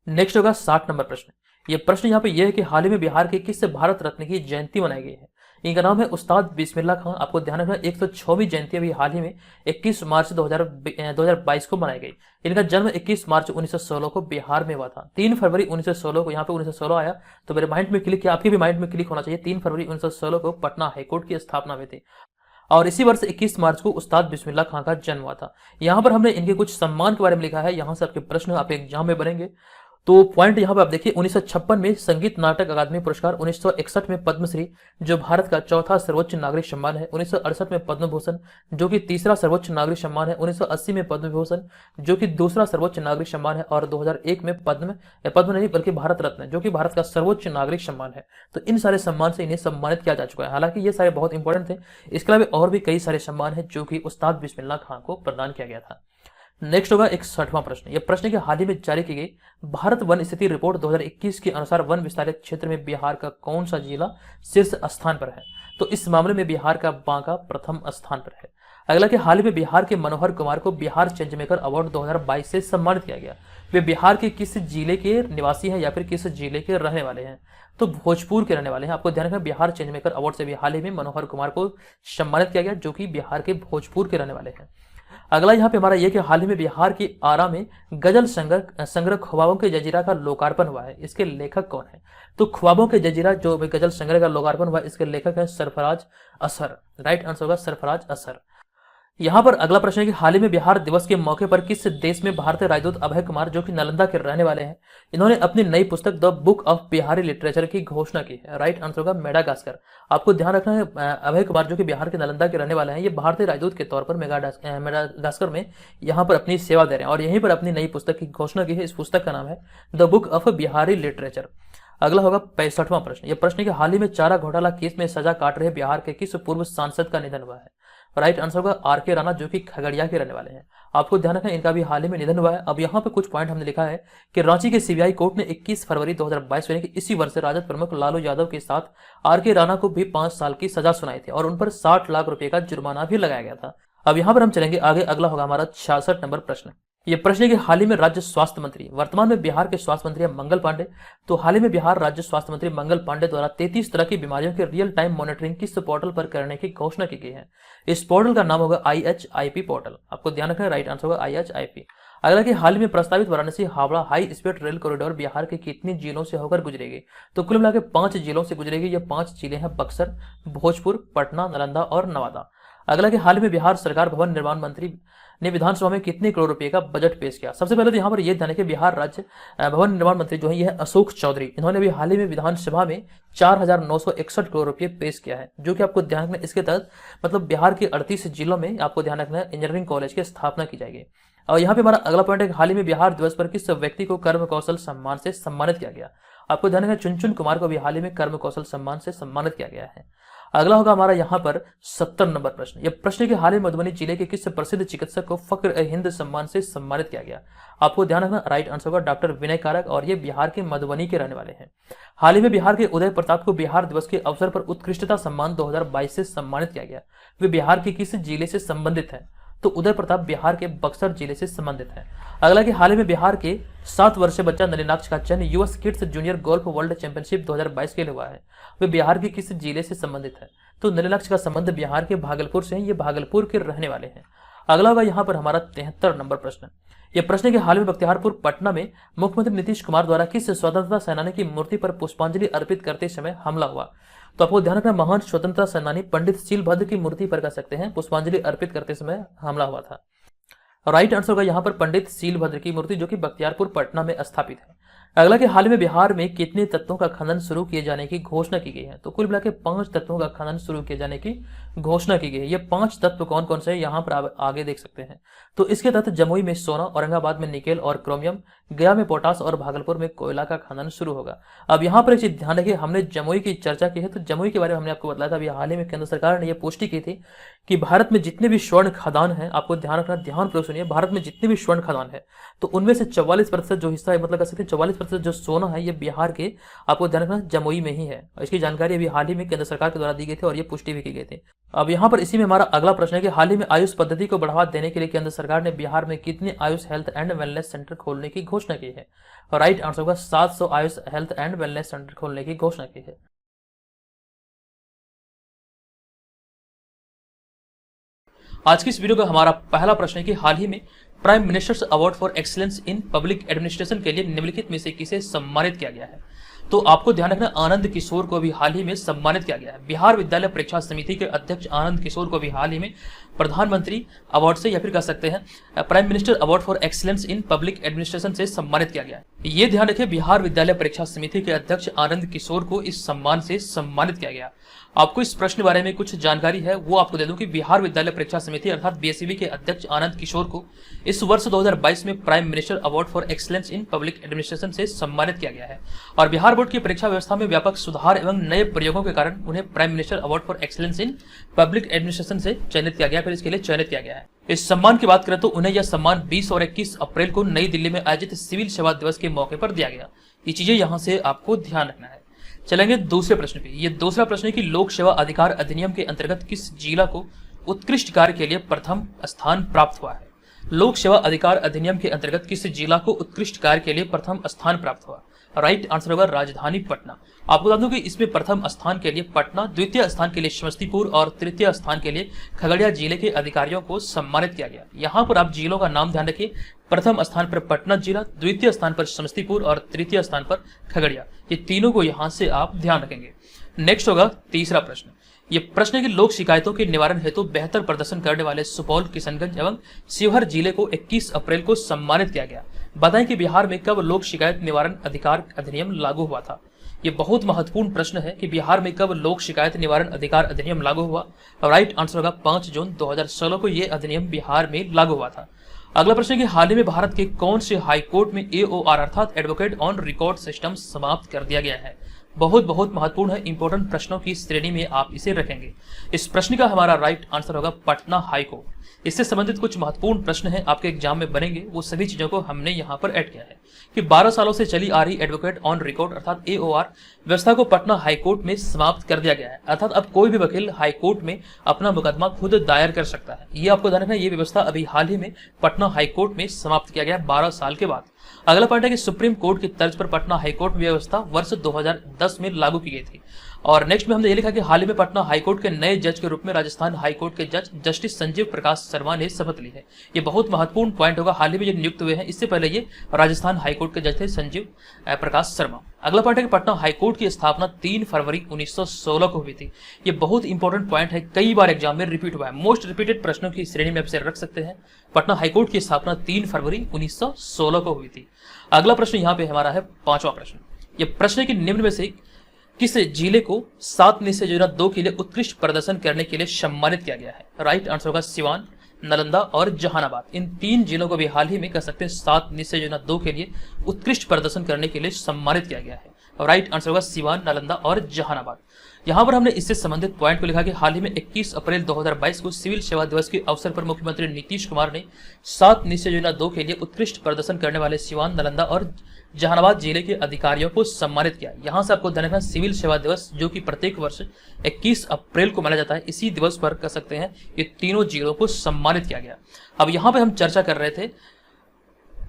नेक्स्ट होगा 60 नंबर प्रश्न। ये प्रश्न यहाँ पे यह है कि हाल ही में बिहार के किस भारत रत्न की जयंती मनाई गई है? इनका नाम है उस्ताद बिस्मिल्लाह खां। आपको ध्यान रखना 106वीं जयंती अभी हाल ही में 21 मार्च 2022 को मनाई गई। इनका जन्म 21 मार्च 1916 को बिहार में हुआ था। 3 फरवरी 1916 को यहाँ पे 1916 आया, तो मेरे माइंड में क्लिक किया, आपके भी माइंड में क्लिक होना चाहिए। 3 फरवरी 1916 को पटना हाईकोर्ट की स्थापना हुई थी और इसी वर्ष 21 मार्च को उस्ताद बिस्मिल्लाह खां का जन्म हुआ था। यहाँ पर हमने इनके कुछ सम्मान के बारे में लिखा है, यहाँ से आपके प्रश्न आपके एग्जाम में बनेंगे। तो पॉइंट यहाँ पे आप देखिए, 1956 में संगीत नाटक अकादमी पुरस्कार, 1961 में पद्मश्री जो भारत का चौथा सर्वोच्च नागरिक सम्मान है, 1968 में पद्म भूषण जो कि तीसरा सर्वोच्च नागरिक सम्मान है, 1980 में पद्म विभूषण जो कि दूसरा सर्वोच्च नागरिक सम्मान है और 2001 में पद्म नहीं बल्कि भारत रत्न जो कि भारत का सर्वोच्च नागरिक सम्मान है। तो इन सारे सम्मान से इन्हें सम्मानित किया जा चुका है। हालांकि ये सारे बहुत इंपॉर्टेंट थे, इसके अलावा और भी कई सारे सम्मान है जो कि उस्ताद बिस्मिल्लाह खां को प्रदान किया गया था। नेक्स्ट होगा 61वां प्रश्न। यह प्रश्न के हाल ही में जारी की गई भारत वन स्थिति रिपोर्ट 2021 के अनुसार वन विस्तारित क्षेत्र में बिहार का कौन सा जिला शीर्ष स्थान पर है? तो इस मामले में बिहार का बांका प्रथम स्थान पर है। अगला कि हाल ही में बिहार के मनोहर कुमार को बिहार चेंजमेकर अवार्ड 2022 से सम्मानित किया गया। वे बिहार के किस जिले के निवासी हैं या फिर किस जिले के रहने वाले हैं? तो भोजपुर के रहने वाले हैं। आपको ध्यान रखना, बिहार चेंजमेकर अवार्ड से भी हाल ही में मनोहर कुमार को सम्मानित किया गया, जो कि बिहार के भोजपुर के रहने वाले हैं। अगला यहाँ पे हमारा ये कि हाल ही में बिहार की आरा में गजल संग्रह ख्वाबों के जजीरा का लोकार्पण हुआ है। इसके लेखक कौन है? तो ख्वाबों के जजीरा जो गजल संग्रह का लोकार्पण हुआ, इसके लेखक है सरफराज असर। राइट आंसर होगा सरफराज असर। यहाँ पर अगला प्रश्न है कि हाल ही में बिहार दिवस के मौके पर किस देश में भारतीय राजदूत अभय कुमार, जो कि नालंदा के रहने वाले हैं, इन्होंने अपनी नई पुस्तक the book of Bihari literature की घोषणा की है? राइट आंसर होगा मेडागास्कर। आपको ध्यान रखना है, अभय कुमार जो कि बिहार के नालंदा के रहने वाले हैं, ये भारतीय राजदूत के तौर पर मेडागास्कर में यहाँ पर अपनी सेवा दे रहे हैं और यहीं पर अपनी नई पुस्तक की घोषणा की है। इस पुस्तक का नाम है the book of Bihari literature. अगला होगा 65वां प्रश्न। यह प्रश्न है कि हाल ही में चारा घोटाला केस में सजा काट रहे बिहार के किस पूर्व सांसद का निधन हुआ है? राइट आंसर होगा आर.के. राणा, जो कि खगड़िया के रहने वाले हैं। आपको ध्यान रखना, इनका भी हाल ही में निधन हुआ है। अब यहाँ पे कुछ पॉइंट हमने लिखा है कि रांची के सीबीआई कोर्ट ने 21 फरवरी 2022 यानी कि इसी वर्ष राजद प्रमुख लालू यादव के साथ आर.के. राणा को भी 5 साल की सजा सुनाई थी और उन पर 60 लाख रुपए का जुर्माना भी लगाया गया था। अब यहाँ पर हम चलेंगे आगे। अगला होगा हमारा 66 नंबर प्रश्न। ये प्रश्न है कि हाल ही में राज्य स्वास्थ्य मंत्री, वर्तमान में बिहार के स्वास्थ्य मंत्री मंगल पांडे, तो हाल ही में बिहार राज्य स्वास्थ्य मंत्री मंगल पांडे द्वारा 33 तरह की बीमारियों के रियल टाइम मॉनिटरिंग किस पोर्टल पर करने की घोषणा की गई है? इस पोर्टल का नाम होगा IHIP पोर्टल। आपको ध्यान रखना है, राइट आंसर होगा IHIP। अगला कि हाल ही में प्रस्तावित Varanasi Howrah high speed rail corridor Bihar के कितनी जिलों से होकर गुजरेगी? तो कुल मिलाकर 5 जिलों से गुजरेगी। ये 5 जिले हैं बक्सर, भोजपुर, पटना, नालंदा और नवादा। अगला कि हाल ही में बिहार सरकार भवन निर्माण मंत्री ने विधानसभा में कितने करोड़ रुपए का बजट पेश किया? सबसे पहले तो यहाँ पर यह ध्यान है कि बिहार राज्य भवन निर्माण मंत्री जो है यह अशोक चौधरी, इन्होंने भी हाल ही में विधानसभा में 4,961 करोड़ रुपए पेश किया है, जो कि आपको ध्यान रखना। इसके तहत मतलब बिहार के 38 जिलों में आपको ध्यान रखना है इंजीनियरिंग कॉलेज की स्थापना की जाएगी। और यहाँ पे हमारा अगला पॉइंट है, हाल ही में बिहार दिवस पर किस व्यक्ति को कर्म कौशल सम्मान से सम्मानित किया गया? आपको ध्यान रखना, चुनचुन कुमार को भी हाल ही में कर्म कौशल सम्मान से सम्मानित किया गया है। अगला होगा हमारा यहाँ पर 70 नंबर प्रश्न। यह प्रश्न है कि हाल ही में मधुबनी जिले के किस प्रसिद्ध चिकित्सक को फक्र हिंद सम्मान से सम्मानित किया गया? आपको ध्यान रखना, राइट आंसर होगा डॉक्टर विनय कारक, और ये बिहार के मधुबनी के रहने वाले हैं। हाल ही में बिहार के उदय प्रताप को बिहार दिवस के अवसर पर उत्कृष्टता सम्मान 2022 से सम्मानित किया गया। वे बिहार के किस जिले से संबंधित है? तो उदय प्रताप बिहार के बक्सर जिले से संबंधित है। अगला कि हाल ही में बिहार के 7 वर्षीय बच्चा नलिनाक्ष का चयन US kids junior golf world championship 2022 के लिए हुआ है। वे बिहार के किस जिले से संबंधित है? तो नलिनाक्ष का संबंध बिहार के भागलपुर से है, ये भागलपुर के रहने वाले हैं। अगला होगा यहाँ पर हमारा 73 नंबर प्रश्न। यह प्रश्न है कि हाल में बख्तियारपुर पटना में मुख्यमंत्री नीतीश कुमार द्वारा किस स्वतंत्रता सेनानी की मूर्ति पर पुष्पांजलि अर्पित करते समय हमला हुआ? तो आपको ध्यान रखना, महान स्वतंत्रता सेनानी पंडित शीलभद्र की मूर्ति पर कह सकते हैं पुष्पांजलि अर्पित करते समय हमला हुआ था। राइट आंसर होगा यहाँ पर पंडित शीलभद्र की मूर्ति, जो कि बख्तियारपुर पटना में स्थापित है। अगला कि हाल में बिहार में कितने तत्वों का खनन शुरू किए जाने की घोषणा की गई है? तो कुल मिलाकर 5 तत्वों का खनन शुरू किए जाने की घोषणा की गई है। ये 5 तत्व कौन कौन से हैं यहाँ पर आप आगे देख सकते हैं। तो इसके तहत जमुई में सोना, औरंगाबाद में निकेल और क्रोमियम, गया में पोटास और भागलपुर में कोयला का खनन शुरू होगा। अब यहाँ पर एक चीज ध्यान रखिए, हमने जमुई की चर्चा की है, तो जमुई के बारे में हमने आपको बताया था। अभी हाल ही में केंद्र सरकार ने यह पुष्टि की थी कि भारत में जितने भी स्वर्ण खदान है, आपको ध्यान रखना, ध्यानपूर्वक सुनिए, भारत में जितने भी स्वर्ण खदान है तो उनमें से 44% जो हिस्सा है, मतलब कह सकते हैं 44% जो सोना है, ये बिहार के आपको ध्यान रखना जमुई में ही है। इसकी जानकारी अभी हाल ही में केंद्र सरकार के द्वारा दी गई थी और ये पुष्टि भी की गई थी। अब यहाँ पर इसी में हमारा अगला प्रश्न है कि हाल ही में आयुष पद्धति को बढ़ावा देने के लिए केंद्र सरकार ने बिहार में कितने Ayush health and wellness centre खोलने की घोषणा की है? राइट आंसर होगा 700 Ayush health and wellness centre खोलने की घोषणा की है। आज की इस वीडियो का हमारा पहला प्रश्न है कि हाल ही में prime ministers award for excellence in public administration के लिए निम्नलिखित में से किसे सम्मानित किया गया है? तो आपको ध्यान रखना, आनंद किशोर को भी हाल ही में सम्मानित किया गया है। बिहार विद्यालय परीक्षा समिति के अध्यक्ष आनंद किशोर को भी हाल ही में प्रधानमंत्री अवार्ड से या फिर कह सकते हैं prime minister award for excellence in public administration से सम्मानित किया गया है। ये ध्यान रखें, बिहार विद्यालय परीक्षा समिति के अध्यक्ष आनंद किशोर को इस सम्मान से सम्मानित किया गया। आपको इस प्रश्न बारे में कुछ जानकारी है, वो आपको दे दूं कि बिहार विद्यालय परीक्षा समिति अर्थात बीएसईबी के अध्यक्ष आनंद किशोर को इस वर्ष 2022 में prime minister award for excellence in public administration से सम्मानित किया गया है। और बिहार बोर्ड की परीक्षा व्यवस्था में व्यापक सुधार एवं नए प्रयोगों के कारण उन्हें prime minister award for excellence in public administration से चयनित किया गया, फिर इसके लिए चयनित किया गया है। इस सम्मान की बात करें तो उन्हें यह सम्मान 20 और 21 अप्रैल को नई दिल्ली में आयोजित सिविल सेवा दिवस के मौके पर दिया गया। ये चीजें यहाँ से आपको ध्यान रखना है। चलेंगे दूसरे प्रश्न पे। ये दूसरा प्रश्न है कि लोक सेवा अधिकार अधिनियम के अंतर्गत किस जिला को उत्कृष्ट कार्य के लिए प्रथम स्थान प्राप्त हुआ है? लोक सेवा अधिकार अधिनियम के अंतर्गत किस जिला को उत्कृष्ट कार्य के लिए प्रथम स्थान प्राप्त हुआ? राइट आंसर होगा राजधानी पटना। आपको बता दूं कि इसमें प्रथम स्थान के लिए पटना, द्वितीय स्थान के लिए समस्तीपुर और तृतीय स्थान के लिए खगड़िया जिले के अधिकारियों को सम्मानित किया गया। यहाँ पर आप जिलों का नाम ध्यान रखिए, प्रथम स्थान पर पटना जिला, द्वितीय स्थान पर समस्तीपुर और तृतीय स्थान पर खगड़िया। ये तीनों को यहाँ से आप ध्यान रखेंगे। नेक्स्ट होगा तीसरा प्रश्न। ये प्रश्न है कि लोक शिकायतों के निवारण हेतु बेहतर प्रदर्शन करने वाले सुपौल, किशनगंज एवं शिवहर जिले को 21 अप्रैल को सम्मानित किया गया। बताएं कि बिहार में कब लोक शिकायत निवारण अधिकार अधिनियम लागू हुआ था? ये बहुत महत्वपूर्ण प्रश्न है कि बिहार में कब लोक शिकायत निवारण अधिकार अधिनियम लागू हुआ। राइट आंसर होगा 5 जून 2016 को ये अधिनियम बिहार में लागू हुआ था। अगला प्रश्न है कि हाल ही में भारत के कौन से हाई कोर्ट में AOR अर्थात एडवोकेट ऑन रिकॉर्ड सिस्टम समाप्त कर दिया गया है? बहुत महत्वपूर्ण है, इंपॉर्टेंट प्रश्नों की श्रेणी में आप इसे रखेंगे। इस प्रश्न का हमारा राइट आंसर होगा पटना हाई कोर्ट। इससे संबंधित कुछ महत्वपूर्ण प्रश्न हैं आपके एग्जाम में बनेंगे, वो सभी चीजों को हमने यहाँ पर ऐड किया है कि 12 सालों से चली आ रही एडवोकेट ऑन रिकॉर्ड अर्थात AOR व्यवस्था को पटना हाई कोर्ट में समाप्त कर दिया गया है। अर्थात अब कोई भी वकील हाई कोर्ट में अपना मुकदमा खुद दायर कर सकता है। ये आपको ध्यान रखना, ये व्यवस्था अभी हाल ही में पटना हाई कोर्ट में समाप्त किया गया 12 साल के बाद। अगला पॉइंट है कि सुप्रीम कोर्ट की तर्ज पर पटना हाईकोर्ट व्यवस्था वर्ष 2010 में लागू की गई थी। और नेक्स्ट में हमने ये लिखा कि हाल ही में पटना हाईकोर्ट के नए जज के रूप में राजस्थान हाईकोर्ट के जज जस्टिस संजीव प्रकाश शर्मा ने शपथ ली है। ये बहुत महत्वपूर्ण पॉइंट होगा, हाल ही में ये नियुक्त हुए हैं, इससे पहले ये राजस्थान हाईकोर्ट के जज थे संजीव प्रकाश शर्मा। अगला पॉइंट है कि पटना हाईकोर्ट की स्थापना 3 फरवरी 1916 को हुई थी। ये बहुत इंपॉर्टेंट पॉइंट है, कई बार एग्जाम में रिपीट हुआ है, मोस्ट रिपीटेड प्रश्नों की श्रेणी में आप इसे रख सकते हैं। पटना हाईकोर्ट की स्थापना 3 फरवरी 1916 को हुई थी। अगला प्रश्न यहाँ पे हमारा है 5वां प्रश्न। ये प्रश्न है कि निम्न में से किस जिले को 7 निश्चय योजना 2 के लिए उत्कृष्ट प्रदर्शन करने के लिए सम्मानित किया गया है? राइट आंसर होगा सिवान, नालंदा और जहानाबाद। इन 3 जिलों को भी हाल ही में कह सकते हैं 7 निश्चय योजना 2 के लिए उत्कृष्ट प्रदर्शन करने के लिए सम्मानित किया गया है। राइट आंसर होगा सिवान, नालंदा और जहानाबाद। यहाँ पर हमने इससे संबंधित पॉइंट को लिखा कि हाल ही में 21 अप्रैल 2022 को सिविल सेवा दिवस के अवसर पर मुख्यमंत्री नीतीश कुमार ने 7 निश्चय योजना 2 के लिए उत्कृष्ट प्रदर्शन करने वाले सिवान, नालंदा और जहानाबाद जिले के अधिकारियों को सम्मानित किया। यहाँ से आपको ध्यान रखना, सिविल सेवा दिवस जो कि प्रत्येक वर्ष 21 अप्रैल को मनाया जाता है, इसी दिवस पर कह सकते हैं ये तीनों जिलों को सम्मानित किया गया। अब यहाँ पे हम चर्चा कर रहे थे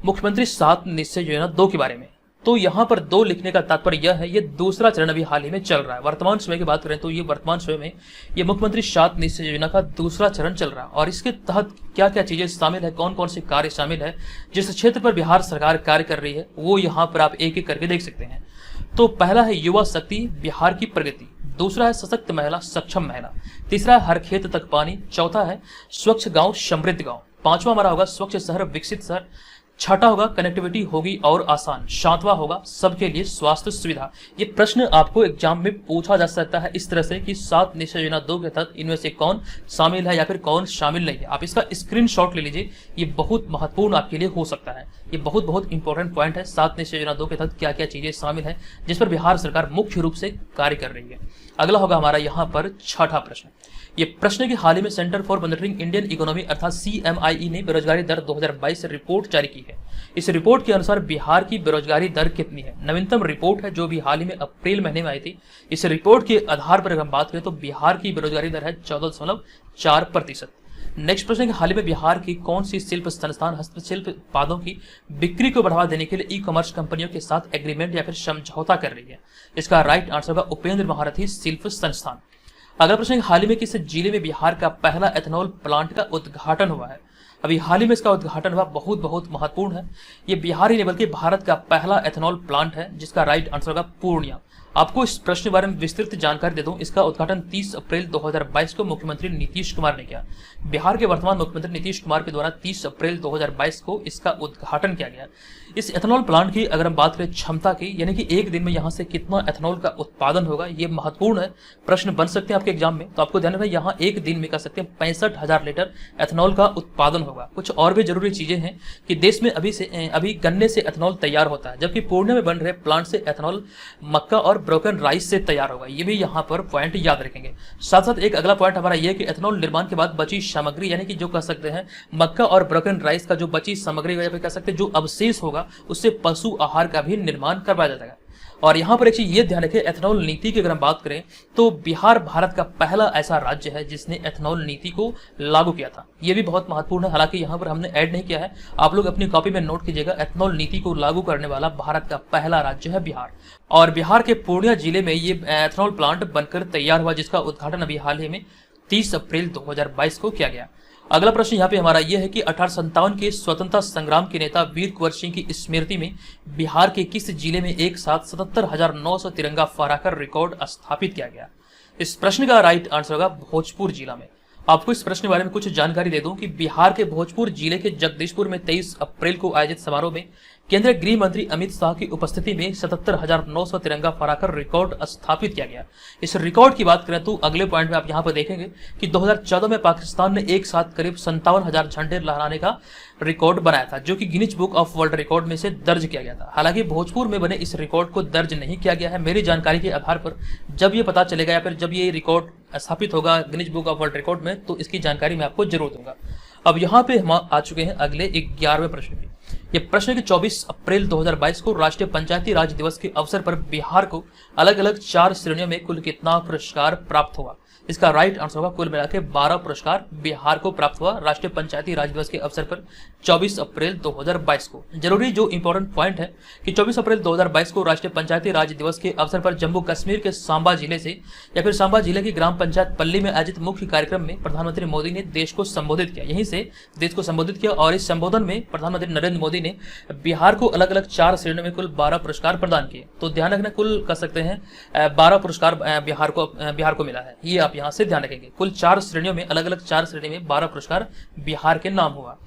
मुख्यमंत्री 7 निश्चय योजना 2 के बारे में, तो यहाँ पर 2 लिखने का तात्पर्य यह है, ये दूसरा चरण अभी हाल ही में चल रहा है। वर्तमान समय की बात करें तो ये वर्तमान समय में ये मुख्यमंत्री 7 निश्चय योजना का दूसरा चरण चल रहा है। और इसके तहत क्या क्या चीजें शामिल है, कौन कौन से कार्य शामिल है, जिस क्षेत्र पर बिहार सरकार कार्य कर रही है, वो यहाँ पर आप एक एक करके देख सकते हैं। तो पहला है युवा शक्ति बिहार की प्रगति, दूसरा है सशक्त महिला सक्षम महिला, तीसरा है हर खेत तक पानी, चौथा है स्वच्छ गांव समृद्ध गांव, 5वां हमारा होगा स्वच्छ शहर विकसित शहर, छठा होगा कनेक्टिविटी होगी और आसान, 7वां होगा सबके लिए स्वास्थ्य सुविधा। ये प्रश्न आपको एग्जाम में पूछा जा सकता है इस तरह से कि 7 निश्चय योजना 2 के तहत इनमें से कौन शामिल है या फिर कौन शामिल नहीं है। आप इसका स्क्रीनशॉट ले लीजिए, ये बहुत महत्वपूर्ण आपके लिए हो सकता है। ये बहुत इंपॉर्टेंट पॉइंट है, 7 निश्चय योजना 2 के तहत क्या क्या चीजें शामिल है जिस पर बिहार सरकार मुख्य रूप से कार्य कर रही है। अगला होगा हमारा यहाँ पर छठा प्रश्न। ये प्रश्न की हाल ही में centre for monitoring Indian economy अर्थात CMIE ने बेरोजगारी दर 2022 रिपोर्ट जारी की है। इस रिपोर्ट के अनुसार बिहार की बेरोजगारी दर कितनी है? नवीनतम रिपोर्ट है जो भी हाल ही में अप्रैल महीने में आई थी। इस रिपोर्ट के आधार पर अगर हम बात करें तो बिहार की बेरोजगारी दर है 14.4%। नेक्स्ट प्रश्न है कि हाल ही में बिहार की कौन सी शिल्प संस्थान हस्तशिल्प उत्पादों की बिक्री को बढ़ावा देने के लिए ई-कॉमर्स कंपनियों के साथ एग्रीमेंट या फिर समझौता कर रही है? इसका राइट आंसर होगा उपेंद्र महारथी शिल्प संस्थान। अगला प्रश्न है हाल ही में किस जिले में बिहार का पहला एथेनॉल प्लांट का उद्घाटन हुआ है? अभी हाल ही में इसका उद्घाटन हुआ, बहुत महत्वपूर्ण है। ये बिहार ही नहीं बल्कि भारत का पहला एथेनॉल प्लांट है जिसका राइट आंसर होगा पूर्णिया। आपको इस प्रश्न के बारे में विस्तृत जानकारी दे दूं, इसका उद्घाटन 30 अप्रैल 2022 को मुख्यमंत्री नीतीश कुमार ने किया। बिहार के वर्तमान मुख्यमंत्री नीतीश कुमार के द्वारा 30 अप्रैल 2022 को इसका उद्घाटन किया गया। इस एथेनॉल प्लांट की अगर हम बात करें क्षमता की, यानी कि एक दिन में यहाँ से कितना एथेनॉल का उत्पादन होगा, ये महत्वपूर्ण है, प्रश्न बन सकते हैं आपके एग्जाम में। तो आपको ध्यान रखना, यहाँ एक दिन में कह सकते हैं 65,000 लीटर एथेनॉल का उत्पादन होगा। कुछ और भी जरूरी चीजें हैं कि देश में अभी गन्ने से एथेनॉल तैयार होता है, जबकि पुणे में बन रहे प्लांट से एथेनॉल मक्का और ब्रोकन राइस से तैयार होगा। ये भी यहाँ पर पॉइंट याद रखेंगे। साथ साथ एक अगला पॉइंट हमारा ये कि एथेनॉल निर्माण के बाद बची सामग्री, यानी कि जो कह सकते हैं मक्का और ब्रोकन राइस का जो बची सामग्री या फिर कह सकते हैं जो अवशेष होगा, उससे पशु आहार का भी निर्माण करवाया जाएगा। और यहाँ पर एक चीज ये ध्यान रखें, एथेनॉल नीति की अगर हम बात करें तो बिहार भारत का पहला ऐसा राज्य है जिसने एथेनॉल नीति को लागू किया था। ये भी बहुत महत्वपूर्ण है, हालांकि यहाँ पर हमने ऐड नहीं किया है, आप लोग अपनी कॉपी में नोट कीजिएगा। एथेनॉल नीति को लागू करने वाला भारत का पहला राज्य है बिहार, और बिहार के पूर्णिया जिले में ये एथेनॉल प्लांट बनकर तैयार हुआ, जिसका उद्घाटन अभी हाल ही में 30 अप्रैल 2022 को किया गया। अगला प्रश्न यहाँ पे हमारा यह है कि 1857 के स्वतंत्रता संग्राम के नेता वीर कुंवर सिंह की स्मृति में बिहार के किस जिले में एक साथ 77,900 तिरंगा फहराकर रिकॉर्ड स्थापित किया गया? इस प्रश्न का राइट आंसर होगा भोजपुर जिला में। आपको इस प्रश्न के बारे में कुछ जानकारी दे दूं कि बिहार के भोजपुर जिले के जगदीशपुर में 23 अप्रैल को आयोजित समारोह में केंद्रीय गृह मंत्री अमित शाह की उपस्थिति में 77,900 तिरंगा फहराकर रिकॉर्ड स्थापित किया गया। इस रिकॉर्ड की बात करें तो अगले पॉइंट में आप यहां पर देखेंगे कि 2014 में पाकिस्तान ने एक साथ करीब 57,000 झंडे लहराने का रिकॉर्ड बनाया था, जो कि Guinness book of world record में से दर्ज किया गया था। हालांकि भोजपुर में बने इस रिकॉर्ड को दर्ज नहीं किया गया है। मेरी जानकारी के आधार पर जब ये पता चलेगा या फिर जब ये रिकॉर्ड स्थापित होगा Guinness book of world record में, तो इसकी जानकारी मैं आपको जरूर दूंगा। अब यहाँ पे हम आ चुके हैं अगले 11वें प्रश्न पे। ये प्रश्न के 24 अप्रैल 2022 को राष्ट्रीय पंचायती राज दिवस के अवसर पर बिहार को अलग अलग 4 श्रेणियों में कुल कितना पुरस्कार प्राप्त हुआ? इसका राइट आंसर होगा कुल मिलाकर 12 पुरस्कार बिहार को प्राप्त हुआ राष्ट्रीय पंचायती राज दिवस के अवसर पर 24 अप्रैल 2022 को। जरूरी जो इंपॉर्टेंट पॉइंट है कि 24 अप्रैल 2022 को राष्ट्रीय पंचायती राज दिवस के अवसर पर जम्मू कश्मीर के सांबा जिले से या फिर सांबा जिले की ग्राम पंचायत पल्ली में आयोजित मुख्य कार्यक्रम में प्रधानमंत्री मोदी ने देश को संबोधित किया। यहीं से देश को संबोधित किया और इस संबोधन में प्रधानमंत्री नरेंद्र मोदी ने बिहार को अलग अलग 4 श्रेणियों में कुल 12 पुरस्कार प्रदान किए। तो ध्यान रखना, कुल कह सकते हैं 12 पुरस्कार बिहार को मिला है। ये आप यहाँ से ध्यान रखेंगे। कुल 4 श्रेणियों में अलग अलग 4 श्रेणी में 12 पुरस्कार बिहार के नाम हुआ।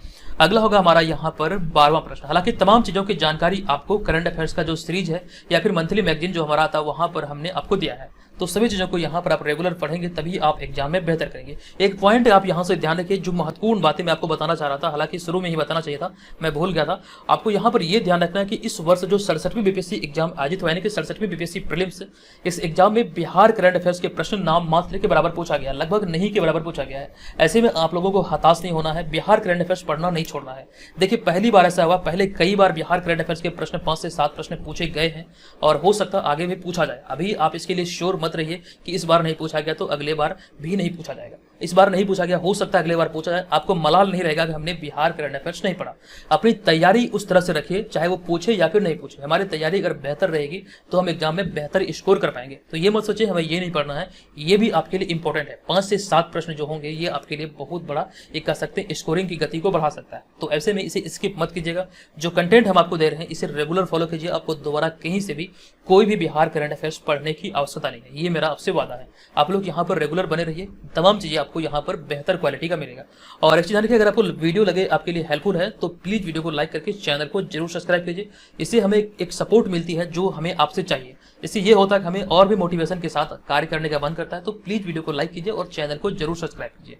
अगला होगा हमारा यहाँ पर 12वां प्रश्न। हालांकि तमाम चीजों की जानकारी आपको करंट अफेयर्स का जो सीरीज है या फिर मंथली मैगजीन जो हमारा आता वहां पर हमने आपको दिया है, तो सभी चीजों को यहाँ पर आप रेगुलर पढ़ेंगे तभी आप एग्जाम में बेहतर करेंगे। एक पॉइंट आप यहाँ से ध्यान रखिए, जो महत्वपूर्ण बातें मैं आपको बताना चाह रहा था, हालांकि शुरू में ही बताना चाहिए था, मैं भूल गया था। आपको यहाँ पर यह ध्यान रखना है कि इस वर्ष जो 67वीं बीपीएससी एग्जाम आयोजित हुआ, यानी कि 67वीं बीपीएससी प्रीलिम्स, इस एग्जाम में बिहार करंट अफेयर्स के प्रश्न नाम मात्र के बराबर पूछा गया, लगभग नहीं के बराबर पूछा गया है। ऐसे में आप लोगों को हताश नहीं होना है, बिहार करंट अफेयर्स पढ़ना नहीं छोड़ना है। देखिए पहली बार ऐसा हुआ, पहले कई बार बिहार करंट अफेयर्स के प्रश्न 5 से 7 प्रश्न पूछे गए हैं और हो सकता आगे भी पूछा जाए। अभी आप इसके लिए श्योर मत रहिए कि इस बार नहीं पूछा गया तो अगले बार भी नहीं पूछा जाएगा। इस बार नहीं पूछा गया, हो सकता है अगले बार पूछा जाए। आपको मलाल नहीं रहेगा कि हमने बिहार करंट अफेयर्स नहीं पढ़ा। अपनी तैयारी उस तरह से रखिए, चाहे वो पूछे या फिर नहीं पूछे। हमारी तैयारी अगर बेहतर रहेगी तो हम एग्जाम में बेहतर स्कोर कर पाएंगे। तो ये मत सोचिए हमें ये नहीं पढ़ना है, ये भी आपके लिए इंपॉर्टेंट है। 5 से 7 प्रश्न जो होंगे ये आपके लिए बहुत बड़ा, एक कह सकते हैं, स्कोरिंग की गति को बढ़ा सकता है। तो ऐसे में इसे स्किप मत कीजिएगा। जो कंटेंट हम आपको दे रहे हैं इसे रेगुलर फॉलो कीजिए। आपको दोबारा कहीं से भी कोई भी बिहार करंट अफेयर्स पढ़ने की आवश्यकता नहीं है, ये मेरा आपसे वादा है। आप लोग यहाँ पर रेगुलर बने रहिए, तमाम चीजें आपको यहाँ पर बेहतर क्वालिटी का मिलेगा। और एक चीज ध्यान रखिए, अगर आपको वीडियो लगे आपके लिए हेल्पफुल है तो प्लीज वीडियो को लाइक करके चैनल को जरूर सब्सक्राइब कीजिए। इससे हमें एक सपोर्ट मिलती है जो हमें आपसे चाहिए। इससे ये होता है कि हमें और भी मोटिवेशन के साथ कार्य करने का मन करता है। तो प्लीज वीडियो को लाइक कीजिए और चैनल को जरूर सब्सक्राइब कीजिए।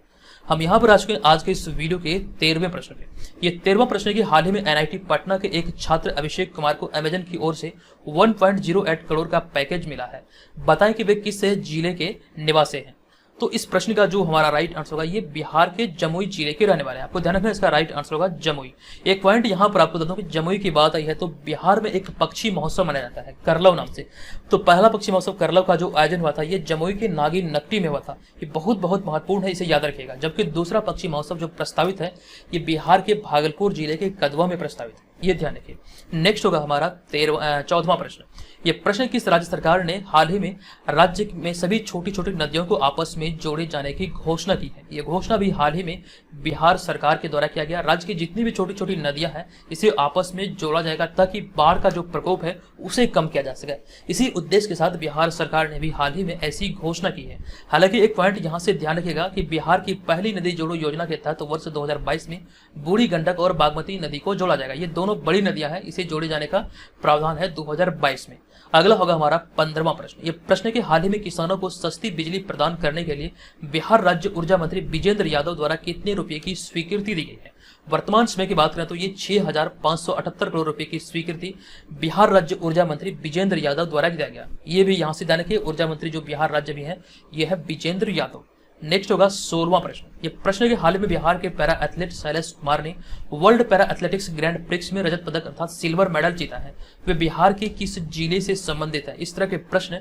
हम यहाँ पर आज के इस वीडियो के 13वें प्रश्न पे। ये 13वां प्रश्न है कि हाल ही में एनआईटी पटना के एक छात्र अभिषेक कुमार को अमेजन की ओर से 1.08 करोड़ का पैकेज मिला है। बताएं कि वे किस जिले के निवासी हैं। तो इस प्रश्न का जो हमारा राइट आंसर होगा, ये बिहार के जमुई जिले के रहने वाले हैं। आपको ध्यान रखना, इसका राइट आंसर होगा जमुई। एक पॉइंट यहाँ पर आपको बता दूं कि जमुई की बात आई है तो बिहार में एक पक्षी महोत्सव मनाया जाता है करलव नाम से। तो पहला पक्षी महोत्सव करलव का जो आयोजन हुआ था ये जमुई के नागिन नकटी में हुआ था। ये बहुत महत्वपूर्ण है, इसे याद रखिएगा। जबकि दूसरा पक्षी महोत्सव जो प्रस्तावित है ये बिहार के भागलपुर जिले के कदवा में प्रस्तावित है, ये ध्यान रखिए। नेक्स्ट होगा हमारा 14वां प्रश्न। ये प्रश्न किस राज्य सरकार ने हाल ही में राज्य में सभी छोटी छोटी नदियों को आपस में जोड़े जाने की घोषणा की है। ये घोषणा भी हाल ही में बिहार सरकार के द्वारा किया गया। राज्य की जितनी भी छोटी छोटी नदियां हैं इसे आपस में जोड़ा जाएगा ताकि बाढ़ का जो प्रकोप है उसे कम किया जा सके। इसी उद्देश्य के साथ बिहार सरकार ने भी हाल ही में ऐसी घोषणा की है। हालांकि एक पॉइंट यहाँ से ध्यान रखिएगा कि बिहार की पहली नदी जोड़ो योजना के तहत वर्ष 2022 में बूढ़ी गंडक और बागमती नदी को जोड़ा जाएगा। ये दोनों बड़ी नदियां हैं, इसे जोड़े जाने का प्रावधान है 2022 में। अगला होगा हमारा 15वां प्रश्न। ये प्रश्न के हाल ही में किसानों को सस्ती बिजली प्रदान करने के लिए बिहार राज्य ऊर्जा मंत्री विजेंद्र यादव द्वारा कितने रुपए की स्वीकृति दी गई है। वर्तमान समय की बात करें तो ये 6,578 करोड़ रुपए की स्वीकृति बिहार राज्य ऊर्जा मंत्री विजेंद्र यादव द्वारा दिया गया। ये भी यहाँ से ध्यान रखिए, ऊर्जा मंत्री जो बिहार राज्य में है ये है विजेंद्र यादव। नेक्स्ट होगा 16वां प्रश्न। ये प्रश्न के हाल में बिहार के पैरा एथलीट शैलेश कुमार ने world para athletics grand prix में रजत पदक अर्थात सिल्वर मेडल जीता है, वे बिहार के किस जिले से संबंधित है? इस तरह के प्रश्न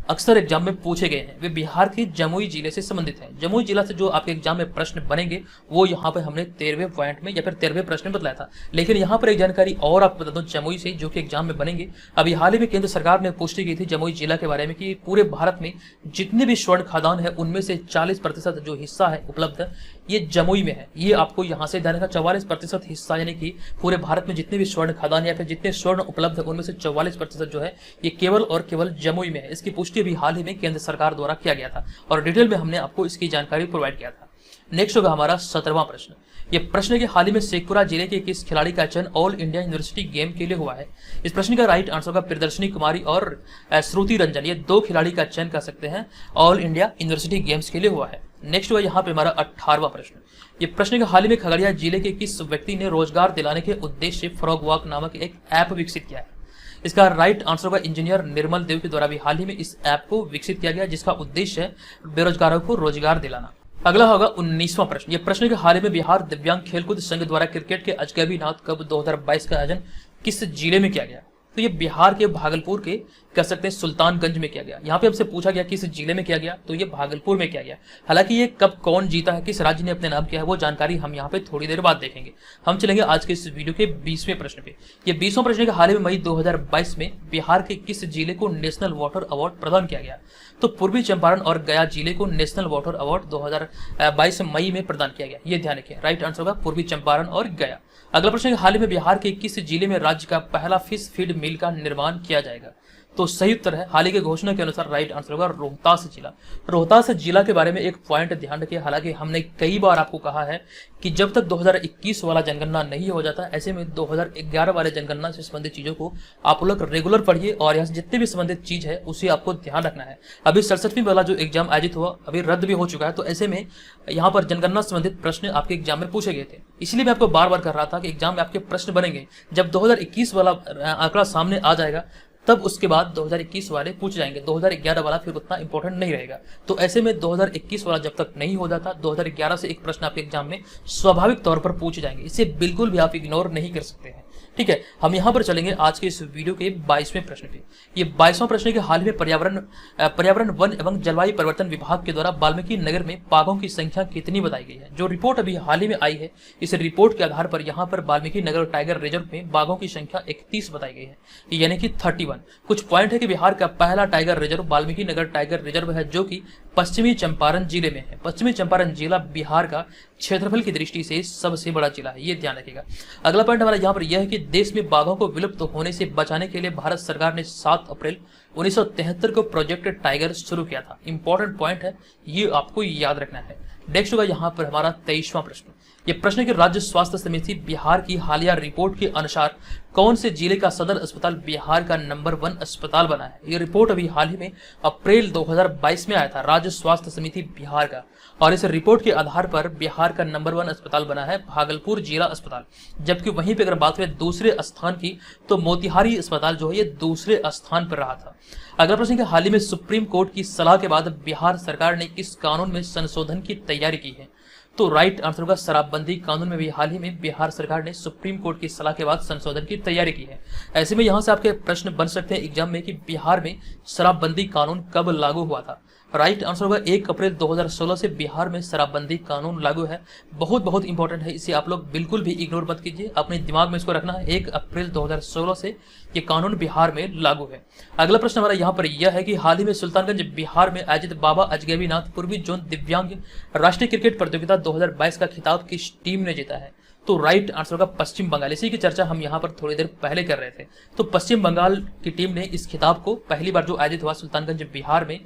अक्सर एग्जाम में पूछे गए हैं। वे बिहार के जमुई जिले से संबंधित हैं। जमुई जिला से जो आपके एग्जाम में प्रश्न बनेंगे वो यहाँ पे हमने 13वें पॉइंट में या फिर 13वें प्रश्न में बताया था। लेकिन यहाँ पर एक जानकारी और आपको बता दूं जमुई से, जो कि एग्जाम में बनेंगे। अभी हाल ही में केंद्र सरकार ने पुष्टि की थी जमुई जिला के बारे में कि पूरे भारत में जितने भी स्वर्ण खदान है उनमें से 40% जो हिस्सा है उपलब्ध ये जमुई में है। ये आपको यहाँ से ध्यान रखना, 44% हिस्सा, यानी कि पूरे भारत में जितने भी स्वर्ण खदान या फिर जितने स्वर्ण उपलब्ध है उनमें से 44% जो है ये केवल और केवल जमुई में है। इसकी पुष्टि अभी हाल ही में केंद्र सरकार द्वारा किया गया था और डिटेल में हमने आपको इसकी जानकारी प्रोवाइड किया था। नेक्स्ट होगा हमारा 17वां प्रश्न। ये प्रश्न के हाल ही में शेखपुरा जिले के किस खिलाड़ी का चयन ऑल इंडिया यूनिवर्सिटी गेम के लिए हुआ है? इस प्रश्न का राइट आंसर होगा प्रियदर्शनी कुमारी और श्रुति रंजन। ये 2 खिलाड़ी का चयन कर सकते हैं ऑल इंडिया यूनिवर्सिटी गेम्स के लिए हुआ है। नेक्स्ट हुआ यहाँ पे हमारा 18वां प्रश्न। ये प्रश्न के हाल ही में खगड़िया जिले के किस व्यक्ति ने रोजगार दिलाने के उद्देश्य से फ्रॉग वॉक नामक एक ऐप विकसित किया है? इसका राइट आंसर होगा इंजीनियर निर्मल देव के द्वारा भी हाल ही में इस ऐप को विकसित किया गया, जिसका उद्देश्य है बेरोजगारों को रोजगार दिलाना। अगला होगा 19वां प्रश्न। ये प्रश्न के हाल ही में बिहार दिव्यांग खेलकूद संघ द्वारा क्रिकेट के अजगबी नाथ कप 2022 का आयोजन किस जिले में किया गया? तो ये बिहार के भागलपुर के कह सकते हैं सुल्तानगंज में किया गया। यहाँ पे हमसे पूछा गया किस जिले में किया गया, तो ये भागलपुर में किया गया। हालांकि ये कब कौन जीता है, किस राज्य ने अपने नाम किया है, वो जानकारी हम यहाँ पे थोड़ी देर बाद देखेंगे। हम चलेंगे आज के इस वीडियो के 20वें प्रश्न पे। ये 20वां प्रश्न के हाल ही में मई 2022 में बिहार के किस जिले को नेशनल वाटर अवार्ड प्रदान किया गया? तो पूर्वी चंपारण और गया जिले को नेशनल वाटर अवार्ड 2022 मई में प्रदान किया गया। ये ध्यान रखिए, राइट आंसर होगा पूर्वी चंपारण और गया। अगला प्रश्न, हाल ही में बिहार के किस जिले में राज्य का पहला फिश फीड मिल का निर्माण किया जाएगा? तो सही उत्तर है हाल ही की घोषणा के अनुसार राइट आंसर होगा रोहतास जिला। रोहतास जिला के बारे में एक पॉइंट ध्यान रखिए, हालांकि हमने कई बार आपको कहा है कि जब तक 2021 वाला जनगणना नहीं हो जाता, ऐसे में 2011 वाले जनगणना से संबंधित चीजों को आप लोग रेगुलर पढ़िए और यहाँ से जितने भी संबंधित चीज है उसे आपको ध्यान रखना है। अभी 67वीं वाला जो एग्जाम आयोजित हुआ अभी रद्द भी हो चुका है, तो ऐसे में यहाँ पर जनगणना संबंधित प्रश्न आपके एग्जाम में पूछे गए थे। इसलिए मैं आपको बार बार कर रहा था कि एग्जाम में आपके प्रश्न बनेंगे, जब 2021 वाला आंकड़ा सामने आ जाएगा तब उसके बाद 2021 वाले पूछ जाएंगे, 2011 वाला फिर उतना इंपॉर्टेंट नहीं रहेगा। तो ऐसे में 2021 वाला जब तक नहीं हो जाता 2011 से एक प्रश्न आपके एग्जाम में स्वाभाविक तौर पर पूछ जाएंगे, इसे बिल्कुल भी आप इग्नोर नहीं कर सकते हैं। ठीक है, हम यहाँ पर चलेंगे आज के इस वीडियो के 22वें प्रश्न पे। ये 22वां प्रश्न के हाल ही में पर्यावरण वन एवं जलवायु परिवर्तन विभाग के द्वारा वाल्मीकि नगर में बाघों की संख्या कितनी बताई गई है? जो रिपोर्ट अभी हाल ही में आई है, इस रिपोर्ट के आधार पर यहाँ पर वाल्मीकि नगर टाइगर रिजर्व में बाघों की संख्या 31 बताई गई है, यानी कि 31। कुछ पॉइंट है कि बिहार का पहला tiger reserve Valmiki Nagar tiger reserve है, जो कि पश्चिमी चंपारण जिले में है। पश्चिमी चंपारण जिला बिहार का क्षेत्रफल की दृष्टि से सबसे बड़ा जिला है, ये ध्यान रखिएगा। अगला पॉइंट हमारा यहाँ पर यह है कि देश में बाघों को विलुप्त होने से बचाने के लिए भारत सरकार ने 7 अप्रैल 1973 को प्रोजेक्ट टाइगर शुरू किया था। इंपॉर्टेंट पॉइंट है, ये आपको याद रखना है। नेक्स्ट होगा यहाँ पर हमारा 23वां प्रश्न। ये प्रश्न की राज्य स्वास्थ्य समिति बिहार की हालिया रिपोर्ट के अनुसार कौन से जिले का सदर अस्पताल बिहार का नंबर 1 अस्पताल बना है? ये रिपोर्ट अभी हाल ही में अप्रैल 2022 में आया था राज्य स्वास्थ्य समिति बिहार का, और इस रिपोर्ट के आधार पर बिहार का नंबर 1 अस्पताल बना है भागलपुर जिला अस्पताल। जबकि वहीं पे अगर बात करें दूसरे स्थान की, तो मोतिहारी अस्पताल जो है ये दूसरे स्थान पर रहा था। अगला प्रश्न है, हाल ही में सुप्रीम कोर्ट की सलाह के बाद बिहार सरकार ने किस कानून में संशोधन की तैयारी की है? तो राइट आंसर होगा शराबबंदी कानून में भी हाल ही में बिहार सरकार ने सुप्रीम कोर्ट की सलाह के बाद संशोधन की तैयारी की है। ऐसे में यहाँ से आपके प्रश्न बन सकते हैं एग्जाम में कि बिहार में शराबबंदी कानून कब लागू हुआ था? राइट आंसर होगा 1 अप्रैल 2016 से बिहार में शराबबंदी कानून लागू है। बहुत इंपॉर्टेंट है, इसे आप लोग बिल्कुल भी इग्नोर मत कीजिए, अपने दिमाग में इसको रखना है। 1 अप्रैल 2016 से ये कानून बिहार में लागू है। अगला प्रश्न हमारा यहाँ पर यह है कि हाल ही में सुल्तानगंज बिहार में आयोजित बाबा अजगैबी नाथ पूर्वी जोन दिव्यांग राष्ट्रीय क्रिकेट प्रतियोगिता 2022 का खिताब किस टीम ने जीता है? तो राइट आंसर होगा पश्चिम बंगाल। इसी की चर्चा हम यहाँ पर थोड़ी देर पहले कर रहे थे। तो पश्चिम बंगाल की टीम ने इस खिताब को पहली बार जो आयोजित हुआ सुल्तानगंज बिहार में,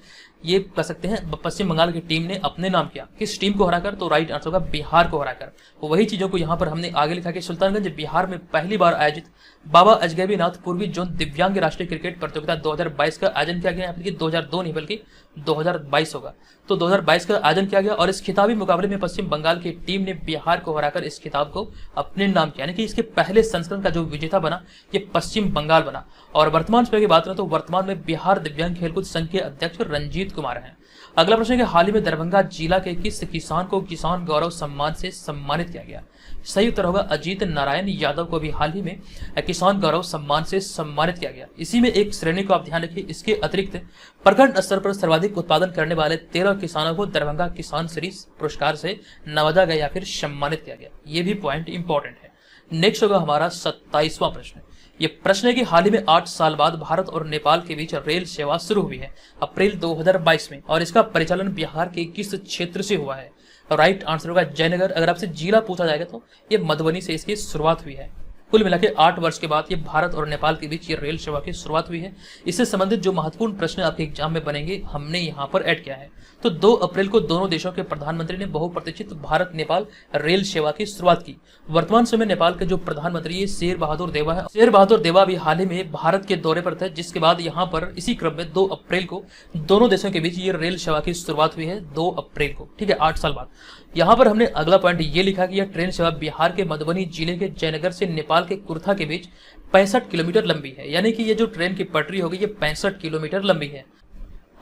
ये कह सकते हैं पश्चिम बंगाल की टीम ने अपने नाम किया। किस टीम को हराकर? तो राइट आंसर होगा बिहार को हराकर। तो वही चीजों को यहाँ पर हमने आगे लिखा कि सुल्तानगंज बिहार में पहली बार आयोजित बाबा अजगैबी नाथ पूर्वी जोन दिव्यांग राष्ट्रीय क्रिकेट प्रतियोगिता 2022 का आयोजन किया गया है। 2002 नहीं बल्कि 2022 होगा। तो 2022 का आयोजन किया गया और इस खिताबी मुकाबले में पश्चिम बंगाल की टीम ने बिहार को हराकर इस खिताब को अपने नाम किया, यानी कि इसके पहले संस्करण का जो विजेता बना ये पश्चिम बंगाल बना। और वर्तमान समय की बात करें तो वर्तमान में बिहार दिव्यांग खेलकूद संघ के अध्यक्ष रंजीत कुमार हैं। अगला प्रश्न है कि हाल ही में दरभंगा जिला के किस किसान को किसान गौरव सम्मान से सम्मानित किया गया? सही उत्तर होगा अजीत नारायण यादव को भी हाल ही में किसान गौरव सम्मान से सम्मानित किया गया। इसी में एक श्रेणी को आप ध्यान रखिए, इसके अतिरिक्त प्रखंड स्तर पर सर्वाधिक उत्पादन करने वाले 13 किसानों को दरभंगा किसान श्री पुरस्कार से नवाजा गया या फिर सम्मानित किया गया। ये भी पॉइंट इंपॉर्टेंट है। नेक्स्ट होगा हमारा 27वां प्रश्न। ये प्रश्न है कि हाल ही में 8 साल बाद भारत और नेपाल के बीच रेल सेवा शुरू हुई है अप्रैल 2022 में, और इसका परिचालन बिहार के किस क्षेत्र से हुआ है? राइट आंसर होगा जयनगर। अगर आपसे जिला पूछा जाएगा तो ये मधुबनी से इसकी शुरुआत हुई है। कुल मिला के 8 वर्ष के बाद ये भारत और नेपाल के बीच ये रेल सेवा की शुरुआत हुई है। इससे संबंधित जो महत्वपूर्ण प्रश्न आपके एग्जाम में बनेंगे हमने यहाँ पर ऐड किया है। तो 2 अप्रैल को दोनों देशों के प्रधानमंत्री ने बहुप्रतीक्षित भारत नेपाल रेल सेवा की शुरुआत की। वर्तमान समय नेपाल के जो प्रधानमंत्री है शेर बहादुर देवा है। शेर बहादुर देवा भी हाल ही में भारत के दौरे पर थे, जिसके बाद यहाँ पर इसी क्रम में 2 अप्रैल को दोनों देशों के बीच ये रेल सेवा की शुरुआत हुई है 2 अप्रैल को। ठीक है, 8 साल बाद। यहाँ पर हमने अगला पॉइंट ये लिखा कि यह ट्रेन सेवा बिहार के मधुबनी जिले के जयनगर से नेपाल के कुर्था के बीच 65 किलोमीटर लंबी है, यानी कि ये जो ट्रेन की पटरी होगी ये 65 किलोमीटर लंबी है।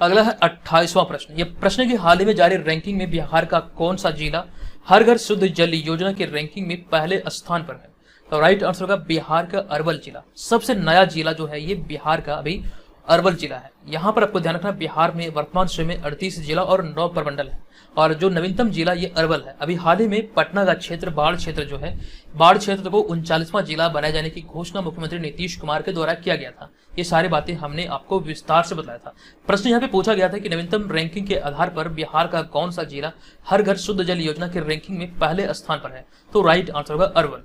अगला है 28वां प्रश्न। यह प्रश्न है कि हाल ही में जारी रैंकिंग में बिहार का कौन सा जिला हर घर शुद्ध जल योजना के रैंकिंग में पहले स्थान पर है? तो राइट आंसर होगा बिहार का अरवल जिला। सबसे नया जिला जो है ये बिहार का अभी अरवल जिला है। यहाँ पर आपको ध्यान रखना बिहार में वर्तमान समय में 38 जिला और 9 प्रमंडल है, और जो नवीनतम जिला ये अरवल है। अभी हाल ही में पटना का क्षेत्र बाढ़ क्षेत्र जो है, बाढ़ क्षेत्र को 39वां जिला बनाए जाने की घोषणा मुख्यमंत्री नीतीश कुमार के द्वारा किया गया था। ये सारी बातें हमने आपको विस्तार से बताया था। प्रश्न यहाँ पे पूछा गया था कि नवीनतम रैंकिंग के आधार पर बिहार का कौन सा जिला हर घर शुद्ध जल योजना के रैंकिंग में पहले स्थान पर है? तो राइट आंसर होगा अरवल।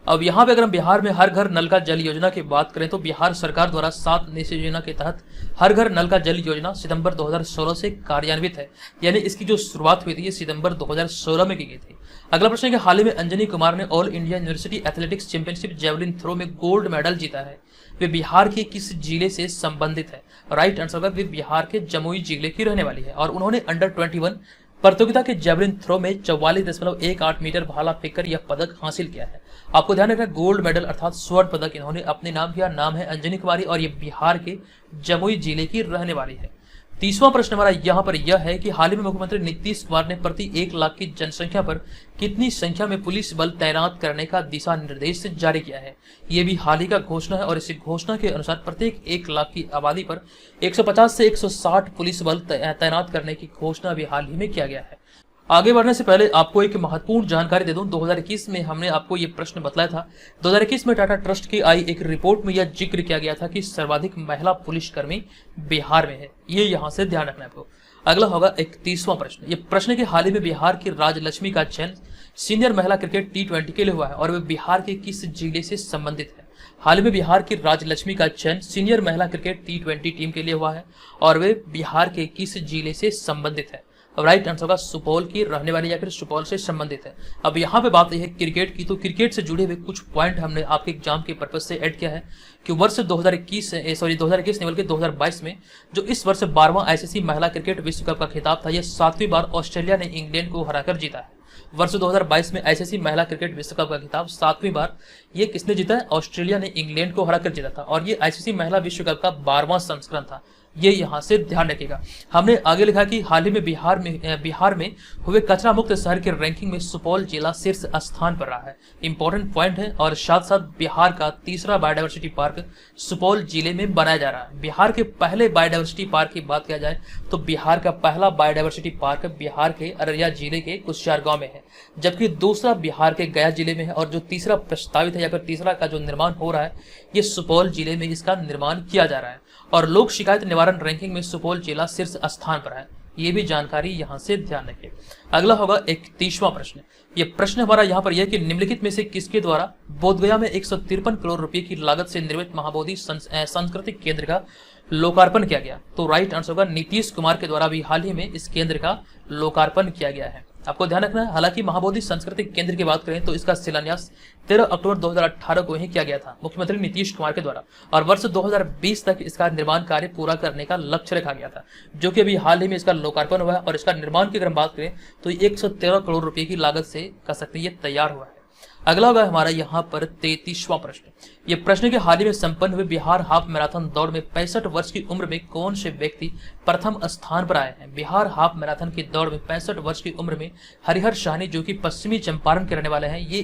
अब यहाँ पे अगर हम बिहार में हर घर नल का जल योजना की बात करें तो बिहार सरकार द्वारा 7 निश्चय योजना के तहत हर घर नल का जल योजना सितंबर 2016 से कार्यान्वित है, यानी इसकी जो शुरुआत हुई थी ये सितंबर 2016 में की गई थी। अगला प्रश्न है कि हाल ही में अंजनी कुमार ने all India university athletics championship javelin throw में गोल्ड मेडल जीता है, वे बिहार के किस जिले से संबंधित है? राइट आंसर होगा वे बिहार के जमुई जिले की रहने वाली है, और उन्होंने अंडर 21 प्रतियोगिता के जेवलिन थ्रो में 44.18 मीटर भाला फेंककर यह पदक हासिल किया है। आपको ध्यान रखना गोल्ड मेडल अर्थात स्वर्ण पदक इन्होंने अपने नाम किया। नाम है अंजनी कुमारी और ये बिहार के जमुई जिले की रहने वाली है। 30वां प्रश्न हमारा यहाँ पर यह है कि हाल ही में मुख्यमंत्री नीतीश कुमार ने प्रति 1 लाख की जनसंख्या पर कितनी संख्या में पुलिस बल तैनात करने का दिशा निर्देश जारी किया है? ये भी हाल ही का घोषणा है, और इस घोषणा के अनुसार प्रत्येक 1 लाख की आबादी पर 150 से 160 पुलिस बल तैनात करने की घोषणा भी हाल ही में किया गया है। आगे बढ़ने से पहले आपको एक महत्वपूर्ण जानकारी दे दूं। 2021 में हमने आपको ये प्रश्न बतलाया था। 2021 में टाटा ट्रस्ट की आई एक रिपोर्ट में यह जिक्र किया गया था कि सर्वाधिक महिला पुलिसकर्मी बिहार में है। ये यहाँ से ध्यान रखना है आपको। अगला होगा 31वां प्रश्न। ये प्रश्न के हाल ही में बिहार की राजलक्ष्मी का चयन सीनियर महिला क्रिकेट T20 के लिए हुआ है, और वे बिहार के किस जिले से संबंधित है? हाल ही में बिहार की राजलक्ष्मी का चयन सीनियर महिला क्रिकेट T20 टीम के लिए हुआ है, और वे बिहार के किस जिले से संबंधित है? राइट आंसर होगा सुपौल की रहने वाली या फिर सुपौल से संबंधित है। अब यहाँ पे बात यह है क्रिकेट की, तो क्रिकेट से जुड़े हुए कुछ पॉइंट हमने आपके एग्जाम के पर्पज से ऐड किया है कि वर्ष 2021 नहीं बल्कि 2022 में जो इस वर्ष 12वां ICC महिला क्रिकेट विश्व कप का खिताब था, यह 7वीं बार ऑस्ट्रेलिया ने इंग्लैंड को हराकर जीता है। वर्ष 2022 में ICC महिला क्रिकेट विश्व कप का खिताब 7वीं बार ये किसने जीता है? ऑस्ट्रेलिया ने इंग्लैंड को हराकर जीता था, और ये ICC महिला विश्व कप का 12वां संस्करण था। ये यहाँ से ध्यान रखिएगा। हमने आगे लिखा कि हाल ही में बिहार में हुए कचरा मुक्त शहर के रैंकिंग में सुपौल जिला शीर्ष स्थान पर रहा है। इंपॉर्टेंट पॉइंट है, और साथ साथ बिहार का तीसरा बायोडायवर्सिटी पार्क सुपौल जिले में बनाया जा रहा है। बिहार के पहले बायोडायवर्सिटी पार्क की बात किया जाए तो बिहार का पहला बायोडायवर्सिटी पार्क बिहार के अररिया जिले के कुसियार गांव में है, जबकि दूसरा बिहार के गया जिले में है, और जो तीसरा प्रस्तावित है या फिर तीसरा का जो निर्माण हो रहा है ये सुपौल जिले में इसका निर्माण किया जा रहा है। और लोक शिकायत निवारण रैंकिंग में सुपौल जिला शीर्ष स्थान पर है। ये भी जानकारी यहाँ से ध्यान रखें। अगला होगा 31वां प्रश्न। ये प्रश्न हमारा यहाँ पर यह कि निम्नलिखित में से किसके द्वारा बोधगया में 153 करोड़ रुपए की लागत से निर्मित महाबोधि सांस्कृतिक केंद्र का लोकार्पण किया गया? तो राइट आंसर होगा नीतीश कुमार के द्वारा भी हाल ही में इस केंद्र का लोकार्पण किया गया है। आपको ध्यान रखना है, हालांकि महाबोधि सांस्कृतिक केंद्र की बात करें तो इसका शिलान्यास 13 अक्टूबर 2018 को ही किया गया था मुख्यमंत्री नीतीश कुमार के द्वारा, और वर्ष 2020 तक इसका निर्माण कार्य पूरा करने का लक्ष्य रखा गया था, जो कि अभी हाल ही में इसका लोकार्पण हुआ है। और इसका निर्माण की अगर हम बात करें तो 113 करोड़ रुपए की लागत से कह सकते हैं ये तैयार हुआ है। अगला होगा हमारा यहाँ पर 33वां प्रश्न। ये प्रश्न के हाल ही में संपन्न हुए बिहार हाफ मैराथन दौड़ में 65 वर्ष की उम्र में कौन से व्यक्ति प्रथम स्थान पर आए हैं। बिहार हाफ मैराथन की दौड़ में 65 वर्ष की उम्र में हरिहर शाहनी जो कि पश्चिमी चंपारण के रहने वाले हैं, ये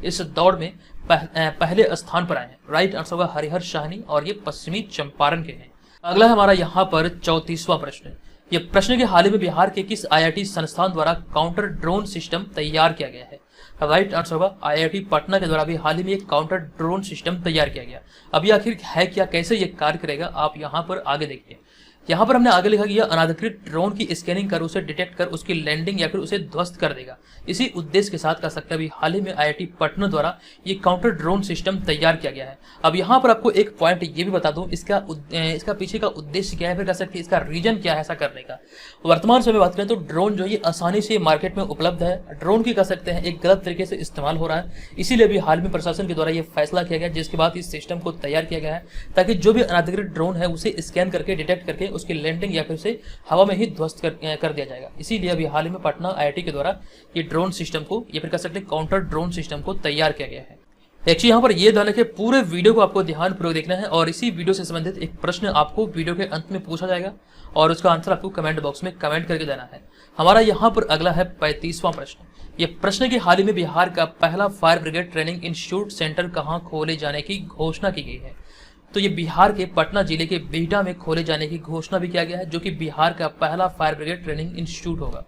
इस दौड़ में पहले स्थान पर आए हैं। राइट आंसर होगा हरिहर शाहनी और ये पश्चिमी चंपारण के हैं। अगला हमारा यहाँ पर 34वां प्रश्न। ये प्रश्न के हाल ही में बिहार के किस आईआईटी संस्थान द्वारा काउंटर ड्रोन सिस्टम तैयार किया गया है। राइट आंसर होगा आईआईटी पटना के द्वारा भी हाल ही में एक काउंटर ड्रोन सिस्टम तैयार किया गया। अभी आखिर है क्या, कैसे ये कार्य करेगा, आप यहाँ पर आगे देखिए। यहाँ पर हमने आगे लिखा कि यह अनाधिकृत ड्रोन की स्कैनिंग कर उसे डिटेक्ट कर उसकी लैंडिंग या फिर उसे ध्वस्त कर देगा। इसी उद्देश्य के साथ कह सकते हैं अभी हाल ही में आईआईटी पटना द्वारा ये काउंटर ड्रोन सिस्टम तैयार किया गया है। अब यहाँ पर आपको एक पॉइंट ये भी बता दूं, इसका पीछे का उद्देश्य क्या है, फिर कह सकते हैं इसका रीजन क्या है ऐसा करने का। वर्तमान समय बात करें तो ड्रोन जो ये आसानी से मार्केट में उपलब्ध है। ड्रोन की कह सकते हैं एक गलत तरीके से इस्तेमाल हो रहा है, इसीलिए अभी हाल में प्रशासन के द्वारा ये फैसला किया गया, जिसके बाद इस सिस्टम को तैयार किया गया है ताकि जो भी अनाधिकृत ड्रोन है उसे स्कैन करके डिटेक्ट करके उसकी लैंडिंग या फिर से हवा में ही ध्वस्त कर दिया जाएगा। इसीलिए अभी हाल ही में पटना आईआईटी के द्वारा ये ड्रोन सिस्टम को या फिर कह सकते हैं काउंटर ड्रोन सिस्टम को तैयार किया गया है। एक्चुअली यहाँ पर ये ध्यान रखें, पूरे वीडियो को आपको ध्यानपूर्वक देखना है और इसी वीडियो से संबंधित एक प्रश्न आपको वीडियो के अंत में पूछा जाएगा और उसका आंसर आपको कमेंट बॉक्स में कमेंट करके देना है। हमारा यहाँ पर अगला है 35वां प्रश्न। ये प्रश्न के हाल ही में बिहार का पहला fire brigade training institute centre कहाँ खोले जाने की घोषणा की गई है। तो ये बिहार के पटना जिले के बिहटा में खोले जाने की घोषणा भी किया गया है, जो कि बिहार का पहला फायर ब्रिगेड ट्रेनिंग इंस्टीट्यूट होगा।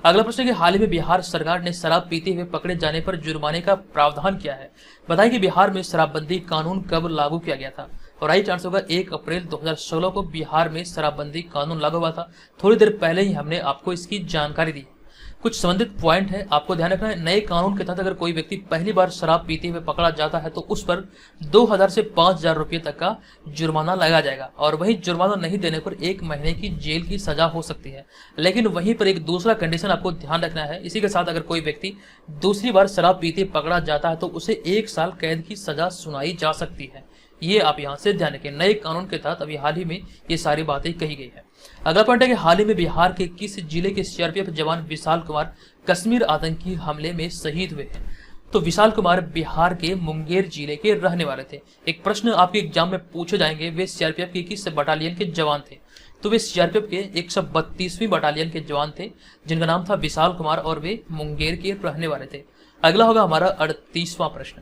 अगला प्रश्न कि हाल ही में बिहार सरकार ने शराब पीते हुए पकड़े जाने पर जुर्माने का प्रावधान किया है। बताएं कि बिहार में शराबबंदी कानून कब लागू किया गया था। और राइट आंसर होगा 1 अप्रैल 2016 को बिहार में शराबबंदी कानून लागू हुआ था। थोड़ी देर पहले ही हमने आपको इसकी जानकारी दी। कुछ संबंधित पॉइंट है आपको ध्यान रखना है। नए कानून के तहत अगर कोई व्यक्ति पहली बार शराब पीते हुए पकड़ा जाता है तो उस पर 2000 से 5000 रुपये तक का जुर्माना लगाया जाएगा और वही जुर्माना नहीं देने पर 1 महीने की जेल की सजा हो सकती है। लेकिन वहीं पर एक दूसरा कंडीशन आपको ध्यान रखना है। इसी के साथ अगर कोई व्यक्ति दूसरी बार शराब पीते पकड़ा जाता है तो उसे 1 साल कैद की सजा सुनाई जा सकती है। ये आप यहाँ से ध्यान रखें। नए कानून के तहत अभी हाल ही में ये सारी बातें कही गई है। अगला पॉइंट है कि हाल ही में बिहार के किस जिले के सीआरपीएफ जवान विशाल कुमार कश्मीर आतंकी हमले में शहीद हुए हैं। तो विशाल कुमार बिहार के मुंगेर जिले के रहने वाले थे। एक प्रश्न आपके एग्जाम में पूछे जाएंगे, वे सीआरपीएफ की किस बटालियन के जवान थे। तो वे सीआरपीएफ के 132वीं बटालियन के जवान थे जिनका नाम था विशाल कुमार और वे मुंगेर के रहने वाले थे। अगला होगा हमारा 38वां प्रश्न।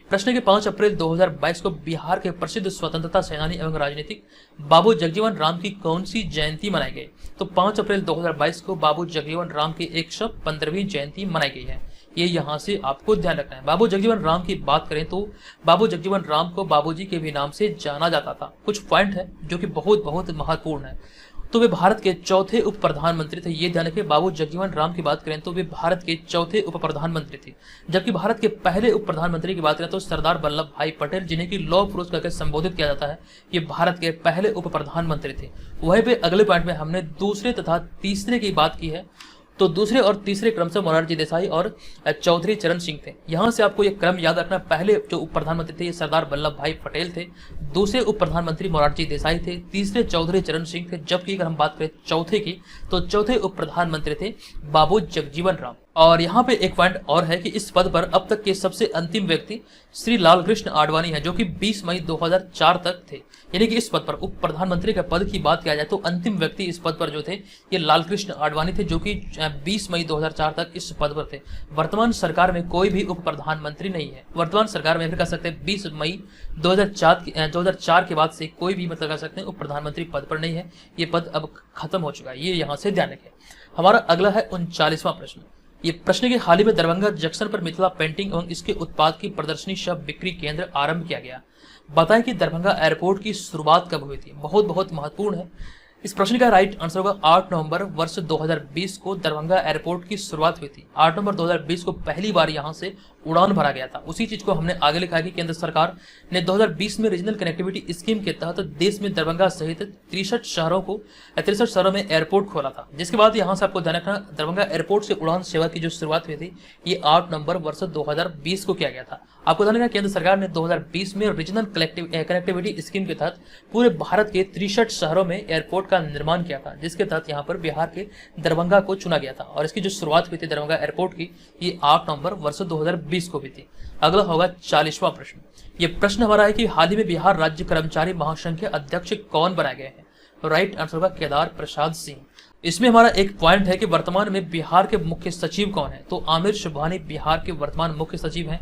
प्रश्न के 5 अप्रैल 2022 को बिहार के प्रसिद्ध स्वतंत्रता सेनानी एवं राजनीतिक बाबू जगजीवन राम की कौन सी जयंती मनाई गई। तो 5 अप्रैल 2022 को बाबू जगजीवन राम की 115वीं जयंती मनाई गई है। ये यहाँ से आपको ध्यान रखना है। बाबू जगजीवन राम की बात करें तो बाबू जगजीवन राम को बाबूजी के भी नाम से जाना जाता था। कुछ पॉइंट है जो कि बहुत महत्वपूर्ण है। तो वे भारत के चौथे उप प्रधानमंत्री थे। ये ध्यान रखें, बाबू जगजीवन राम की बात करें तो वे भारत के चौथे उप प्रधानमंत्री थे। जबकि भारत के पहले उप प्रधानमंत्री की बात करें तो सरदार वल्लभ भाई पटेल, जिन्हें की लौह पुरुष कहकर संबोधित किया जाता है, ये भारत के पहले उप प्रधानमंत्री थे। वहीं पे अगले पॉइंट में हमने दूसरे तथा तीसरे की बात की है। तो दूसरे और तीसरे क्रम से मोरारजी देसाई और चौधरी चरण सिंह थे। यहाँ से आपको ये क्रम याद रखना। पहले जो उप प्रधानमंत्री थे ये सरदार वल्लभ भाई पटेल थे, दूसरे उप प्रधानमंत्री मोरारजी देसाई थे, तीसरे चौधरी चरण सिंह थे। जबकि अगर हम बात करें चौथे की तो चौथे उप प्रधानमंत्री थे बाबू जगजीवन राम। और यहाँ पे एक पॉइंट और है कि इस पद पर अब तक के सबसे अंतिम व्यक्ति श्री लालकृष्ण आडवाणी है, जो कि 20 मई 2004 तक थे। यानी कि इस पद पर उप प्रधानमंत्री के पद की बात किया जाए तो अंतिम व्यक्ति इस पद पर जो थे ये लालकृष्ण आडवाणी थे, जो कि 20 मई 2004 तक इस पद पर थे। वर्तमान सरकार में कोई भी उप प्रधानमंत्री नहीं है। वर्तमान सरकार में फिर कह सकते हैं 20 मई 2004 के बाद से कोई भी मतलब कह सकते हैं उप प्रधानमंत्री पद पर नहीं है। ये पद अब खत्म हो चुका है। ये यहाँ से ध्यान रखें। हमारा अगला है 39वां प्रश्न। ये प्रश्न के हाल ही में दरभंगा जंक्शन पर मिथिला पेंटिंग एवं इसके उत्पाद की प्रदर्शनी शव बिक्री केंद्र आरंभ किया गया। बताएं कि दरभंगा एयरपोर्ट की शुरुआत कब हुई थी। बहुत महत्वपूर्ण है। इस प्रश्न का राइट आंसर होगा 8 नवंबर वर्ष 2020 को दरभंगा एयरपोर्ट की शुरुआत हुई थी। 8 नवंबर 2020 को पहली बार यहां से उड़ान भरा गया था। उसी चीज को हमने आगे लिखा है कि केंद्र सरकार ने 2020 में रीजनल कनेक्टिविटी स्कीम के तहत देश में दरभंगा सहित 63 शहरों में एयरपोर्ट खोला था। जिसके बाद यहां से आपको ध्यान रखना, दरभंगा एयरपोर्ट से उड़ान सेवा की जो शुरुआत हुई थी ये 8 नवंबर वर्ष 2020 को किया गया था। आपको ध्यान रखना, केंद्र सरकार ने 2020 में रीजनल कनेक्टिविटी स्कीम के तहत पूरे भारत के 63 शहरों में एयरपोर्ट का का निर्माण किया था, जिसके तहत यहाँ पर बिहार के दरभंगा को चुना गया था। और इसकी जो शुरुआत हुई थी दरभंगा एयरपोर्ट की, ये 8 नवंबर वर्ष 2020 को हुई थी। अगला होगा 40वां प्रश्न। ये प्रश्न हमारा है कि हाल ही में बिहार राज्य कर्मचारी महासंघ के अध्यक्ष कौन बनाए गए हैं? तो राइट आंसर होगा केदार प्रसाद सिंह। इसमें हमारा एक पॉइंट है कि वर्तमान में बिहार के मुख्य सचिव कौन है? तो आमिर सुबहानी बिहार के वर्तमान मुख्य सचिव हैं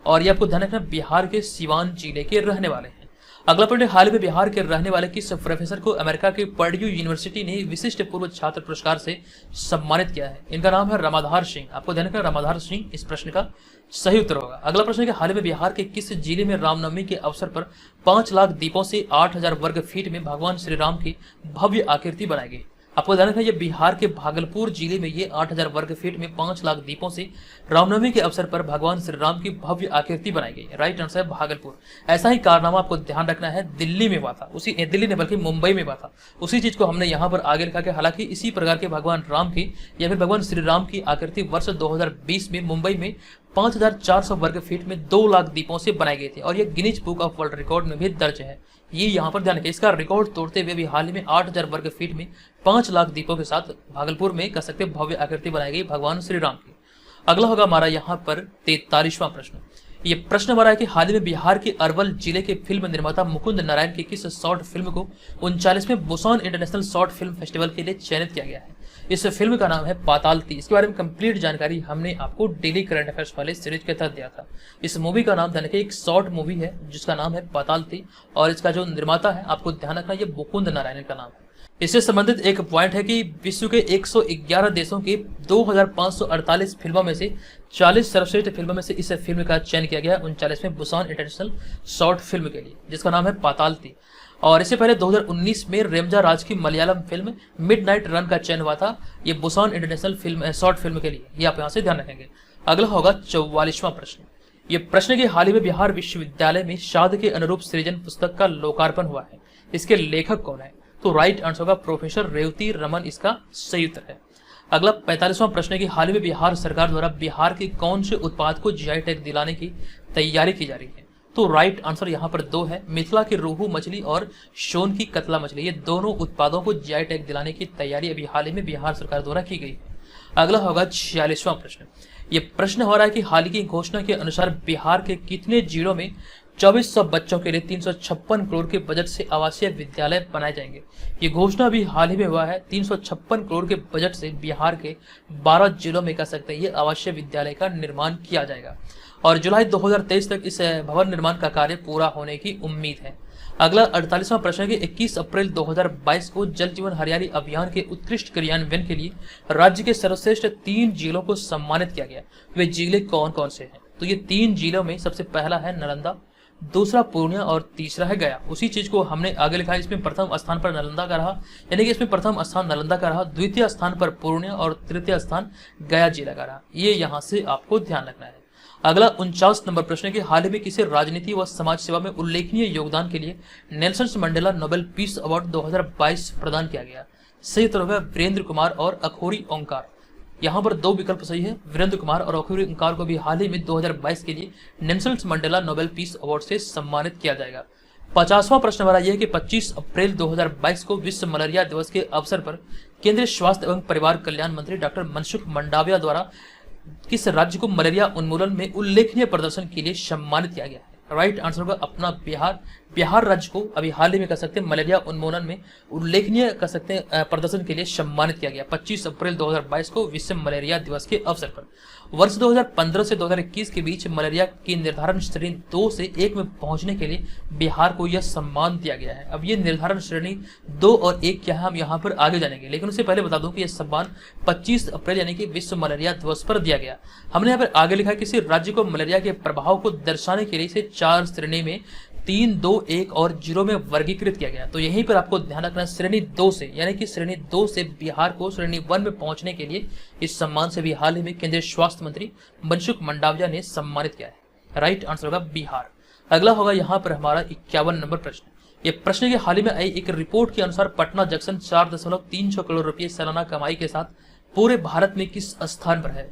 और ये आपको ध्यान रखना बिहार के सिवान जिले के रहने वाले हैं। अगला पॉइंट, हाल ही में बिहार के रहने वाले किस प्रोफेसर को अमेरिका की पर्ड्यू यूनिवर्सिटी ने विशिष्ट पूर्व छात्र पुरस्कार से सम्मानित किया है? इनका नाम है रामाधार सिंह। आपको ध्यान रखना रामाधार सिंह इस प्रश्न का सही उत्तर होगा। अगला प्रश्न है कि हाल ही में बिहार के किस जिले में रामनवमी के अवसर पर 5 लाख दीपों से 8000 वर्ग फीट में भगवान श्री राम की भव्य आकृति बनाई गई? आपको ध्यान रखना ये बिहार के भागलपुर जिले में ये 8000 वर्ग फीट में 5 लाख दीपों से रामनवमी के अवसर पर भगवान श्री राम की भव्य आकृति बनाई गई। राइट आंसर है भागलपुर। ऐसा ही कारनामा आपको ध्यान रखना है दिल्ली में हुआ था, उसी दिल्ली ने बल्कि मुंबई में हुआ था। उसी चीज को हमने यहाँ पर आगे लिखा कि हालांकि इसी प्रकार के भगवान राम की या फिर भगवान श्री राम की आकृति वर्ष 2020 में मुंबई में 5400 वर्ग फीट में 2 लाख दीपों से बनाई गई थी और ये Guinness book of world record में भी दर्ज है। ये यहाँ पर ध्यान रखें, इसका रिकॉर्ड तोड़ते हुए भी हाल ही में 8000 वर्ग फीट में 5 लाख दीपों के साथ भागलपुर में कह सकते भव्य आकृति बनाई गई भगवान श्री राम की। अगला होगा हमारा यहाँ पर 43वां प्रश्न। ये प्रश्न हमारा है कि हाल ही में बिहार के अरवल जिले के फिल्म निर्माता मुकुंद नारायण की किस शॉर्ट फिल्म को 39वें Busan international short film festival के लिए चयनित किया गया है? इस फिल्म का नाम है पाताल ती। इसके बारे में कंप्लीट जानकारी हमने आपको डेली करंट अफेयर्स वाले सीरीज के तहत दिया था। इस मूवी का नाम ध्यान रखिए, एक शॉर्ट मूवी है जिसका नाम है पाताल ती और इसका जो निर्माता है आपको ध्यान रखना ये मुकुंद नारायण का नाम है। इससे संबंधित एक पॉइंट है कि विश्व के 111 देशों के 2548 फिल्मों में से 40 सर्वश्रेष्ठ फिल्मों में से इस फिल्म का चयन किया गया 39वें बुसान इंटरनेशनल शॉर्ट फिल्म के लिए, जिसका नाम है पाताल ती। और इससे पहले 2019 में रेमजा राज की मलयालम फिल्म मिडनाइट रन का चयन हुआ था ये Busan international film short film के लिए। ये आप यहाँ से ध्यान रखेंगे। अगला होगा 44वां प्रश्न। ये प्रश्न के हाल ही में बिहार विश्वविद्यालय में शाद के अनुरूप सृजन पुस्तक का लोकार्पण हुआ है। इसके लेखक कौन है? तो राइट आंसर होगा प्रोफेसर रेवती रमन इसका सही उत्तर है। अगला 45वां प्रश्न है कि हाल ही में बिहार सरकार द्वारा बिहार के कौन से उत्पाद को जीआई टैग दिलाने की तैयारी की जा रही है? तो राइट आंसर यहाँ पर 2 है। मिथिला की रोहू मछली और सोन की कतला मछली, ये दोनों उत्पादों को जीआई टैग दिलाने की तैयारी अभी हाल ही में बिहार सरकार द्वारा की गई है। अगला होगा 46वां प्रश्न। ये प्रश्न हो रहा है कि हाल की घोषणा के अनुसार बिहार के कितने जिलों में 2400 बच्चों के लिए 356 करोड़ के बजट से आवासीय विद्यालय बनाए जाएंगे? ये घोषणा भी हाल ही में हुआ है। 356 करोड़ के बजट से बिहार के 12 जिलों में कह सकते हैं ये आवासीय विद्यालय का निर्माण किया जाएगा और जुलाई 2023 तक इस भवन निर्माण का कार्य पूरा होने की उम्मीद है। अगला 48वां प्रश्न है कि 21 अप्रैल 2022 को जल जीवन हरियाली अभियान के उत्कृष्ट क्रियान्वयन के लिए राज्य के सर्वश्रेष्ठ 3 जिलों को सम्मानित किया गया। वे जिले कौन कौन से हैं? तो ये 3 जिलों में सबसे पहला है नालंदा, दूसरा पूर्णिया और तीसरा है गया। उसी चीज को हमने आगे लिखा है। इसमें प्रथम स्थान पर नालंदा का रहा, यानी कि इसमें प्रथम स्थान नालंदा का रहा, द्वितीय स्थान पर पूर्णिया और तृतीय स्थान गया जिला का रहा। ये यहाँ से आपको ध्यान रखना है। अगला 49 नंबर प्रश्न है कि हाल ही में किसे राजनीति व समाज सेवा में उल्लेखनीय योगदान के लिए Nelson Mandela Nobel peace award 2022 प्रदान किया गया? सही उत्तर होगा वीरेंद्र कुमार और अखोरी ओंकार। यहाँ पर 2 विकल्प सही है। वीरेंद्र कुमार और अखोरी ओंकार को भी हाल ही में 2022 के लिए Nelson Mandela Nobel peace award से सम्मानित किया जाएगा। 50वां प्रश्न हमारा यह है कि 25 अप्रैल 2022 को विश्व मलेरिया दिवस के अवसर पर केंद्रीय स्वास्थ्य एवं परिवार कल्याण मंत्री डॉक्टर मनसुख मंडाविया द्वारा किस राज्य को मलेरिया उन्मूलन में उल्लेखनीय प्रदर्शन के लिए सम्मानित किया गया है? राइट आंसर होगा अपना बिहार राज्य को अभी हाल ही में कह सकते हैं मलेरिया उन्मूलन में उल्लेखनीय कह सकते हैं प्रदर्शन के लिए सम्मानित किया गया 25 अप्रैल 2022 को विश्व मलेरिया दिवस के अवसर पर। वर्ष 2015 से 2021 के बीच मलेरिया की निर्धारण श्रेणी 2 से 1 में पहुंचने के लिए बिहार को यह सम्मान दिया गया है। अब ये निर्धारण श्रेणी 2 और 1 क्या है हम यहाँ पर आगे जानेंगे, लेकिन उससे पहले बता दूं कि यह सम्मान 25 अप्रैल यानी कि विश्व मलेरिया दिवस पर दिया गया। हमने यहाँ पर आगे लिखा किसी राज्य को मलेरिया के प्रभाव को दर्शाने के लिए इसे 4 श्रेणी में 3, 2, 1 और 0 में वर्गीकृत किया गया। तो यहीं पर आपको ध्यान रखना श्रेणी 2 से, यानी कि श्रेणी 2 से बिहार को श्रेणी 1 में पहुंचने के लिए इस सम्मान से भी हाल ही में केंद्रीय स्वास्थ्य मंत्री मनसुख मंडाविया ने सम्मानित किया है। राइट आंसर होगा बिहार। अगला होगा यहाँ पर हमारा 51 नंबर प्रश्न। ये प्रश्न के हाल ही में आई एक रिपोर्ट के अनुसार पटना जंक्शन 4.36 करोड़ रुपये सालाना कमाई के साथ पूरे भारत में किस स्थान पर है?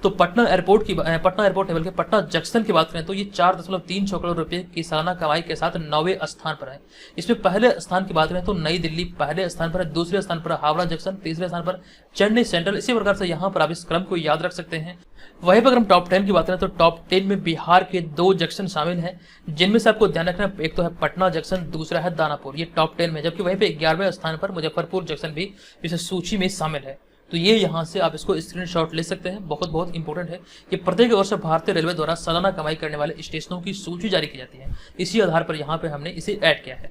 तो पटना एयरपोर्ट नहीं बल्कि पटना जंक्शन की बात करें तो ये 4.36 करोड़ रुपए की सालाना कमाई के साथ 9वें स्थान पर है। इसमें पहले स्थान की बात करें तो नई दिल्ली पहले स्थान पर है, दूसरे स्थान पर हावड़ा जंक्शन, तीसरे स्थान पर चेन्नई सेंट्रल। इसी प्रकार से यहाँ पर आप इस क्रम को याद रख सकते हैं। वहीं पर अगर हम टॉप 10 की बात करें तो टॉप 10 में बिहार के 2 जंक्शन शामिल हैं, जिनमें से आपको ध्यान रखना एक तो है पटना जंक्शन, दूसरा है दानापुर। ये टॉप 10 में, जबकि वहीं पे 11वें स्थान पर मुजफ्फरपुर जंक्शन भी इस सूची में शामिल है। तो ये यहाँ से आप इसको स्क्रीनशॉट ले सकते हैं। बहुत बहुत इंपॉर्टेंट है कि प्रत्येक वर्ष भारतीय रेलवे द्वारा सालाना कमाई करने वाले स्टेशनों की सूची जारी की जाती है। इसी आधार पर यहाँ पे हमने इसे ऐड किया है।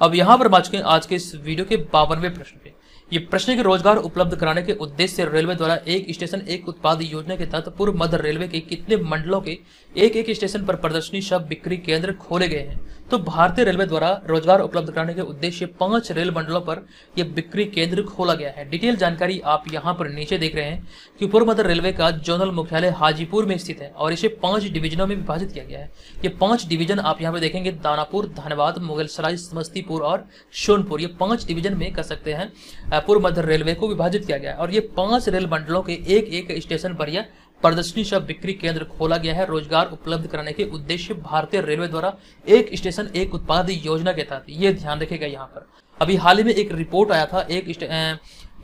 अब यहाँ पर आज के इस वीडियो के 52वें प्रश्न पे, ये प्रश्न के रोजगार उपलब्ध कराने के उद्देश्य से रेलवे द्वारा एक स्टेशन एक उत्पाद योजना के तहत पूर्व मध्य रेलवे के कितने मंडलों के एक स्टेशन पर प्रदर्शनी शव बिक्री केंद्र खोले गए हैं। तो भारतीय रेलवे द्वारा रोजगार उपलब्ध कराने के उद्देश्य 5 रेल मंडलों पर यह बिक्री केंद्र खोला गया है। डिटेल जानकारी आप यहाँ पर नीचे देख रहे हैं कि पूर्व मध्य रेलवे का जोनल मुख्यालय हाजीपुर में स्थित है और इसे 5 डिवीजनों में विभाजित किया गया है। ये 5 डिवीजन आप यहाँ पे देखेंगे, दानापुर, धनबाद, मुगलसराय, समस्तीपुर और सोनपुर। ये 5 डिवीजन में कर सकते हैं पूर्व मध्य रेलवे को विभाजित किया गया है और ये 5 रेल मंडलों के एक स्टेशन पर यह प्रदर्शनी शव बिक्री केंद्र खोला गया है। रोजगार उपलब्ध कराने के उद्देश्य भारतीय रेलवे द्वारा एक स्टेशन एक उत्पाद योजना के तहत, ये ध्यान रखेगा। यहाँ पर अभी हाल ही में एक रिपोर्ट आया था,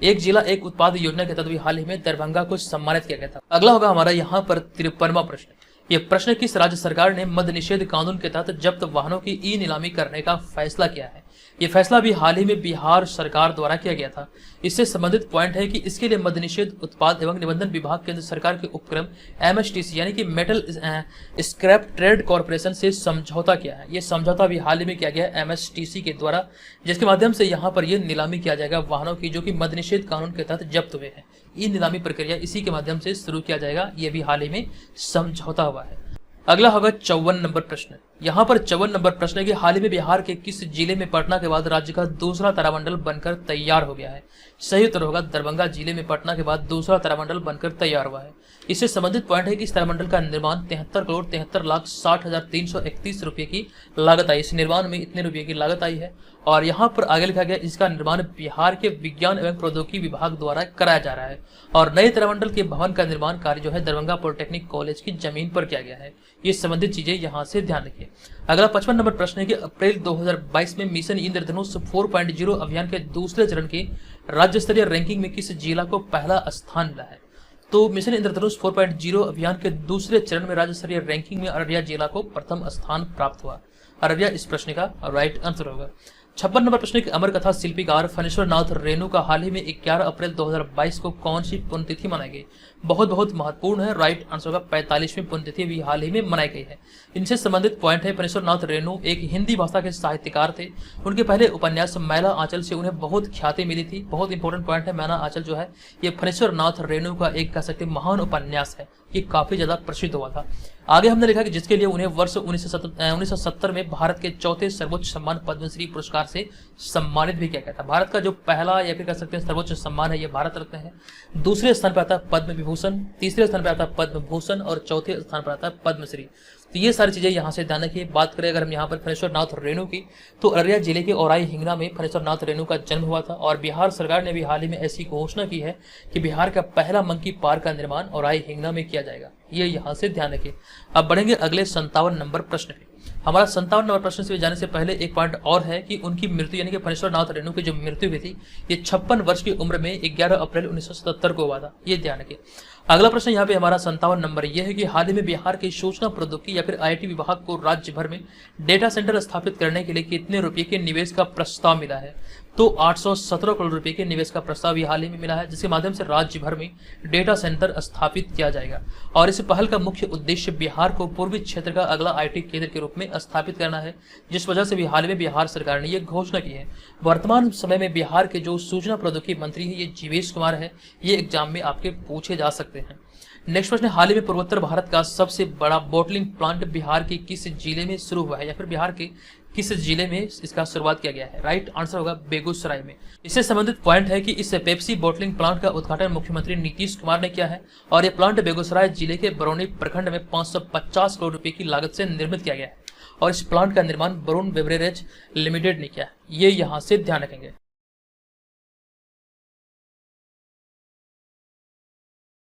एक जिला एक उत्पाद योजना के तहत भी हाल ही में दरभंगा को सम्मानित किया गया था। अगला होगा हमारा यहाँ पर 53वां प्रश्न। ये प्रश्न किस राज्य सरकार ने मद्य निषेध कानून के तहत जब्त वाहनों की ई नीलामी करने का फैसला किया है। ये फैसला भी हाल ही में बिहार सरकार द्वारा किया गया था। इससे संबंधित पॉइंट है कि इसके लिए मद्य निषेध उत्पाद एवं निबंधन विभाग केंद्र सरकार के उपक्रम MSTC यानी कि मेटल स्क्रैप ट्रेड कॉर्पोरेशन से समझौता किया है। ये समझौता भी हाल ही में किया गया है MSTC के द्वारा, जिसके माध्यम से यहाँ पर यह नीलामी किया जाएगा वाहनों की जो कि मद्य निषेध कानून के तहत जब्त हुए हैं। ई नीलामी प्रक्रिया इसी के माध्यम से शुरू किया जाएगा। ये भी हाल ही में समझौता हुआ है। अगला होगा 54 नंबर प्रश्न। यहाँ पर 54 नंबर प्रश्न है कि हाल ही में बिहार के किस जिले में पटना के बाद राज्य का दूसरा तारामंडल बनकर तैयार हो गया है। सही उत्तर होगा दरभंगा जिले में पटना के बाद दूसरा तारामंडल बनकर तैयार हुआ है। इससे संबंधित पॉइंट है कि इस तारामंडल का निर्माण 73,73,60,331 रुपए की लागत आई। इस निर्माण में इतने रुपये की लागत आई है और यहाँ पर आगे लिखा गया इसका निर्माण बिहार के विज्ञान एवं प्रौद्योगिकी विभाग द्वारा कराया जा रहा है और नए तारामंडल के भवन का निर्माण कार्य जो है दरभंगा पॉलिटेक्निक कॉलेज की जमीन पर किया गया है। ये संबंधित चीजें यहाँ से ध्यान रखिए। अगला 55 नंबर प्रश्न है कि अप्रैल 2022 में मिशन इंद्रधनुष 4.0 अभियान के दूसरे चरण की राज्य स्तरीय रैंकिंग में किस जिला को पहला स्थान मिला है। तो मिशन इंद्रधनुष 4.0 अभियान के दूसरे चरण में राज्य स्तरीय रैंकिंग में अररिया जिला को प्रथम स्थान प्राप्त हुआ। अररिया इस प्रश्न का राइट आंसर होगा। 56 नंबर प्रश्न की अमर कथा शिल्पीकार फणेश्वर नाथ रेणु का हाल ही में 11 अप्रैल 2022 को कौन सी पुण्यतिथि मनाई गई। बहुत बहुत महत्वपूर्ण है। राइट आंसर होगा 45वीं पुण्यतिथि भी हाल ही में मनाई गई है। इनसे संबंधित पॉइंट है फणेश्वर नाथ रेणु एक हिंदी भाषा के साहित्यकार थे। उनके पहले उपन्यास मैला आंचल से उन्हें बहुत ख्याति मिली थी। बहुत इंपॉर्टेंट पॉइंट है, मैला आंचल जो है ये फणेश्वर नाथ रेणु का एक कह सकते महान उपन्यास है। ये काफी ज्यादा प्रसिद्ध हुआ था। आगे हमने लिखा कि जिसके लिए उन्हें वर्ष 1970 में भारत के चौथे सर्वोच्च सम्मान पद्मश्री पुरस्कार से सम्मानित भी किया गया था। भारत का जो पहला या फिर कह सकते हैं सर्वोच्च सम्मान है ये भारत रत्न है। दूसरे स्थान पर आता है पद्म विभूषण, तीसरे स्थान पर आता है पद्म भूषण और चौथे स्थान पर आता है पद्मश्री। तो ये सारी चीजें यहाँ से ध्यान रखिए। बात करें अगर हम यहाँ पर फणेश्वर नाथ रेणु की, तो अररिया जिले के औराई हिंगना में फणेश्वर नाथ रेणु का जन्म हुआ था और बिहार सरकार ने भी हाल ही में ऐसी घोषणा की है कि बिहार का पहला मंकी पार्क का निर्माण औराई हिंगना में किया जाएगा। ये यहाँ से ध्यान रखिए। अब बढ़ेंगे अगले 57 नंबर प्रश्न पे। हमारा 57 नंबर प्रश्न से जाने से पहले एक पॉइंट और है कि उनकी मृत्यु यानी कि फणेश्वर नाथ रेणु की जो मृत्यु हुई थी ये 56 वर्ष की उम्र में 11 अप्रैल 1977 को हुआ था। ये ध्यान रखिए। अगला प्रश्न यहाँ पे हमारा 57 नंबर ये है कि हाल ही में बिहार के सूचना प्रौद्योगिकी या फिर IIT विभाग को राज्य भर में डेटा सेंटर स्थापित करने के लिए कितने रुपए के निवेश का प्रस्ताव मिला है। तो 817 करोड़ रुपए के निवेश का प्रस्ताव भी हाल ही में मिला है, जिसके माध्यम से राज्य भर में डेटा सेंटर स्थापित किया जाएगा और इस पहल का मुख्य उद्देश्य बिहार को पूर्वी क्षेत्र का अगला IT केंद्र के रूप में स्थापित करना है, जिस वजह से भी हाल में बिहार सरकार ने यह घोषणा की है। वर्तमान समय में बिहार के जो सूचना प्रौद्योगिकी मंत्री है ये जीवेश कुमार है। ये एग्जाम में आपके पूछे जा सकते हैं। नेक्स्ट प्रश्न, हाल ही में पूर्वोत्तर भारत का सबसे बड़ा बॉटलिंग प्लांट बिहार के किस जिले में शुरू हुआ है या फिर बिहार के किस जिले में इसका शुरुआत किया गया है। राइट आंसर होगा बेगूसराय में। इससे संबंधित पॉइंट है कि इस पेप्सी बॉटलिंग प्लांट का उद्घाटन मुख्यमंत्री नीतीश कुमार ने किया है और यह प्लांट बेगूसराय जिले के बरौनी प्रखंड में 550 करोड़ रुपए की लागत से निर्मित किया गया है और इस प्लांट का निर्माण वरुण बेवरेज लिमिटेड ने किया है। ये यहाँ से ध्यान रखेंगे।